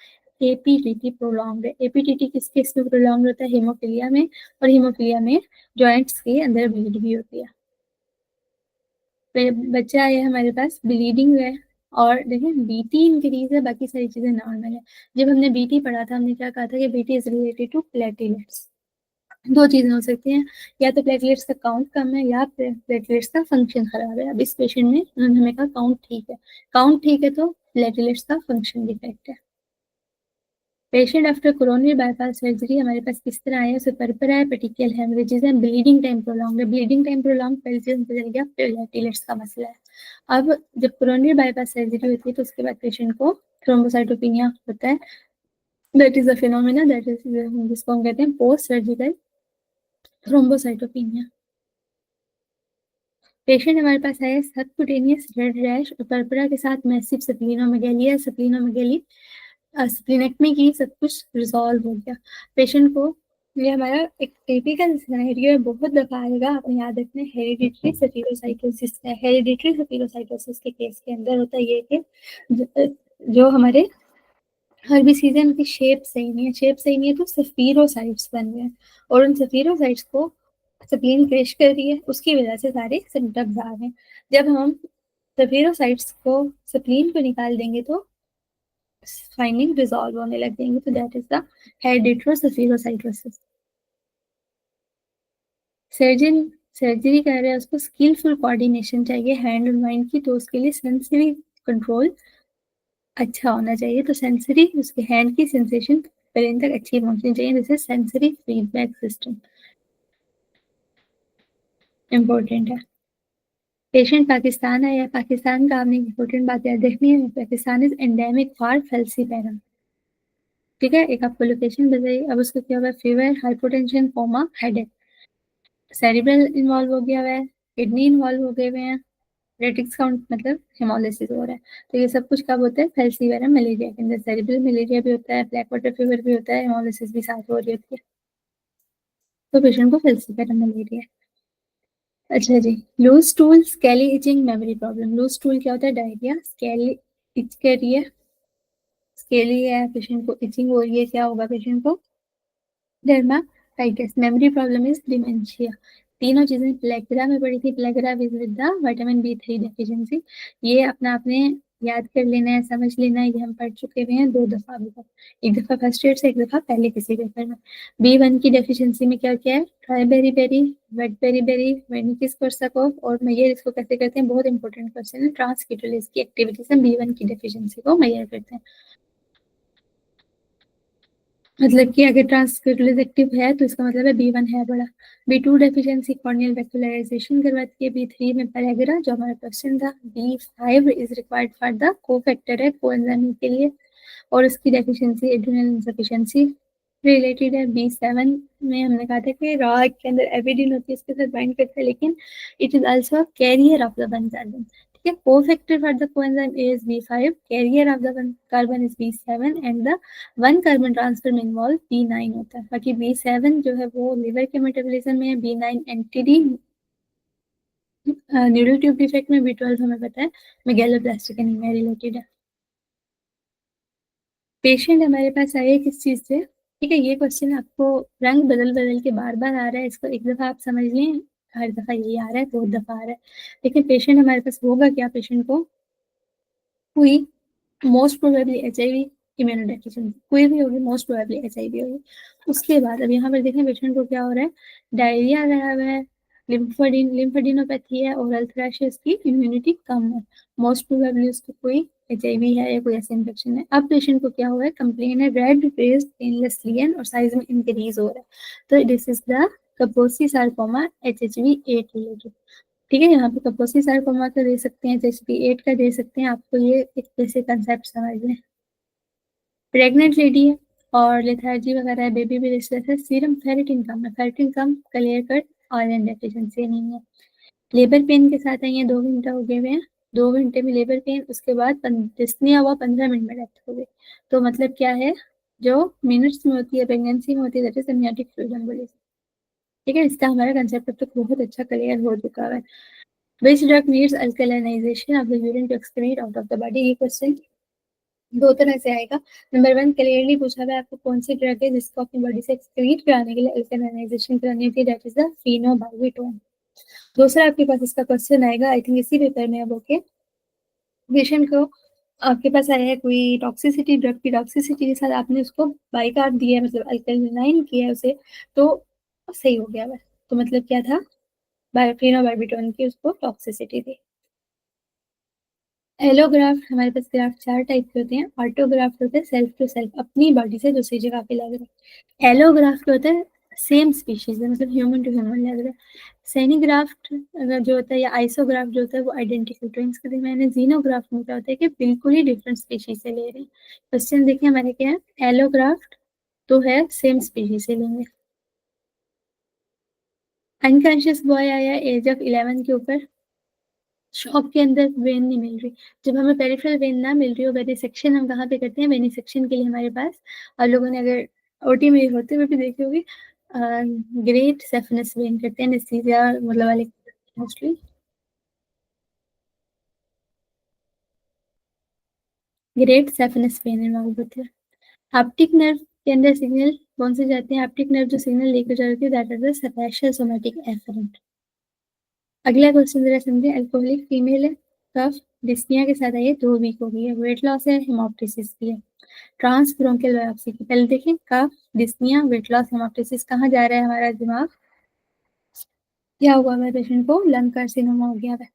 एपीटीटी प्रोलॉन्ग्ड है। एपीटीटी किस केस में प्रोलॉन्ग्ड होता है, हेमोफिलिया में, और हेमोफिलिया में जॉइंट्स के अंदर ब्लीड भी होती है। बच्चा है हमारे पास ब्लीडिंग है और देखिए बीटी इंक्रीज है, बाकी सारी चीजें नॉर्मल है। जब हमने बीटी पढ़ा था हमने क्या कहा था कि BT is related to platelets. दो चीजें हो सकती हैं, या तो प्लेटलेट्स का काउंट कम है या प्लेटलेट्स का फंक्शन खराब है। अब इस पेशेंट में उन्होंने हमें कहा काउंट ठीक है, काउंट ठीक है तो प्लेटलेट्स का फंक्शन डिफेक्ट है। Patient after coronary bypass surgery हमारे पास किस तरह आया, उसे पर्पर है, पेटिकल हेमरेजेस है, ब्लीडिंग टाइम प्रोलॉन्ग है। ब्लीडिंग टाइम प्रोलॉन्ग पहले से चल गया, प्लेटलेट्स का मसला है। अब जब कोरोनरी बाईपास सर्जरी होती है तो उसके बाद पेशेंट को थ्रोम्बोसाइटोपिनिया होता है, that is a phenomena, that is जिसको हम कहते हैं पोस्ट सर्जिकल थ्रोम्बोसाइटोपिनिया। पेशेंट हमारे पास है सबक्यूटेनियस रेड रैश और पर्परा के साथ मैसिव स्प्लीनोमेगेली है। स्प्लीनोमेगेली स्प्लीनेक्टमी की, सब कुछ रिजॉल्व हो गया। पेशेंट को ये हमारा एक टिपिकल सिनेरियो है, बहुत दफा आएगा, आपने याद रखना है, हेरिडिटरी सफिलोसाइटोसिस है। हेरिडिटरी सफिलोसाइटोसिस के केस के अंदर होता है ये कि जो हमारे हर भी सीजन की शेप सही नहीं है, शेप सही नहीं है तो सफीरोसाइट्स बन गए और उन सफीरोसाइट्स को स्प्लीन क्रैश कर रही है, उसकी वजह से सारे सिम्टम्स आ रहे हैं। जब हम सफीरोसाइट्स को स्प्लीन को निकाल देंगे तो फाइंडिंग रिजॉल्व होने लग जाएंगे, तो that is the hereditary spherocytosis. Surgeon surgery कर रहे हैं, उसको स्किलफुल कोऑर्डिनेशन चाहिए हैंड और माइंड की, तो उसके लिए सेंसरी कंट्रोल अच्छा होना चाहिए। तो सेंसरी उसके हैंड की सेंसेशन ब्रेन तक अच्छी पहुंचनी चाहिए, जैसे सेंसरी फीडबैक सिस्टम इम्पोर्टेंट है। पेशेंट पाकिस्तान है, या पाकिस्तान का आपने इम्पोर्टेंट बात याद रखनी है, Pakistan is endemic for falciparum. ठीक है, एक आपको लोकेशन बताइए। अब उसको क्या हुआ, fever, hypotension, coma, headache, cerebral involve हो गया हुआ है, किडनी इन्वॉल्व हो गए हुए हैं, रेटिक्स काउंट मतलब हेमोलिसिस हो रहा है। तो ये सब कुछ कब होता है, फेल्सीवेरम मलेरिया के अंदर। सेरिब्रल मलेरिया भी होता है, ब्लैक वाटर फीवर भी होता है, हेमोलिसिस भी साथ हो रही होती है, तो पेशेंट को फेल्सीवेरम मलेरिया। अच्छा जी, loose stool, scaly itching, memory problem. Loose stool क्या होता है, डायरिया, स्केली इच कर रही है, स्केली है, पेशेंट को इचिंग हो रही है, क्या होगा पेशेंट को, dermatitis. Memory problem is dementia. तीनों चीजें प्लेगरा में पड़ी थी, pellagra with the vitamin B3 deficiency. ये अपना आपने याद कर लेना है, समझ लेना है, ये हम पढ़ चुके हुए हैं 2 दफा अभी तक, एक दफा फर्स्ट ईयर से, एक दफा पहले किसी पेपर में। B1 की डेफिशिएंसी में क्या क्या है, dry beriberi, wet beriberi, Wernicke's Korsakoff और मेयर इसको कैसे करते हैं, बहुत इंपॉर्टेंट क्वेश्चन है। ट्रांसक्यूटोलेस की एक्टिविटीज हम B1 की डेफिशिएंसी को मेजर करते हैं। मतलब कि अगर ट्रांसक्रिप्टलेस एक्टिव है तो इसका मतलब है B1 है बड़ा। B2 डेफिशिएंसी कॉर्नियल वैक्यूलराइजेशन करवाती है। B3 में पेरेग्रा जो हमारा क्वेश्चन था। B5 is required for the cofactor है कोएंजाइम के लिए, और इसकी डेफिशिएंसी एड्रिनल इनसफिशिएंसी रिलेटेड है। B7 में हमने कहा था कि रॉ एग के अंदर एविडिन होती है, इसके साथ बाइंड करता है, लेकिन it is also carrier of the one carbon. ठीक है, cofactor for the coenzyme is B5, carrier of the one carbon is B7 and the one carbon transfer में इन्वॉल्व B9 होता है। बाकी B7 जो है वो लिवर के मेटाबॉलिज्म में है, B9 एंटीडी न्यूरल ट्यूब डिफेक्ट में B12 हमें पता है मेगैलोब्लास्टिक एनीमिया रिलेटेड है। पेशेंट हमारे पास आए किस चीज से, ठीक है, ये क्वेश्चन आपको रंग बदल बदल के बार बार आ रहा है, इसको एक दफा आप समझ लें, हर दफा यही आ रहा है, बहुत दफा आ रहा है। लेकिन पेशेंट हमारे पास होगा क्या, पेशेंट को हुई मोस्ट प्रोबेबली HIV इम्यूनोडेफिशिएंसी, कोई भी होगी मोस्ट प्रोबेबली HIV होगी। उसके बाद अब यहाँ पर देखें पेशेंट को क्या हो रहा है, डायरिया रहा हुआ है, लिम्फेडिनोपैथी है, ओरल थ्रश है, उसकी इम्यूनिटी कम है, मोस्ट प्रोबेबली उसको कोई HIV है या कोई ऐसा इन्फेक्शन है। अब पेशेंट को क्या हुआ है, कंप्लेन है रेड फेस पेनलेस लीजन और साइज में इंक्रीज हो रहा है, तो this is the Kaposi sarcoma HHV8 related. ठीक है, यहाँ पे कपोसी सारकोमा का दे सकते हैं, HHV8 का दे सकते हैं, आपको ये एक जैसे कंसेप्ट समझ लें। प्रेग्नेंट लेडी है और लेथार्जी वगैरह है, बेबी भी रेस्टलेस है, सीरम फेरेटिन कम है, फेरेटिन कम क्लियर कट आयरन डेफिशिएंसी नहीं है। लेबर पेन के साथ आई है, 2 घंटा हो गए हुए हैं, 2 घंटे में लेबर पेन, उसके बाद डिस्निया हुआ, 15 मिनट में डेथ हो गई। तो मतलब क्या है, जो मिनट्स में होती है प्रेगनेंसी में होती है, that is amniotic fluid embolism. ठीक है, इसका हमारा कंसेप्ट अब तक बहुत अच्छा क्लियर हो चुका है। Which drug needs alkalinization of the urine to excrete out of the body? ये क्वेश्चन दो तरह से आएगा। नंबर 1 क्लियरली पूछा हुआ है आपको कौन सी ड्रग है जिसको अपनी बॉडी से एक्सक्रीट कराने के लिए अल्कलाइजेशन करानी होती है, दैट इज द phenobarbital। दूसरा आपके पास इसका क्वेश्चन आएगा, आई थिंक इसी पेपर में अब, ओके, पेशेंट को आपके पास आया है कोई टॉक्सिसिटी, ड्रग की टॉक्सिसिटी के साथ आपने उसको बाइकार्ब दिया है, मतलब अल्कलाइन किया है उसे, तो सही हो गया वह। तो मतलब क्या था, फेनोबार्बिटोन की उसको टॉक्सिसिटी थी। एलोग्राफ्ट हमारे पास ग्राफ्ट 4 टाइप के होते हैं। ऑटोग्राफ्ट होते हैं सेल्फ टू सेल्फ, अपनी बॉडी से दूसरी जगह पे लग रहा है। एलोग्राफ्ट होता है सेम स्पीशीज है, मतलब ह्यूमन टू ह्यूमन लग रहा है। सेनिग्राफ्ट अगर जो होता है या आइसोग्राफ्ट जो होता है वो आइडेंटिकल ट्विंस के मैंने। जीनोग्राफ्ट में क्या होता है कि बिल्कुल ही डिफरेंट स्पीशीज से ले रहे हैं। क्वेश्चन देखिए हमारे क्या है, एलोग्राफ्ट तो है सेम स्पीशीज से लेंगे। अनकॉन्शियस बॉय आया एज ऑफ 11 के ऊपर, शॉप के अंदर वेन नहीं मिल रही। जब हमें पेरिफेरल वेन ना मिल रही हो, वेनिसेक्शन हम कहाँ पे करते हैं, वेनिसेक्शन के लिए हमारे पास, और लोगों ने अगर ओटी में होते हुए भी देखी होगी, ग्रेट सेफनस वेन करते हैं एनेस्थीसिया मतलब वाले मोस्टली। ग्रेट सेफनस वेन इन्वॉल्व होती है। हैप्टिक नर्व के अंदर सिग्नल कौन से जाते हैं, हैप्टिक नर्व जो सिग्नल लेकर जाती है that is the special somatic afferent. अगला क्वेश्चन जरा समझे, अल्कोहलिक फीमेल है, कफ डिस्निया के साथ आई है, 2 वीक हो गई है, वेट लॉस है, हेमोप्टिसिस भी है। ट्रांस ब्रोंकियल बायोप्सी की पहले देखें, कफ डिस्निया वेट लॉस हेमोप्टिसिस, कहाँ जा रहा है हमारा दिमाग, क्या हुआ है पेशेंट को, लंग कार्सिनोमा हो गया है।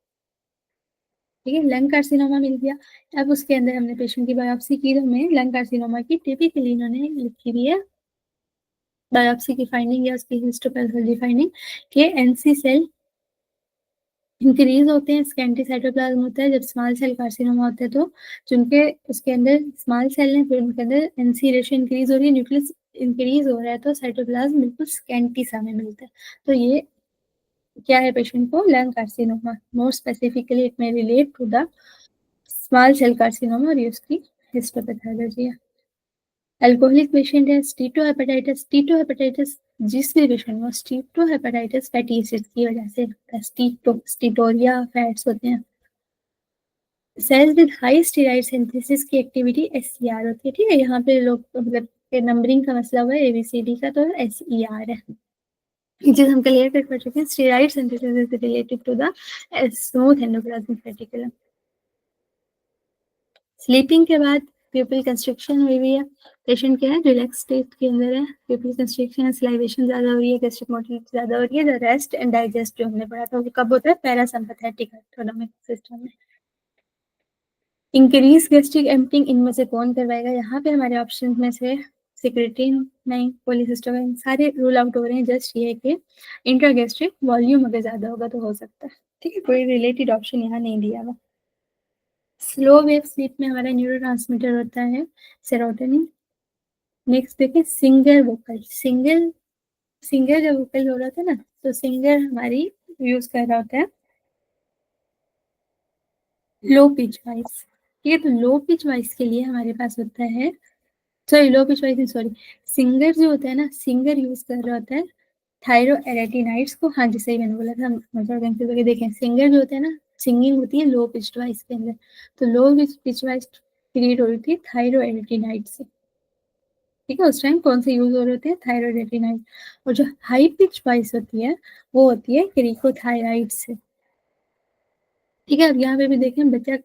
ठीक है, लंग कार्सिनोमा मिल गया। अब उसके अंदर हमने पेशेंट की बायोप्सी की, तो हमें लंग कार्सिनोमा की टिपिकली इन्होंने लिखी हुई है बायोप्सी की फाइंडिंग या उसकी हिस्टोपैथोलॉजी फाइंडिंग कि एनसी सेल इंक्रीज होते हैं, स्कैंटी साइटोप्लाज्म होता है जब स्मॉल सेल कार्सिनोमा होता है, तो जिनके उसके अंदर स्मॉल सेल है फिर उनके अंदर एनसी रेशियो इंक्रीज हो रही है, न्यूक्लियस इंक्रीज हो रहा है, तो साइटोप्लाज्म बिल्कुल स्कैंटी सा में मिलता है। तो ये क्या है, पेशेंट को lung carcinoma, more specifically it में relate to the small cell carcinoma, और ये उसकी हिस्टोपैथोलॉजी है। अल्कोहलिक पेशेंट है, स्टीटोहेपेटाइटिस जिस भी पेशेंट में स्टीटोहेपेटाइटिस फैटी एसिड की वजह से, स्टीटोरिया फैट्स होते हैं। Cells with high steroid synthesis की एक्टिविटी SCR होती है। ठीक है, यहाँ पे लोग मतलब नंबरिंग का मसला हुआ है ABCD का, तो SER है, जिसे हम क्लियर कर चुके हैं। Steroid synthesis is related to the smooth endoplasmic reticulum. Sleeping के बाद प्यूपिल कंस्ट्रक्शन हुई हुई है, पेशेंट क्या है, रिलैक्स स्टेट के अंदर है, प्यूपिल कंस्ट्रक्शन स्लाइवेशन ज्यादा हो रही है, गैस्ट्रिक मोटिलिटी ज्यादा हो रही है, द रेस्ट एंड डाइजेस्ट जो हमने पढ़ा था वो कब होता है, पैरासिम्पैथेटिक ऑटोनोमिक सिस्टम में। इंक्रीज गैस्ट्रिक एम्पटिंग इनमें से कौन करवाएगा, यहाँ पे हमारे ऑप्शन में से सिक्रेटिन नहीं, पॉलीसिस्टोकाइन सारे रूल आउट हो रहे हैं, जस्ट ये है कि इंट्रागैस्ट्रिक वॉल्यूम अगर ज्यादा होगा तो हो सकता है। ठीक है, कोई रिलेटेड ऑप्शन यहाँ नहीं दिया हुआ। स्लो वेव स्लीप में हमारा न्यूरोट्रांसमीटर होता है सेरोटोनिन। नेक्स्ट देखिए, सिंगर वोकल, सिंगल सिंगर जब वोकल हो रहा था ना, तो सिंगर हमारी यूज कर रहा होता है लो पिच वॉइस। ठीक है, तो लो पिच वॉइस के लिए हमारे पास होता है, सॉरी लो पिच वॉइस नहीं, सॉरी, सिंगर जो होता है ना, सिंगर यूज कर रहा होता है थायरोएरेटिनाइड्स को, हाँ जी सही मैंने बोला था, मतलब कंफ्यूज करके देखें, सिंगर जो होते हैं ना, सिंगिंग होती है लो पिच्ड वॉइस के अंदर, तो लो पिच वॉइस क्रिएट हो रही थी थायरोएरेटिनाइड से, ठीक है। उस टाइम कौन से यूज हो रहे थे, थायरोएरेटिनाइड। और जो हाई पिच वॉइस होती है वो होती है क्रिकोथायराइड से, ठीक है। अब यहाँ पे भी देखें, बच्चा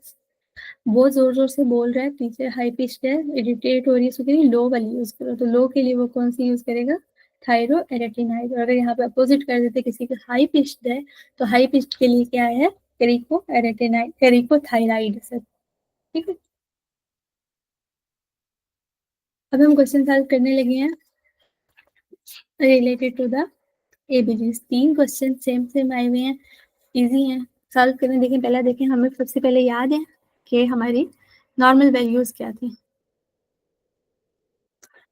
बहुत जोर जोर से बोल रहा है, पीछे हाई पिच्ड है, इरिटेट हो रही है, उसके लिए लो वाली यूज करो, तो लो के लिए वो कौन सी यूज करेगा, थायरोएरेटिनाइड। और अगर यहाँ पे अपोजिट कर देते, किसी का हाई पिच्ड है, तो हाई पिच्ड के लिए क्या है, क्रिकोएरेटिनाइड, क्रिकोथायराइड सर, ठीक है। अब हम क्वेश्चन सॉल्व करने लगे हैं related to the ABCs. 3 question same same आए हुए हैं, इजी हैं, सॉल्व करने देखें। पहला देखें, हमें सबसे पहले याद है कि हमारी नॉर्मल वैल्यूज क्या थी।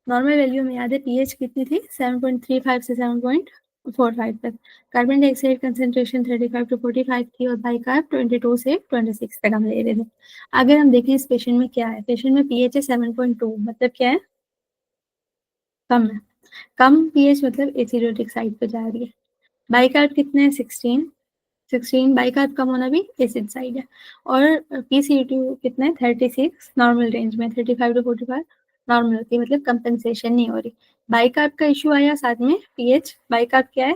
नॉर्मल वैल्यू में याद है पीएच कितनी थी, 7.35 से 7.45 तक। कार्बन डाइऑक्साइड कंसेंट्रेशन 35 टू 45 थी, और बाइकार्ब 22 से 26 तक हम ले रहे थे। अगर हम देखें इस पेशेंट में क्या है, पेशेंट में पीएच है 7.2, मतलब क्या है, कम है। कम पीएच मतलब एसिडोटिक साइड पे जा रही है। बाइकार्ब कितने हैं, 16 बाइकार्ब कम होना भी एसिड साइड है। और पीसीओ2 कितना है, 36 नॉर्मल रेंज में, 35 टू 45 नॉर्मल होती है, मतलब कंपनसेशन नहीं हो रही। बाइकार्ब का इशू आया, साथ में पीएच। बाइकार्ब क्या है,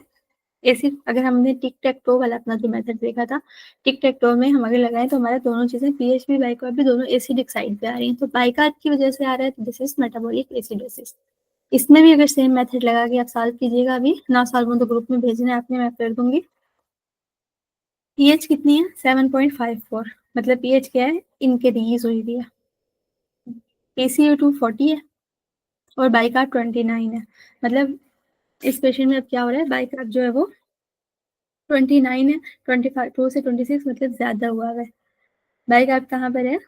एसिड। अगर हमने टिक टैक टो वाला अपना जो मेथड देखा था, टिक टैक टो में हम अगर लगाएं तो हमारा दोनों चीजें, पीएच भी बाइकार्ब भी, दोनों एसिडिक साइड पे आ रही हैं, तो बाइकार्ब की वजह से आ रहा है, तो दिस इज मेटाबॉलिक एसिडोसिस। इसमें भी अगर सेम मेथड लगा के आप सॉल्व कीजिएगा, अभी ना सॉल्व हो तो ग्रुप में भेजना है आपने, मैं कर दूंगी। पीएच कितनी है, 7.54, मतलब पीएच क्या है, इंक्रीज हुई हुई है। PCO2 40 है, और बाइकार्ब 29 है, मतलब इस पेशेंट में अब क्या हो रहा है, बाइकार्ब जो है वो 29 है, 25 2 से 26 मतलब ज्यादा हुआ है। बाइकार्ब कहाँ पर है,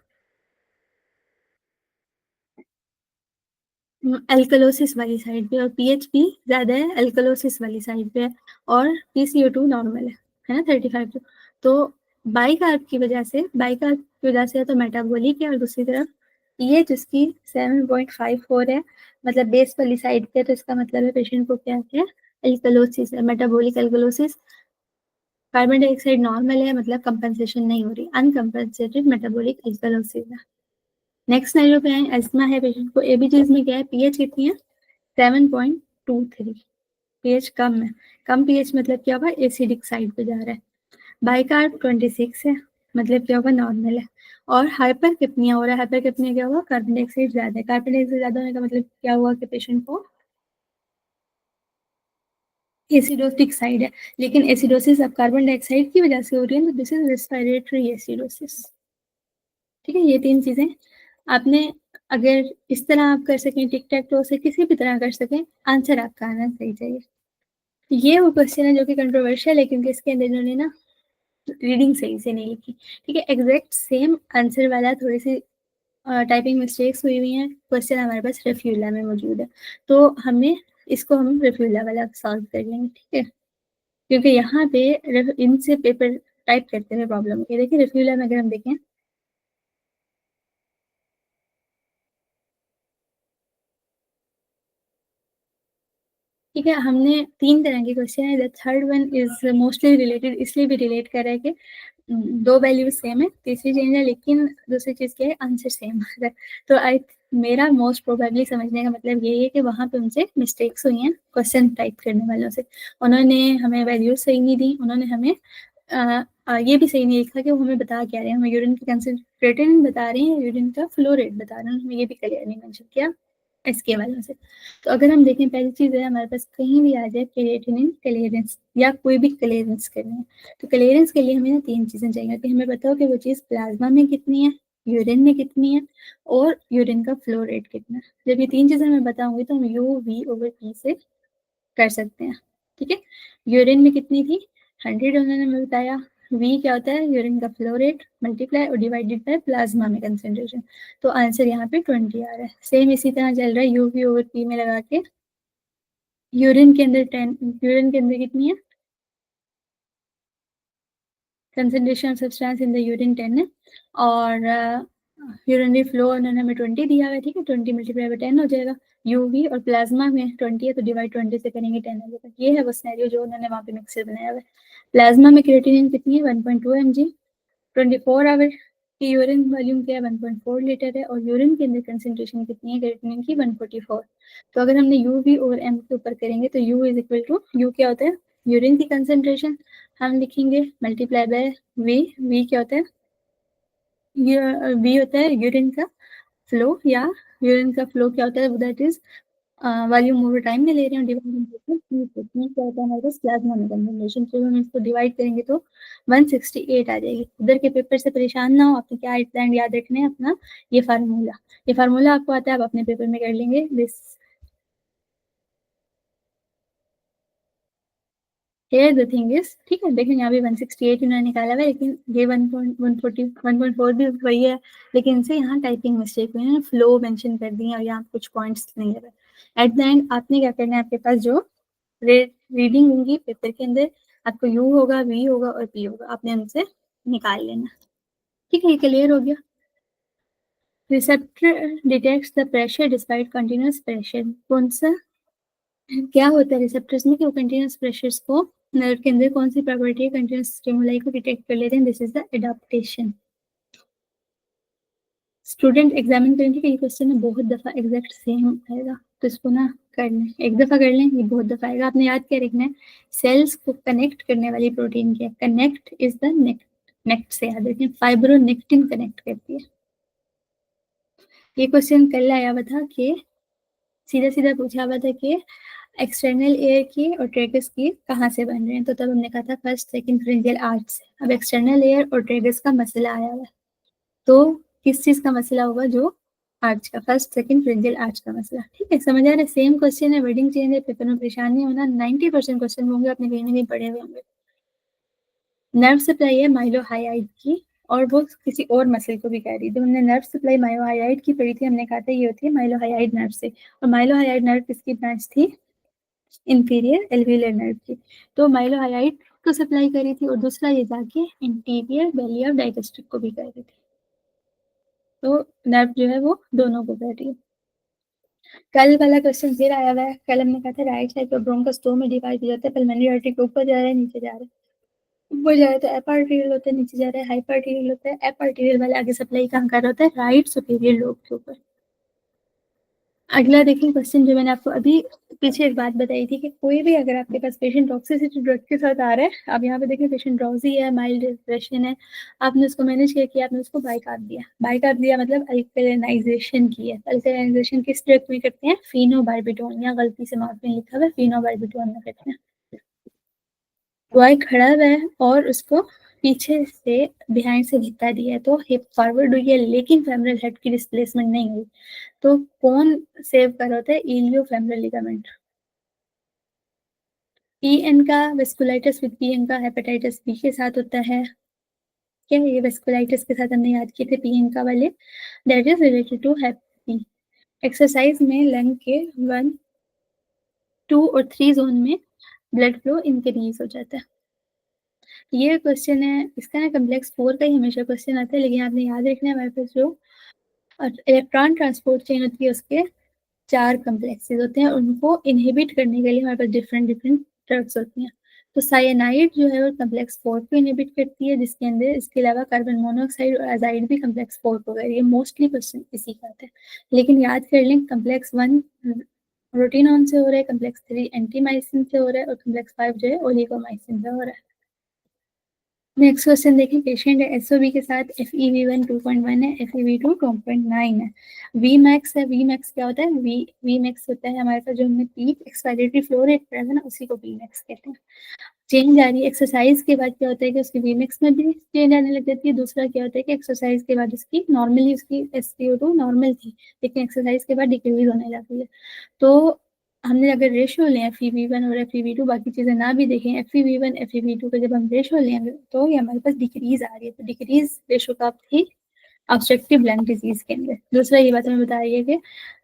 एल्कलोसिस वाली साइड पे, और पीएच भी ज्यादा है, एल्कलोसिस वाली साइड पे है, और PCO2 नॉर्मल है ना, 35 तो बाइकार्ब की वजह से, बाइकार्ब की वजह से तो मेटाबॉलिक है, और दूसरी तरफ पीएच उसकी 7.54 है, मतलब बेस वाली साइड पे, तो इसका मतलब है पेशेंट को क्या है, एल्कलोसिस है, metabolic alkalosis. Carbon dioxide normal है, मतलब कंपनसेशन नहीं हो रही, अनकंपनसेटेड मेटाबॉलिक एल्कलोसिस है। नेक्स्ट नाइरो पे है, एस्मा है पेशेंट को, एबीजीज में क्या है, पीएच कितनी है, 7.23, पीएच कम है। कम पीएच मतलब क्या होगा, एसिडिक साइड पे जा रहा है। बाइकार्ब 26 है, मतलब क्या होगा, नॉर्मल है। और हाइपर कितनी हो रहा है, हाइपर कितनी क्या हुआ, कार्बन डाइऑक्साइड ज्यादा है। कार्बन डाइऑक्साइड ज्यादा होने का मतलब क्या हुआ कि पेशेंट को एसिडोटिक साइड है, लेकिन एसिडोसिस अब कार्बन डाइऑक्साइड की वजह से हो रही है, तो दिस इज रेस्पिरेटरी एसिडोसिस, ठीक है। ये 3 चीजें आपने, अगर इस तरह आप कर सकें, टिक टैक टो से किसी भी तरह कर सकें, आंसर आपका आना सही चाहिए। ये वो क्वेश्चन है जो कि कंट्रोवर्शियल है, क्योंकि इसके अंदर इन्होंने ना रीडिंग सही से नहीं लिखी, ठीक है। एग्जैक्ट सेम आंसर वाला थोड़ी सी टाइपिंग मिस्टेक्स हुई हुई हैं। क्वेश्चन हमारे पास रिफ्यूला में मौजूद है, तो हमने इसको हम रिफ्यूला वाला सॉल्व कर लेंगे, ठीक है। क्योंकि यहाँ पे इनसे पेपर टाइप करते हुए प्रॉब्लम है। देखिए रिफ्यूला में अगर हम देखें, ठीक है, हमने 3 तरह के क्वेश्चन है। The third one is mostly related, इसलिए भी रिलेट कर रहा है कि 2 वैल्यूज सेम है, तीसरी चेंज है, लेकिन दूसरी चीज क्या है, आंसर सेम है। तो आई, मेरा मोस्ट प्रोबेबली समझने का मतलब यही है कि वहां पे उनसे मिस्टेक्स हुई हैं क्वेश्चन टाइप करने वालों से। उन्होंने हमें वैल्यूज सही नहीं दी, उन्होंने हमें ये भी सही नहीं लिखा कि वो हमें बता क्या रहे हैं, हमें यूरिन की कंसेंट्रेशन बता रहे हैं, यूरिन का फ्लो रेट बता रहे हैं, हमें ये भी क्लियर नहीं मेंशन किया इसके वालों से। तो अगर हम देखें, पहली चीज है हमारे पास कहीं भी आ जाए क्रिएटिनिन क्लियरेंस, या कोई भी क्लियरेंस करना है, तो क्लियरेंस के लिए हमें ना 3 चीजें चाहिए कि हमें बताओ कि वो चीज प्लाज्मा में कितनी है, यूरिन में कितनी है, और यूरिन का फ्लो रेट कितना है। जब ये 3 चीजें मैं बताऊंगी तो हम U/V/T से कर सकते हैं, ठीक है। यूरिन में कितनी थी, 100 उन्होंने हमें बताया। वी क्या होता है, यूरिन का फ्लो रेट मल्टीप्लाई और डिवाइडेड बाय प्लाज्मा में कंसेंट्रेशन, तो आंसर यहाँ पे 20 आ रहा है। सेम इसी तरह चल रहा है, UV/P में लगा के, यूरिन के अंदर 10, यूरिन के अंदर कितनी है, concentration of substance in the urine 10 है, और यूरिनरी फ्लो उन्होंने हमें 20 दिया हुआ है, ठीक है, 20 मल्टीप्लाई बाय 10 हो जाएगा। यूवी और प्लाज्मा में 20 है तो डिवाइड 20 से करेंगे 10 हो जाएगा। ये है वो सिनेरियो जो उन्होंने वहाँ पे मिक्सर बनाया हुआ है। प्लाज्मा में क्रिएटिनिन कितनी है 1.2 mg, 24 आवर की यूरिन वॉल्यूम क्या है 1.4 लीटर है, और यूरिन के अंदर कंसेंट्रेशन कितनी है क्रिएटिनिन की 144। तो अगर हमने यू वी और एम के ऊपर करेंगे तो U is equal to, U क्या होता है यूरिन की कंसेंट्रेशन, हम लिखेंगे मल्टीप्लाई बाय वी, वी क्या होता है, वी होता है यूरिन का फ्लो, या यूरिन का फ्लो क्या होता है that is volume over time में ले रहे हैं डिवाइड क्या होता है हमारे पास प्लाज्मा में कंसेंट्रेशन। तो हम इसको डिवाइड करेंगे तो 168 आ जाएगी। उधर के पेपर से परेशान ना हो, आपने क्या प्लान याद रखना है अपना, ये फार्मूला, ये फार्मूला आपको आता है, आप अपने पेपर में कर लेंगे this. Here the thing is, ठीक है, देखें यहाँ भी 168 इन्होंने निकाला हुआ है, लेकिन ये 1.140 1.4 भी वही है, लेकिन इनसे यहाँ टाइपिंग मिस्टेक हुई है, फ्लो मेंशन कर दिए और यहाँ कुछ पॉइंट्स नहीं है। एट द एंड आपने क्या करना है, आपके पास जो रीडिंग होंगी पेपर के अंदर, आपको यू होगा, वी होगा और पी होगा, आपने उनसे निकाल लेना, ठीक है, ये क्लियर हो गया। Receptor detects the pressure despite continuous pressure, कौन सा क्या होता है रिसेप्टर्स में कि वो कंटिन्यूअस प्रेशर्स को, नर्व के अंदर कौन सी प्रॉपर्टी है कंटिन्यूअस स्टिमुलाई को डिटेक्ट कर लेते हैं, this is the adaptation. Student examine करेंगे कि ये क्वेश्चन है बहुत दफा एग्जैक्ट सेम आएगा, तो इसको ना कर लें, एक दफा कर लें, ये बहुत दफा आएगा, आपने याद क्या रखना है, सेल्स को कनेक्ट करने वाली प्रोटीन क्या है, connect is the naked, naked से याद रखें, फाइब्रोनेक्टिन कनेक्ट करती है। ये क्वेश्चन कल आया हुआ था कि सीधा सीधा पूछा हुआ था कि एक्सटर्नल एयर की और ट्रेगस की कहाँ से बन रहे हैं, तो तब हमने कहा था फर्स्ट सेकंड फ्रिंजियल आर्च से। अब एक्सटर्नल एयर और ट्रेगस का मसला आया हुआ है, तो किस चीज का मसला होगा, जो आर्च का, फर्स्ट सेकंड फ्रिंजियल आर्च का मसला, ठीक है, समझ आ रहा है, सेम क्वेश्चन है, वर्डिंग चेंज है, पेपर में परेशान नहीं होना, 90% क्वेश्चन होंगे आपने कहीं ना कहीं पढ़े हुए होंगे। नर्व सप्लाई है माइलोहाइड की, और वो किसी और मसल को भी कह रही थी, हमने नर्व सप्लाई माइलोहाइड की पढ़ी थी, हमने कहा था ये होती है माइलोहाइड नर्व से, और माइलोहाइड नर्व किसकी ब्रांच थी, इंफीरियर एल्वियुलर नर्व की, तो माइलोहाइड को सप्लाई करी थी, और दूसरा ये जाके इंटीरियर बेली ऑफ डाइगेस्टिक को भी कर रही थी, तो नर्व जो है वो दोनों को कर रही है। कल वाला क्वेश्चन फिर आया हुआ है, कल हमने कहा था राइट साइड पर ब्रोंकस दो में डिवाइड हो जाता है, पल्मोनरी आर्टरी के ऊपर जा रहा है नीचे जा रहा है, ऊपर जा रहा है तो एप आर्टेरियल होता है, नीचे जा रहा है हाइपर आर्टेरियल होता है, एप आर्टेरियल वाला आगे सप्लाई कहाँ कर रहा होता है, राइट सुपीरियर लोब के ऊपर। अगला देखिए क्वेश्चन, जो मैंने आपको अभी पीछे एक बात बताई थी कि कोई भी अगर आपके पास पेशेंट टॉक्सिसिटी ड्रग के साथ आ रहा है, आप यहाँ पे देखिए पेशेंट ड्राउजी है, माइल्ड डिप्रेशन है, आपने उसको मैनेज किया, आपने उसको बाइकार्ब दिया, बाइकार्ब दिया मतलब अल्कलाइजेशन की है, अल्कलाइजेशन किस ड्रग में करते हैं, फिनोबार्बिटोन, या गलती से मार्क में लिखा हुआ है फिनोबार्बिटोन में करते हैं। बॉय खड़ा हुआ है और उसको पीछे से बिहाइंड से धक्का दिया है, तो हिप फॉरवर्ड हुई है लेकिन फेमरल हेड की डिस्प्लेसमेंट नहीं हुई, तो कौन सेव कर होता है, इलियो फेमरल लिगामेंट। पीएन का वेस्कुलाइटिस विद पीएन का हेपेटाइटिस बी के साथ होता है, क्या ये वेस्कुलाइटिस के साथ हमने याद किए थे पीएन का वाले, that is related to happy. Exercise में लंग के 1, 2 और 3 जोन में ब्लड फ्लो इंक्रीज हो जाता है। ये क्वेश्चन है, इसका ना कम्प्लेक्स 4 का ही हमेशा क्वेश्चन आता है, लेकिन आपने याद रखना है हमारे पास जो इलेक्ट्रॉन ट्रांसपोर्ट चेन होती है उसके 4 कम्प्लेक्सेस होते हैं, उनको इनहिबिट करने के लिए हमारे पास डिफरेंट डिफरेंट ड्रग्स होती हैं। तो साइनाइड जो है वो कम्प्लेक्स 4 को इनहिबिट करती है, जिसके अंदर इसके अलावा कार्बन मोनोऑक्साइड और एजाइड भी कम्प्लेक्स 4 को कर, ये मोस्टली क्वेश्चन इसी का आता है, लेकिन याद कर लें कम्प्लेक्स 1 रोटिनॉन से हो रहा है, कम्प्लेक्स 3 एंटीमाइसिन से हो रहा है, और कम्प्लेक्स 5 जो है ओलिगोमाइसिन से हो रहा है। नेक्स्ट क्वेश्चन देखें, पेशेंट है एसओबी के साथ FeV1 2.1 है, FeV2 2.9 है, Vmax है, Vmax क्या होता है, Vmax होता है हमारे पास जो हमने पीक एक्सपायरेटरी फ्लो रेट पढ़ा था ना, उसी को Vmax कहते हैं। चेंज आ रही है एक्सरसाइज के बाद, क्या होता है कि उसकी Vmax में भी चेंज आने लग जाती है, दूसरा क्या होता है कि एक्सरसाइज के बाद उसकी नॉर्मली उसकी SpO2 नॉर्मल थी, लेकिन एक्सरसाइज के बाद डिक्रीज होने लग गई है। तो हमने अगर रेशियो लें FeV1 और FeV2, बाकी चीजें ना भी देखें, FeV1 FeV2 का जब हम रेशियो लेंगे तो ये हमारे पास डिक्रीज आ रही है, तो डिक्रीज रेशियो कब थी, ऑब्स्ट्रक्टिव लंग डिजीज के अंदर। दूसरा ये बात हमें बता रही है कि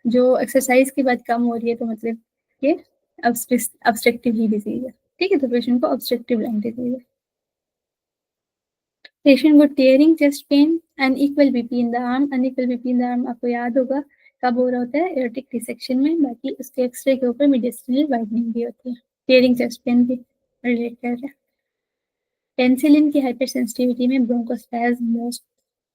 जो एक्सरसाइज के बाद कम हो रही है, तो मतलब कि ऑब्स्ट्रक्टिव ही डिजीज है, ठीक है, तो पेशेंट को ऑब्स्ट्रक्टिव लंग डिजीज है। पेशेंट को tearing chest pain unequal BP in the arm, unequal BP in the arm आपको याद होगा कब हो रहा होता है, एओर्टिक डिसेक्शन में। बाकी उसके एक्सरे के ऊपर मेडिसिनल वाइडनिंग भी होती है, टीयरिंग चेस्ट पेन भी रिलेट कर रहा है। पेनिसिलिन की हाइपर सेंसिटिविटी में ब्रोंकोस्पैज्म मोस्ट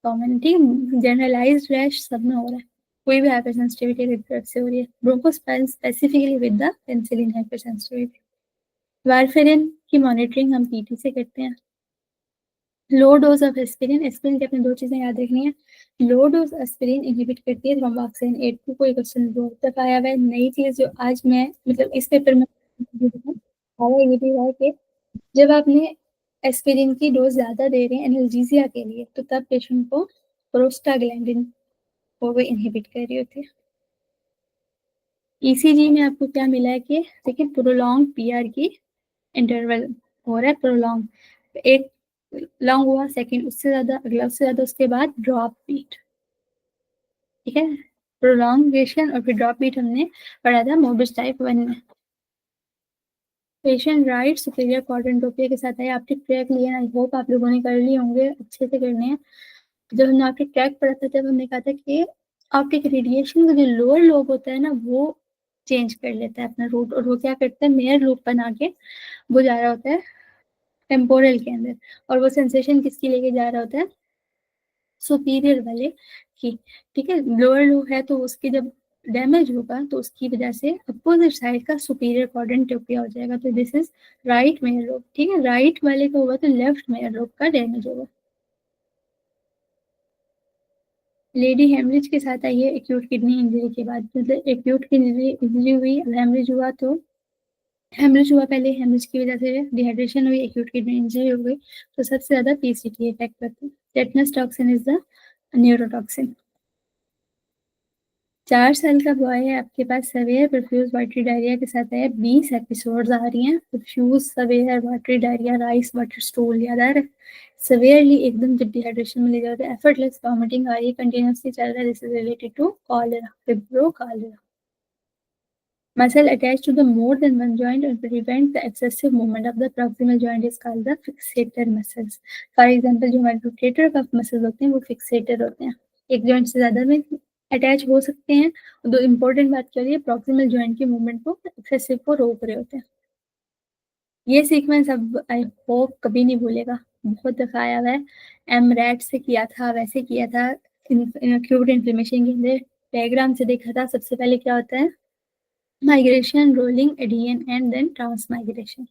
कॉमन, ठीक है, जनरलाइज्ड रैश सब में हो रहा है, कोई भी हाइपर सेंसिटिविटी विद ड्रग से हो रही है, bronchospasm specifically with the penicillin hyper sensitivity. Warfarin की मॉनिटरिंग हम पीटी से करते हैं। Low dose of aspirin, aspirin की अपने दो चीजें याद रखनी है, लो डोज एस्पिरिन इनहिबिट करती है थ्रोम्बोक्सिन 8 कोई क्वेश्चन बहुत दफा आया हुआ है। नई चीज जो आज मैं मतलब इस पेपर में आया ये भी है कि जब आपने एस्पिरिन की डोज ज्यादा दे रहे हैं एनाल्जेसिया के लिए, तो तब पेशेंट को प्रोस्टाग्लैंडिन को वो इनहिबिट कर रही होती है। ईसीजी में आपको क्या मिला है कि देखिए प्रोलॉन्ग पीआर की इंटरवल हो रहा है, प्रोलॉन्ग एक लॉन्ग हुआ सेकंड, उससे ज्यादा अगला, उससे ज्यादा, उसके बाद ड्रॉप बीट, ठीक है, प्रोलॉन्गेशन और फिर ड्रॉप बीट हमने पढ़ा था मोबिस टाइप 1 में। पेशेंट राइट सुपीरियर क्वाड्रेंटोपिया के साथ है, आपने ट्रैक लिया, आई होप आप लोगों ने कर लिए होंगे, अच्छे से करने हैं। जब हमने आपके ट्रैक पढ़ा था तब हमने कहा था कि ऑप्टिक रेडिएशन का जो लोअर लोब होता है ना वो चेंज कर लेता है अपना रूट, और वो क्या करता है मेयर लूप बना के वो जा रहा होता है टेम्पोरल के अंदर, और वो सेंसेशन किसकी लेके जा रहा होता है, सुपीरियर वाले की, ठीक है। लोअर लोब है तो उसके जब डैमेज होगा तो उसकी वजह से अपोजिट साइड का सुपीरियर क्वाड्रेंटोपिया हो जाएगा, तो this is right mayor lobe, ठीक है। राइट वाले का होगा तो लेफ्ट मेयर लोब का डैमेज होगा। लेडी हेमरेज के साथ आई है एक्यूट किडनी इंजरी के बाद, मतलब एक्यूट किडनी इंजरी हुई, हेमरेज हुआ तो हेमरेज हुआ पहले, हेमरेज की वजह से डिहाइड्रेशन हुई, एक्यूट किडनी इंजरी हो गई, तो सबसे ज्यादा पीसीटी इफेक्ट करता है। Tetanus toxin is the neurotoxin. 4 साल का बॉय है आपके पास, सवेयर प्रोफ्यूज वाटरी डायरिया के साथ है, 20 एपिसोड्स आ रही हैं, profuse severe watery diarrhoea rice water stool, याद आ रहा है, सवेयरली एकदम जब डिहाइड्रेशन में ले जाते हैं, एफर्टलेस वॉमिटिंग आ रही है, कंटिन्यूसली चल रहा है, this is related to cholera, fibro cholera. Muscle attached to the more than one joint and prevent the excessive movement of the proximal joint is called the fixator muscles. For example, जो हमारे rotator cuff muscles होते हैं वो fixator होते हैं, एक joint से ज्यादा में अटैच हो सकते हैं। दो important बात क्या है, proximal joint की movement को excessive को रोक रहे होते हैं। ये सीक्वेंस अब आई होप कभी नहीं भूलेगा, बहुत दफा आया हुआ है, एमरैट से किया था, वैसे किया था, एक्यूट इन्फ्लेमेशन के अंदर डायग्राम से देखा था। सबसे पहले क्या होता है, migration, rolling, adhesion and then transmigration.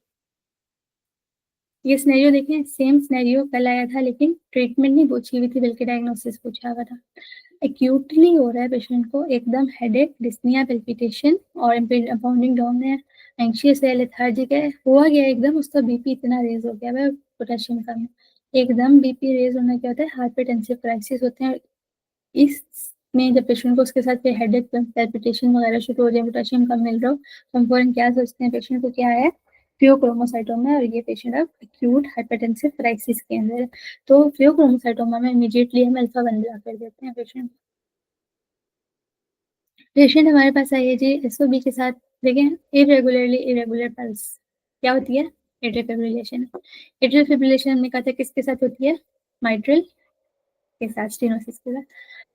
ये सिनेरियो देखें, सेम सिनेरियो कल आया था लेकिन ट्रीटमेंट नहीं पूछी हुई थी बल्कि डायग्नोसिस पूछा हुआ था। एक्यूटली हो रहा है पेशेंट को एकदम हेडेक, डिस्निया, पेल्पिटेशन और पाउंडिंग डाउन है, एंग्शियस है, लेथार्जिक है, हुआ गया एकदम उसका बीपी इतना रेज हो गया है, पोटेशियम कम है, एकदम बीपी रेज होना क्या होता है, हाइपरटेंसिव क्राइसिस होते हैं। इसमें जब पेशेंट को उसके साथ हेडेक, पैल्पिटेशन वगैरह शुरू हो जाए, पोटेशियम कम मिल रहा हो, तो हम फौरन क्या सोचते हैं, पेशेंट को क्या है, फियोक्रोमोसाइटोमा, और ये पेशेंट अब एक्यूट हाइपरटेंसिव क्राइसिस के अंदर है। तो फियोक्रोमोसाइटोमा में इमीडिएटली हम अल्फा 1 ब्लॉक कर देते हैं पेशेंट। पेशेंट हमारे पास आई है जी एसओबी के साथ, देखें इरेगुलरली इरेगुलर पल्स, क्या होती है, एट्रियल फिब्रिलेशन। एट्रियल फिब्रिलेशन हमने कहा था किसके साथ होती है, माइट्रल के साथ, स्टेनोसिस के साथ।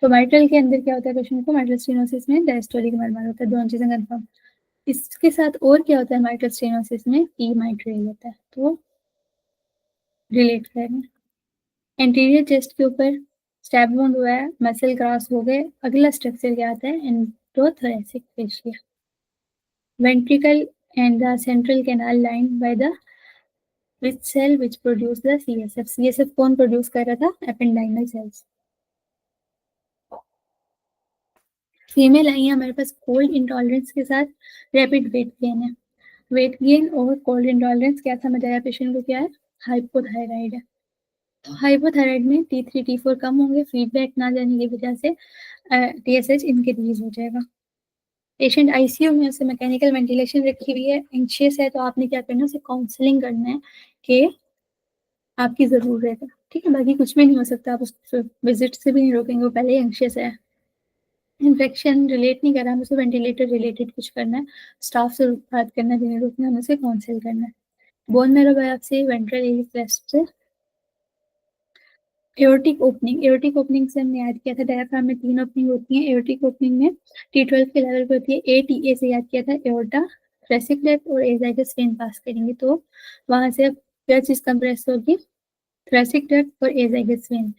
तो माइट्रल के अंदर क्या होता है, पेशेंट को माइट्रल स्टेनोसिस में डायस्टोलिक मरमर होता है, दोनों चीजें कंफर्म। इसके साथ और क्या होता है, माइट्रल स्टेनोसिस में पी माइट्रेल होता है, तो रिलेट करें। एंटीरियर चेस्ट के ऊपर स्टैब वुंड हुआ है, मसल क्रॉस हो गए, अगला स्ट्रक्चर क्या आता है, एंडोथोरेसिक fascia. Ventricle and the central canal lined by the which cell which produce the CSF. CSF कौन produce कर रहा था, एपेंडाइनल cells। फीमेल आई है हमारे पास कोल्ड इंटॉलरेंस के साथ, रैपिड वेट गेन है, वेट गेन और कोल्ड इंटॉलरेंस, क्या समझ आया पेशेंट को, क्या है, हाइपोथायराइड है। तो हाइपोथायराइड में T3 T4 कम होंगे, फीडबैक ना जाने की वजह से TSH इंक्रीज हो जाएगा। पेशेंट आईसीयू में, उसे मैकेनिकल वेंटिलेशन रखी हुई है, एंशियस है, तो आपने क्या करना है, उसे काउंसलिंग करना है कि आपकी जरूरत है, ठीक है, बाकी कुछ भी नहीं हो सकता, आप उसको विजिट से भी नहीं रोकेंगे, वो पहले ही एंशियस है। इन्फेक्शन रिलेट नहीं कर रहा, हमें उसे वेंटिलेटर रिलेटेड कुछ करना है, स्टाफ से बात करना, जिन्हें रोकना, हमें उसे काउंसिल करना है। Bone marrow biopsy ventral area quest से एओर्टिक ओपनिंग से हमने याद किया था डायफ्राम में 3 ओपनिंग होती हैं। एओर्टिक ओपनिंग में T12 के लेवल पे होती है। ATA से याद किया था एओर्टा, थोरेसिक डक्ट और एजाइगस वेन पास करेंगे तो वहां से क्या चीज कंप्रेस होगी, थोरेसिक डक्ट और एजाइगस वेन।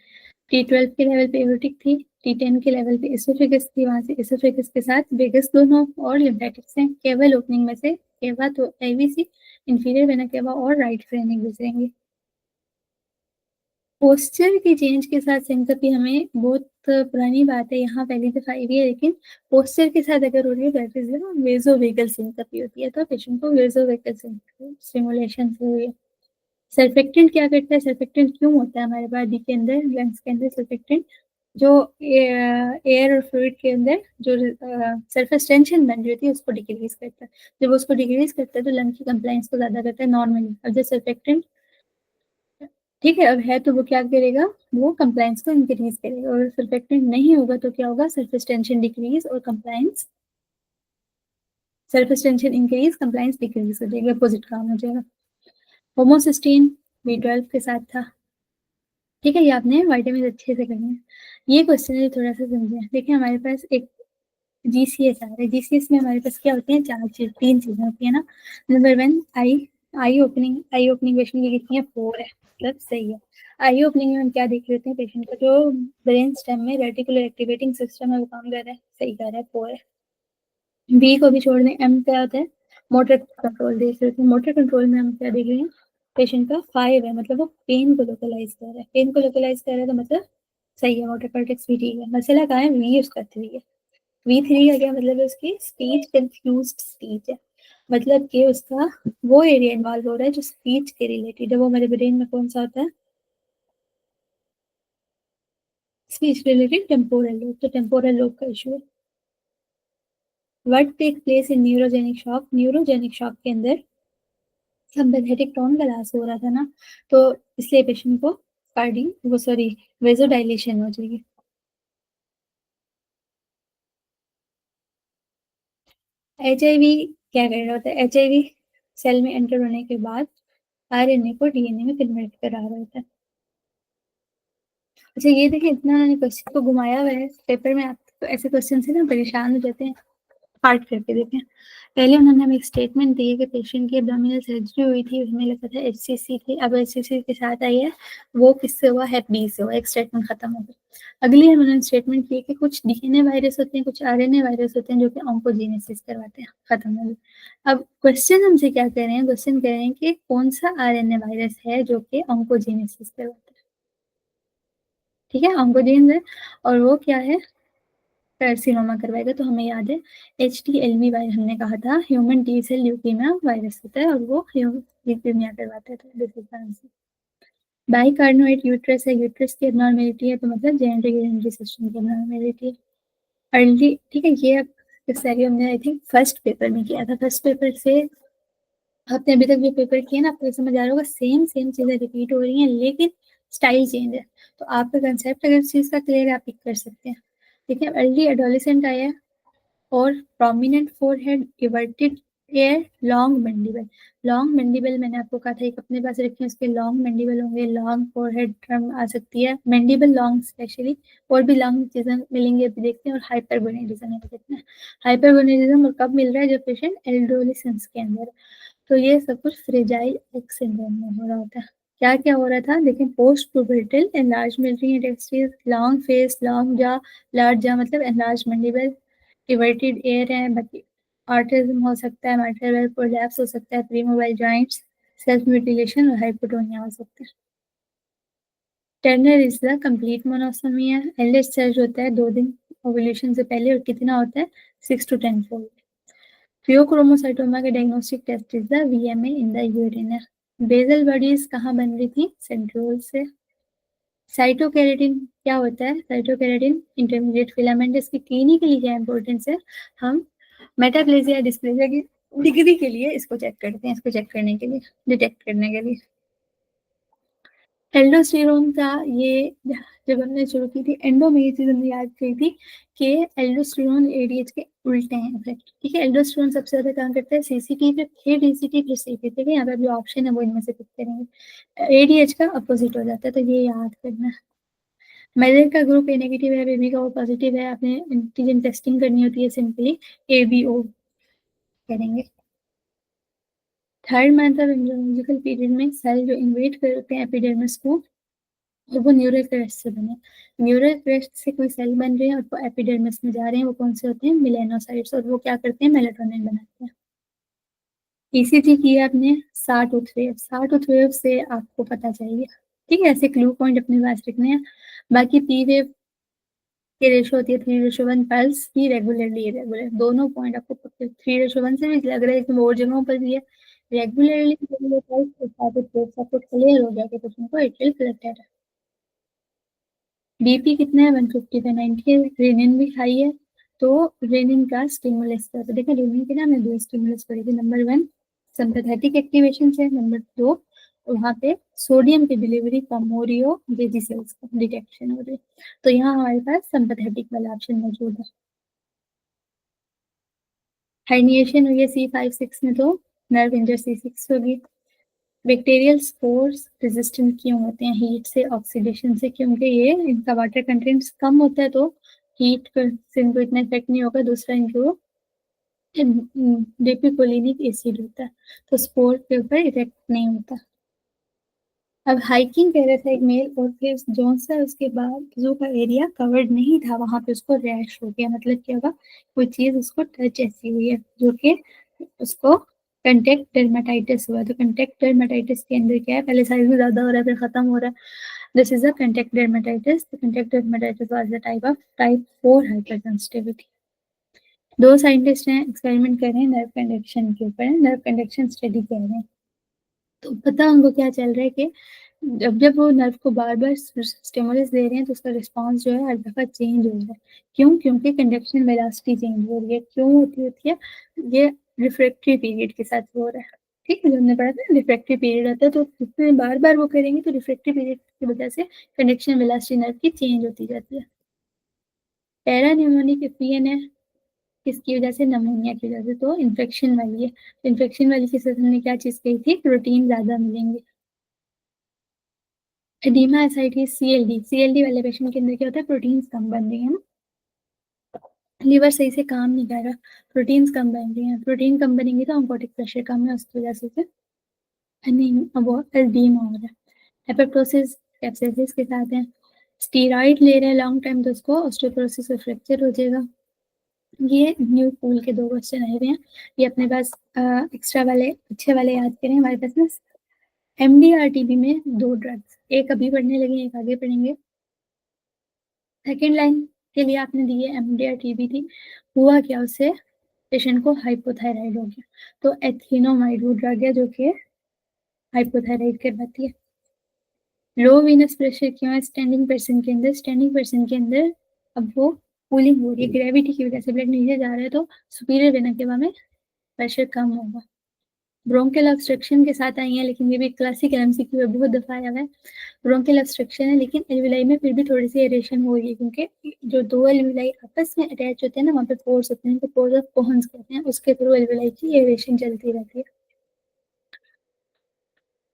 T12 के लेवल पे एओर्टिक थी, T10 के लेवल पे एसोफेगस थी, वहां से एसोफेगस के साथ वेगस दोनों और लिम्फेटिक्स हैं। केवल ओपनिंग में से केवा तो AVC, इंफीरियर वेना केवा और राइट फ्रेनिक गुजरेंगे। पोस्चर के चेंज के साथ सिंकपी हमें बहुत पुरानी बात है, यहाँ पहली दफा आई है, लेकिन पोस्चर के साथ अगर हो रही है दैट इज वेजोवेगल सिंकपी होती है, तो पेशेंट को वेजोवेगल स्टिमुलेशन से हुई है। सर्फेक्टेंट क्या करता है, सर्फेक्टेंट क्यों होता है हमारे बॉडी के अंदर, लंग्स के अंदर सर्फेक्टेंट जो एयर और फ्लूइड के अंदर जो सरफेस टेंशन बन रही होती है उसको डिक्रीज करता है। जब उसको डिक्रीज करता है तो लंग की कंप्लाइंस को ज्यादा करता है नॉर्मली। अब जब सर्फेक्टेंट ठीक है अब है तो वो क्या करेगा, वो कंप्लाइंस को इंक्रीज करेगा, और सर्फेक्टेंट नहीं होगा तो क्या होगा, सरफेस टेंशन डिक्रीज और compliance, surface tension increase compliance decrease हो जाएगा, अपोजिट काम हो जाएगा। होमोसिस्टीन B12 के साथ था। ठीक है, ये आपने वाइटामिन अच्छे से करना है। ये क्वेश्चन है थोड़ा सा समझे। देखिए हमारे पास एक GCS आ रहा है, GCS में हमारे पास क्या होती है, तीन चीजें होती है ना। नंबर 1 आई ओपनिंग पेशेंट की कितनी है, 4 है, मतलब सही है। आई ओपनिंग में हम क्या देख लेते हैं, पेशेंट का जो ब्रेन स्टेम में रेटिकुलर एक्टिवेटिंग सिस्टम है वो काम कर रहा है, सही कर रहा है, 4 है। बी को भी छोड़ दें, M क्या होता है, मोटर कंट्रोल देख रहे हैं। मोटर कंट्रोल में हम क्या देख रहे हैं, पेशेंट का 5 है, मतलब वो पेन को लोकलाइज कर रहा है, पेन को लोकलाइज कर रहा है तो मतलब सही है, मोटर कॉर्टेक्स भी ठीक है। मसला कहाँ है, वी उसका 3 है। V3 का क्या मतलब है, उसकी स्पीच कंफ्यूज्ड स्पीच है, मतलब कि उसका वो एरिया इन्वॉल्व हो रहा है जो स्पीच के रिलेटेड है। वो हमारे ब्रेन में कौन सा होता है, स्पीच रिलेटेड टेम्पोरल लोब, तो टेम्पोरल लोब का इशू है। What take place in neurogenic shock, neurogenic shock के अंदर सिंपैथेटिक टोन का लॉस हो रहा था ना, तो इसलिए पेशेंट को कार्डी वो सॉरी वेजोडाइलेशन हो जाएगी। HIV क्या कर रहा होता है, HIV सेल में एंटर होने के बाद RNA को DNA में कन्वर्ट करा रहा होता है। अच्छा ये देखिए, इतना मैंने क्वेश्चन को घुमाया हुआ है पेपर में, आप तो ऐसे क्वेश्चन से ना परेशान हो जाते हैं। हार्ड करके देखें, पहले उन्होंने हमें एक स्टेटमेंट दी है कि पेशेंट की एब्डोमिनल सर्जरी हुई थी, हमें लगा था HCC थी, अब HCC के साथ आई है, वो किससे हुआ, Hep B से हुआ, एक स्टेटमेंट खत्म हो गया। अगली उन्होंने स्टेटमेंट की कि कुछ DNA वायरस होते हैं, कुछ RNA वायरस होते हैं जो कि ऑन्कोजेनेसिस करवाते हैं, खत्म हो गया। अब क्वेश्चन हमसे क्या कह रहे हैं, क्वेश्चन कह रहे हैं कि कौन सा RNA वायरस है जो कि ऑन्कोजेनेसिस करवाता है। ठीक है, ऑन्कोजेन है, और वो क्या है, कार्सिनोमा करवाएगा। तो हमें याद है HTLV वायरस, हमने कहा था human T cell leukaemia virus होता है और वो ल्यूकीमिया करवाता था, this is the answer. Bicornuate uterus है, यूट्रस की एबनॉर्मेलिटी है, तो मतलब जेनेटिक यूरिनरी सिस्टम की एबनॉर्मेलिटी है। अर्ली, ठीक है, ये अब सारी हमने आई थिंक फर्स्ट पेपर में किया था, फर्स्ट पेपर से आपने अभी तक जो पेपर किए ना, आपको समझ आ रहा होगा, सेम सेम चीजें रिपीट हो रही हैं लेकिन स्टाइल चेंज है। तो आपका कंसेप्ट अगर इस चीज का क्लियर है आप पिक कर सकते हैं। देखिए अर्ली एडोलेसेंट आया है, और prominent forehead, everted ear, long mandible. Long mandible मैंने आपको कहा था एक अपने पास रखें, उसके लॉन्ग मैंडिबल होंगे, लॉन्ग फोरहेड टर्म आ सकती है, मैंडिबल लॉन्ग स्पेशली, और भी लॉन्ग चीजें मिलेंगे अभी देखते हैं। और हाइपरगोनेडिज्म है, देखते हैं हाइपरगोनेडिज्म और कब मिल रहा है, जब पेशेंट एडोलेसेंस के अंदर। तो ये सब कुछ फ्रेजाइल एक्स सिंड्रोम में हो रहा होता है। क्या क्या हो रहा था, लेकिन post pubertal enlarge military testis, long face, long jaw, large jaw मतलब एनलार्ज मैंडिबल, इवर्टेड एयर है, बाकी ऑटिज्म हो सकता है, माइट्रल प्रोलैप्स हो सकता है, प्रीमोबाइल जॉइंट्स, सेल्फ म्यूटिलेशन और हाइपोटोनिया हो सकता है। Turner is the complete monosomy है, एल्डेस्ट सर्ज होता है 2 दिन ओवुलेशन से पहले, और कितना होता है 6 to 10 फोल्ड। फियोक्रोमोसाइटोमा का diagnostic test is the VMA in the urine. Basal bodies कहाँ बन रही थी, सेंट्रोल से। साइटोकेरेटिन क्या होता है, साइटोकेरेटिन इंटरमीडिएट फिलामेंट, इसकी क्लिनिकली क्या इंपॉर्टेंस है, हम मेटाप्लेजिया डिस्प्लेजिया की डिग्री के लिए इसको चेक करते हैं, इसको चेक करने के लिए, डिटेक्ट करने के लिए। एल्डोस्टेरोन का ये जब हमने शुरू की थी एंडोमेट्रियम, हमने याद की थी कि एल्डोस्टेरोन ADH के उल्टे हैं इफेक्ट। ठीक है, एल्डोस्टेरोन सबसे ज्यादा काम करता है CCT पे, फिर DCT, फिर CP। ठीक है, यहाँ पे जो ऑप्शन है वो इनमें से पिक करेंगे, ADH का अपोजिट हो जाता है, तो ये याद करना है। मदर का ग्रुप ए नेगेटिव है, बेबी का ओ पॉजिटिव है, आपने एंटीजन टेस्टिंग करनी होती है, सिंपली ABO करेंगे। Third month of immunological period में सेल जो इन्वेट करते हैं एपिडर्मिस को, और वो न्यूरल क्रेस्ट से बने। न्यूरल क्रेस्ट से कोई सेल बन रहे हैं और वो एपिडर्मिस में जा रहे हैं, वो कौन से होते हैं? मेलानोसाइट्स, और वो क्या करते हैं? मेलाटोनिन बनाते हैं। ECG किया आपने, साटूथ वेव, साटूथ वेव से आपको पता चाहिए, ठीक है, ऐसे क्लू पॉइंट अपने पास रखने हैं। बाकी पी वेव की रेशो होती है 3:1, पल्स की रेगुलरली इरेगुलर, दोनों पॉइंट आपको 3:1 से भी लग रहा है कि और जगहों पर भी है। रेगुलरली पल्स आपको क्लियर हो जाएगा क्वेश्चन को, इट विल कलेक्टेड। BP कितना है? 150/90 है। रेनिन भी हाई है, तो रेनिन का स्टिमुलस का, तो देखा रेनिन के ना हमें दो स्टिमुलस पड़ेगी, नंबर 1 सिंपैथेटिक एक्टिवेशन से, नंबर 2 वहाँ पे सोडियम की डिलीवरी कम हो रही हो, जेजी सेल्स का डिटेक्शन हो रही है, तो यहाँ हमारे पास सिंपैथेटिक वाला ऑप्शन मौजूद है। हाइनिएशन हुई है C5-6 में, तो नर्व इंजर C6 होगी। बैक्टीरियल स्पोर्स रेजिस्टेंट क्यों होते हैं हीट से, ऑक्सीडेशन से? क्योंकि ये इनका वाटर कंटेंट्स कम होता है, तो हीट से इनको इतना इफेक्ट नहीं होगा। दूसरा, इनको डेपिकोलिनिक एसिड होता है, तो स्पोर के ऊपर इफेक्ट नहीं होता। अब हाइकिंग कह रहे थे एक मेल, और फिर जोन सा उसके बाद जो का एरिया कवर्ड नहीं था वहां पे उसको रैश हो गया, मतलब क्या होगा? कोई चीज उसको टच ऐसी हुई है जो कि उसको कंटेक्ट डर्माटाइटिस हुआ। तो कंटेक्ट डर्माटाइटिस के अंदर क्या है? पहले साइज में ज्यादा हो रहा है, फिर खत्म हो रहा है, this is a contact dermatitis. तो contact dermatitis was a type 4 hypersensitivity. दो साइंटिस्ट हैं, एक्सपेरिमेंट कर रहे हैं नर्व कंडक्शन के ऊपर, नर्व कंडक्शन स्टडी कर रहे हैं। तो पता उनको क्या चल रहा है कि जब जब वो नर्व को बार बार स्टिमुलस दे रहे हैं तो उसका रिस्पांस जो है हर दफा चेंज हो रहा है। क्यों? क्योंकि कंडक्शन वेलोसिटी चेंज हो रही है। क्यों होती है? ये रिफ्रैक्टरी पीरियड के साथ हो रहा है, ठीक है, जो हमने पढ़ा था रिफ्रैक्टरी पीरियड आता है, तो जितने बार बार वो करेंगे तो रिफ्रैक्टरी पीरियड की वजह से कंडक्शन वेलोसिटी नर्व की चेंज होती जाती है। पैरा न्यूमोनिक एफियन है, किसकी वजह से? नमोनिया की वजह से, तो इन्फेक्शन वाली है। इन्फेक्शन वाली के साथ हमने क्या चीज कही थी? प्रोटीन ज्यादा मिलेंगे। एडिमा एसाइटिस, CLD वाले पेशेंट के अंदर क्या होता है? प्रोटीन्स कम बन रही है ना, लीवर सही से काम नहीं कर रहा, प्रोटीन्स कम बन रही हैं, प्रोटीन कम बनेंगे तो ऑन्कोटिक प्रेशर कम है, उसकी वजह से वो एडिमा हो रहा है। हेपेटोसिस कैप्सिसिस के साथ है। स्टीरॉइड ले रहे हैं लॉन्ग टाइम तो उसको ऑस्टियोपोरोसिस और फ्रैक्चर हो जाएगा। ये न्यू पूल के दो क्वेश्चन आए हुए हैं, ये अपने पास एक्स्ट्रा वाले अच्छे वाले याद करें। हमारे पास ना MDR-TB में दो ड्रग्स, एक अभी पढ़ने लगे, एक आगे पढ़ेंगे। सेकेंड लाइन के लिए आपने दी है MDR-TB थी, हुआ क्या? उससे पेशेंट को हाइपोथायराइड हो गया, तो एथिनोमाइड वो ड्रग है जो कि हाइपोथायराइड करवाती है। लो वीनस प्रेशर क्यों है स्टैंडिंग पर्सन के अंदर? स्टैंडिंग पर्सन के अंदर अब वो कूलिंग हो रही है, ग्रेविटी की वजह से ब्लड नीचे जा रहा है, तो सुपीरियर वेना केवा में प्रेशर कम होगा। ब्रोंकियल ऑब्स्ट्रक्शन के साथ आई है, लेकिन ये भी क्लासिकल MCQ है, बहुत दफा आया हुआ है। ब्रोंकियल ऑब्स्ट्रक्शन है, लेकिन एल्विलाई में फिर भी थोड़ी सी एरेशन हो रही है, क्योंकि जो दो एल्विलाई आपस में अटैच होते हैं ना, वहाँ पे पोर्स होते हैं, तो पोर्स ऑफ कोहन्स कहते हैं, उसके थ्रू एल्विलाई की एरेशन चलती रहती है।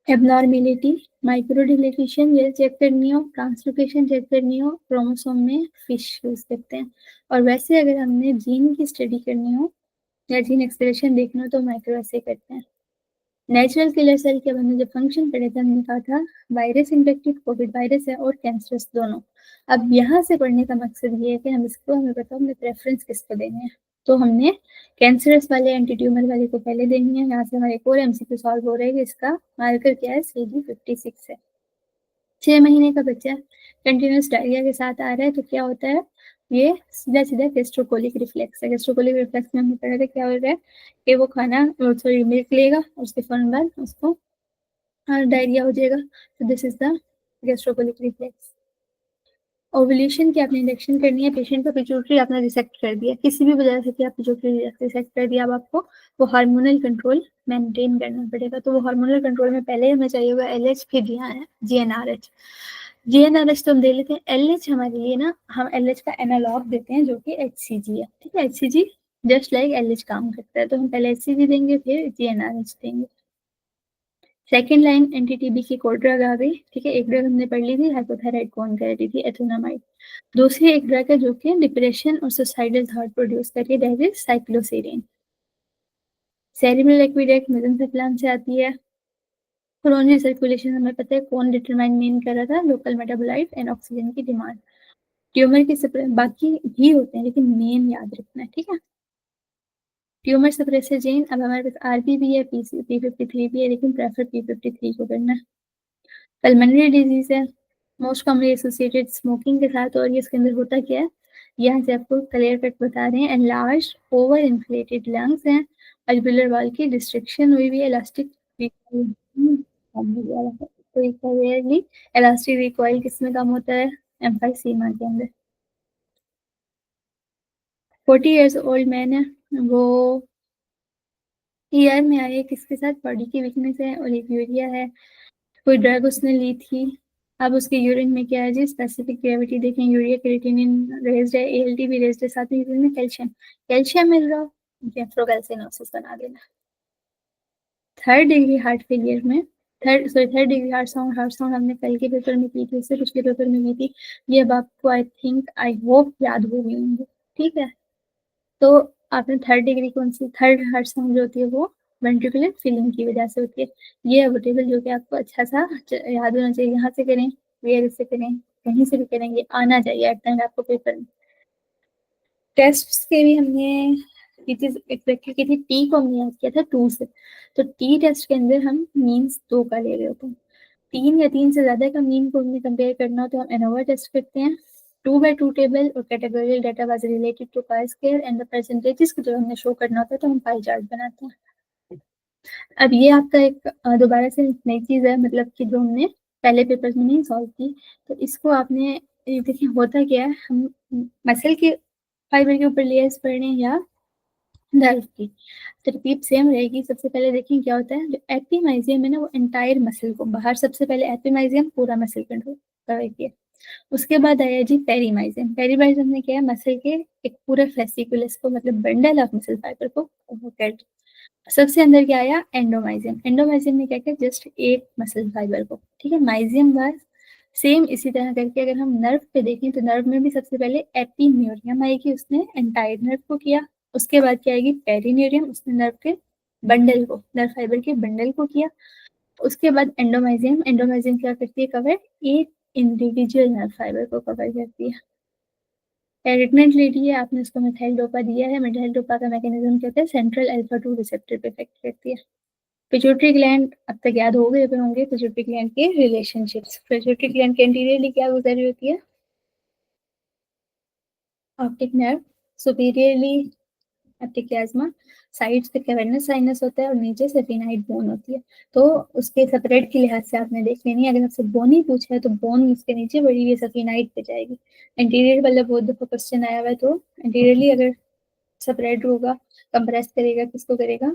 एबनॉर्मेलिटी, माइक्रो डिलीशन ये चेक करनी हो, ट्रांसलोकेशन चेक करनी हो, क्रोमोसोम में फिश यूज करते हैं। और वैसे अगर हमने जीन की स्टडी करनी हो या जीन एक्सप्रेशन देखना हो तो माइक्रो ऐसे करते हैं। नेचुरल किलर सेल के हमने जब फंक्शन पढ़े थे, हमने कहा था वायरस इन्फेक्टेड, कोविड वायरस है और कैंसरस दोनों। अब यहाँ से पढ़ने का मकसद ये है कि हम इसको, हमें पता हमें प्रेफरेंस किसको देने हैं, तो हमने कैंसरस वाले एंटी ट्यूमर वाले को पहले देनी है। यहाँ से हमारे एक और MCQ सॉल्व हो रहा है कि इसका मार्कर क्या है? CD56 है। 6 महीने का बच्चा कंटिन्यूस डायरिया के साथ आ रहा है, तो क्या होता है? ये सीधा सीधा गैस्ट्रोकोलिक रिफ्लेक्स है। गैस्ट्रोकोलिक रिफ्लेक्स में हमने पढ़ा था क्या हो रहा है कि वो खाना, सॉरी, मिल्क लेगा और उसके फौरन बाद उसको डायरिया हो जाएगा, तो this is the gastrocolic reflex. Ovulation की आपने इंजेक्शन करनी है, पेशेंट का पिट्यूटरी आपने रिसेक्ट कर दिया, किसी भी वजह से कि आप पिट्यूटरी रिसेक्ट कर दिया, अब आपको वो हार्मोनल कंट्रोल मेंटेन करना पड़ेगा। तो वो हार्मोनल कंट्रोल में पहले हमें चाहिए होगा LH, फिर GnRH। GnRH तो हम दे लेते हैं, LH हमारे लिए ना, हम LH का एनालॉग देते हैं जो कि HCG है, ठीक है, HCG जस्ट लाइक LH काम करता है, तो हम पहले HCG देंगे फिर GnRH देंगे। सेकेंड लाइन एनटीटीबी की कोड ड्रग आ गई, ठीक है। एक ड्रग हमने पढ़ ली थी, हाइपोथायराइड कौन कर रही थी, एथोनामाइड। दूसरी एक ड्रग है जो कि डिप्रेशन और सुसाइडल थॉट प्रोड्यूस कर रही है, दैट इज साइक्लोसेरिन। सेरिब्रल एक्विडेक्ट मेसेंसेफलन से आती है। कोरोनरी सर्कुलेशन हमें पता है कौन डिटरमाइन मेन कर रहा था, लोकल मेटाबोलाइट एंड ऑक्सीजन की डिमांड। ट्यूमर की बाकी भी होते हैं लेकिन मेन याद रखना है, ठीक है। ट्यूमर सप्रेसर जीन, अब हमारे पास आरपी भी है, P53 भी है, लेकिन प्रेफर P53 को करना है। पल्मोनरी डिजीज है, मोस्ट कॉमनली एसोसिएटेड स्मोकिंग के साथ, और ये इसके अंदर होता क्या है, यहाँ से आपको क्लियर कट बता रहे हैं। एनलार्ज ओवर इन्फ्लेटेड लंग्स हैं, अल्वियोलर वॉल की डिस्ट्रक्शन हुई हुई है, इलास्टिक तो रेयरली इलास्टिक रिकॉइल किसमें कम होता है, एम्फाइसीमा के अंदर। 40 इयर्स ओल्ड मैन है, वो ईयर में आए किसके साथ, बॉडी की वीकनेस है और एक यूरिया है, कोई ड्रग उसने ली थी। अब उसके यूरिन में क्या है जी, स्पेसिफिक ग्रेविटी देखें, यूरिया क्रिएटिनिन रेज्ड है, एएलटी भी रेज्ड है, साथ में यूरिन में कैल्शियम कैल्शियम मिल रहा हो, नेफ्रोकैल्सिनोसिस बना देना। थर्ड डिग्री हार्ट फेलियर में, थर्ड डिग्री हार्ट साउंड हमने कल के पेपर में की थी, उससे पिछले पेपर में की थी। ये अब आपको आई थिंक आई होप याद हो गई होंगी, ठीक है। तो आपने थर्ड डिग्री कौन सी, थर्ड हार्ट साउंड जो होती है वो वेंट्रिकुलर फिलिंग की वजह से होती है। ये है वो टेबल जो कि आपको अच्छा सा याद होना चाहिए, यहाँ से करें, वेयर से करें, कहीं से भी करेंगे, आना चाहिए एट द एंड आपको पेपर में। टेस्ट के भी हमने ये चीज एक्सपेक्ट की थी, टी को हमने याद किया था 2 से, तो टी टेस्ट के अंदर हम मीन्स 2 का ले रहे होते हैं। 3 या 3 से ज्यादा का मीन को हमने कंपेयर करना हो तो हम एनोवा टेस्ट करते हैं। 2 by 2 टेबल और categorical data was related to pi square and the percentages को जो हमने शो करना होता है तो हम पाई चार्ट बनाते हैं। अब ये आपका एक दोबारा से नई चीज है, मतलब कि जो हमने पहले पेपर्स में नहीं सॉल्व की, तो इसको आपने, ये देखिए होता क्या है, हम मसल के फाइबर के ऊपर लेयर्स पढ़ रहे हैं या नर्व की, तरतीब सेम रहेगी। सबसे पहले देखें क्या होता है, जो एपिमाइजियम है ना, वो एंटायर मसल को बाहर, सबसे पहले एपिमाइजियम पूरा मसल कंट्रोल कवर किया। उसके बाद आया जी पेरीमाइजियम, पेरीमाइजियम ने क्या है, मसल के एक पूरे फेसिकुलस को, मतलब बंडल ऑफ मसल फाइबर को कवर कर। सबसे अंदर क्या आया, एंडोमाइजियम, एंडोमाइजियम ने क्या किया, जस्ट एक मसल फाइबर को, ठीक है। माइजियम वाज सेम इसी तरह करके, अगर हम नर्व पे देखें तो नर्व में भी सबसे पहले एपिन्यूरियम आएगी, उसने एंटायर नर्व को किया। उसके बाद क्या आएगी, पेरिन्यूरियम, उसने नर्व के बंडल को, नर्व फाइबर के बंडल को किया। उसके बाद एंडोमाइजियम, एंडोमाइजियम क्या करती है, कवर एक इंडिविजुअल नर्व फाइबर को कवर करती है। ट्रीटमेंट ले रही है आपने, उसको मिथाइल डोपा दिया है, मिथाइल डोपा का मैकेनिज्म क्या होता है, सेंट्रल अल्फा 2 रिसेप्टर पे इफेक्ट करती है। पिट्यूटरी ग्लैंड अब तक याद हो गए होंगे, पिट्यूटरी ग्लैंड के रिलेशनशिप्स, पिट्यूटरी ग्लैंड के एंटीरियरली क्या गुजर रही होती है, optic nerve, superiorly optic chiasma, sides पे कैवर्नस साइनस होता है और नीचे सेफिनाइड बोन होती है। तो उसके सेपरेट के लिहाज से आपने देख लेनी है, अगर आपसे बोन ही पूछा है तो बोन उसके नीचे बड़ी हुई सेफिनाइड पे जाएगी। एंटीरियर वाला बहुत दफा क्वेश्चन आया हुआ है, तो एंटीरियरली अगर सेपरेट होगा, कंप्रेस करेगा, किसको करेगा,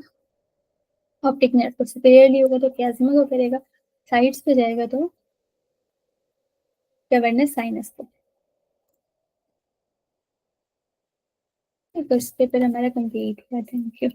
ऑप्टिक नर्व को। सुपीरियरली होगा तो क्लेज्मा को करेगा, साइड्स पे जाएगा तो कैवर्नस साइनस को। तो इस पेपर हमारा कंप्लीट हुआ, थैंक यू।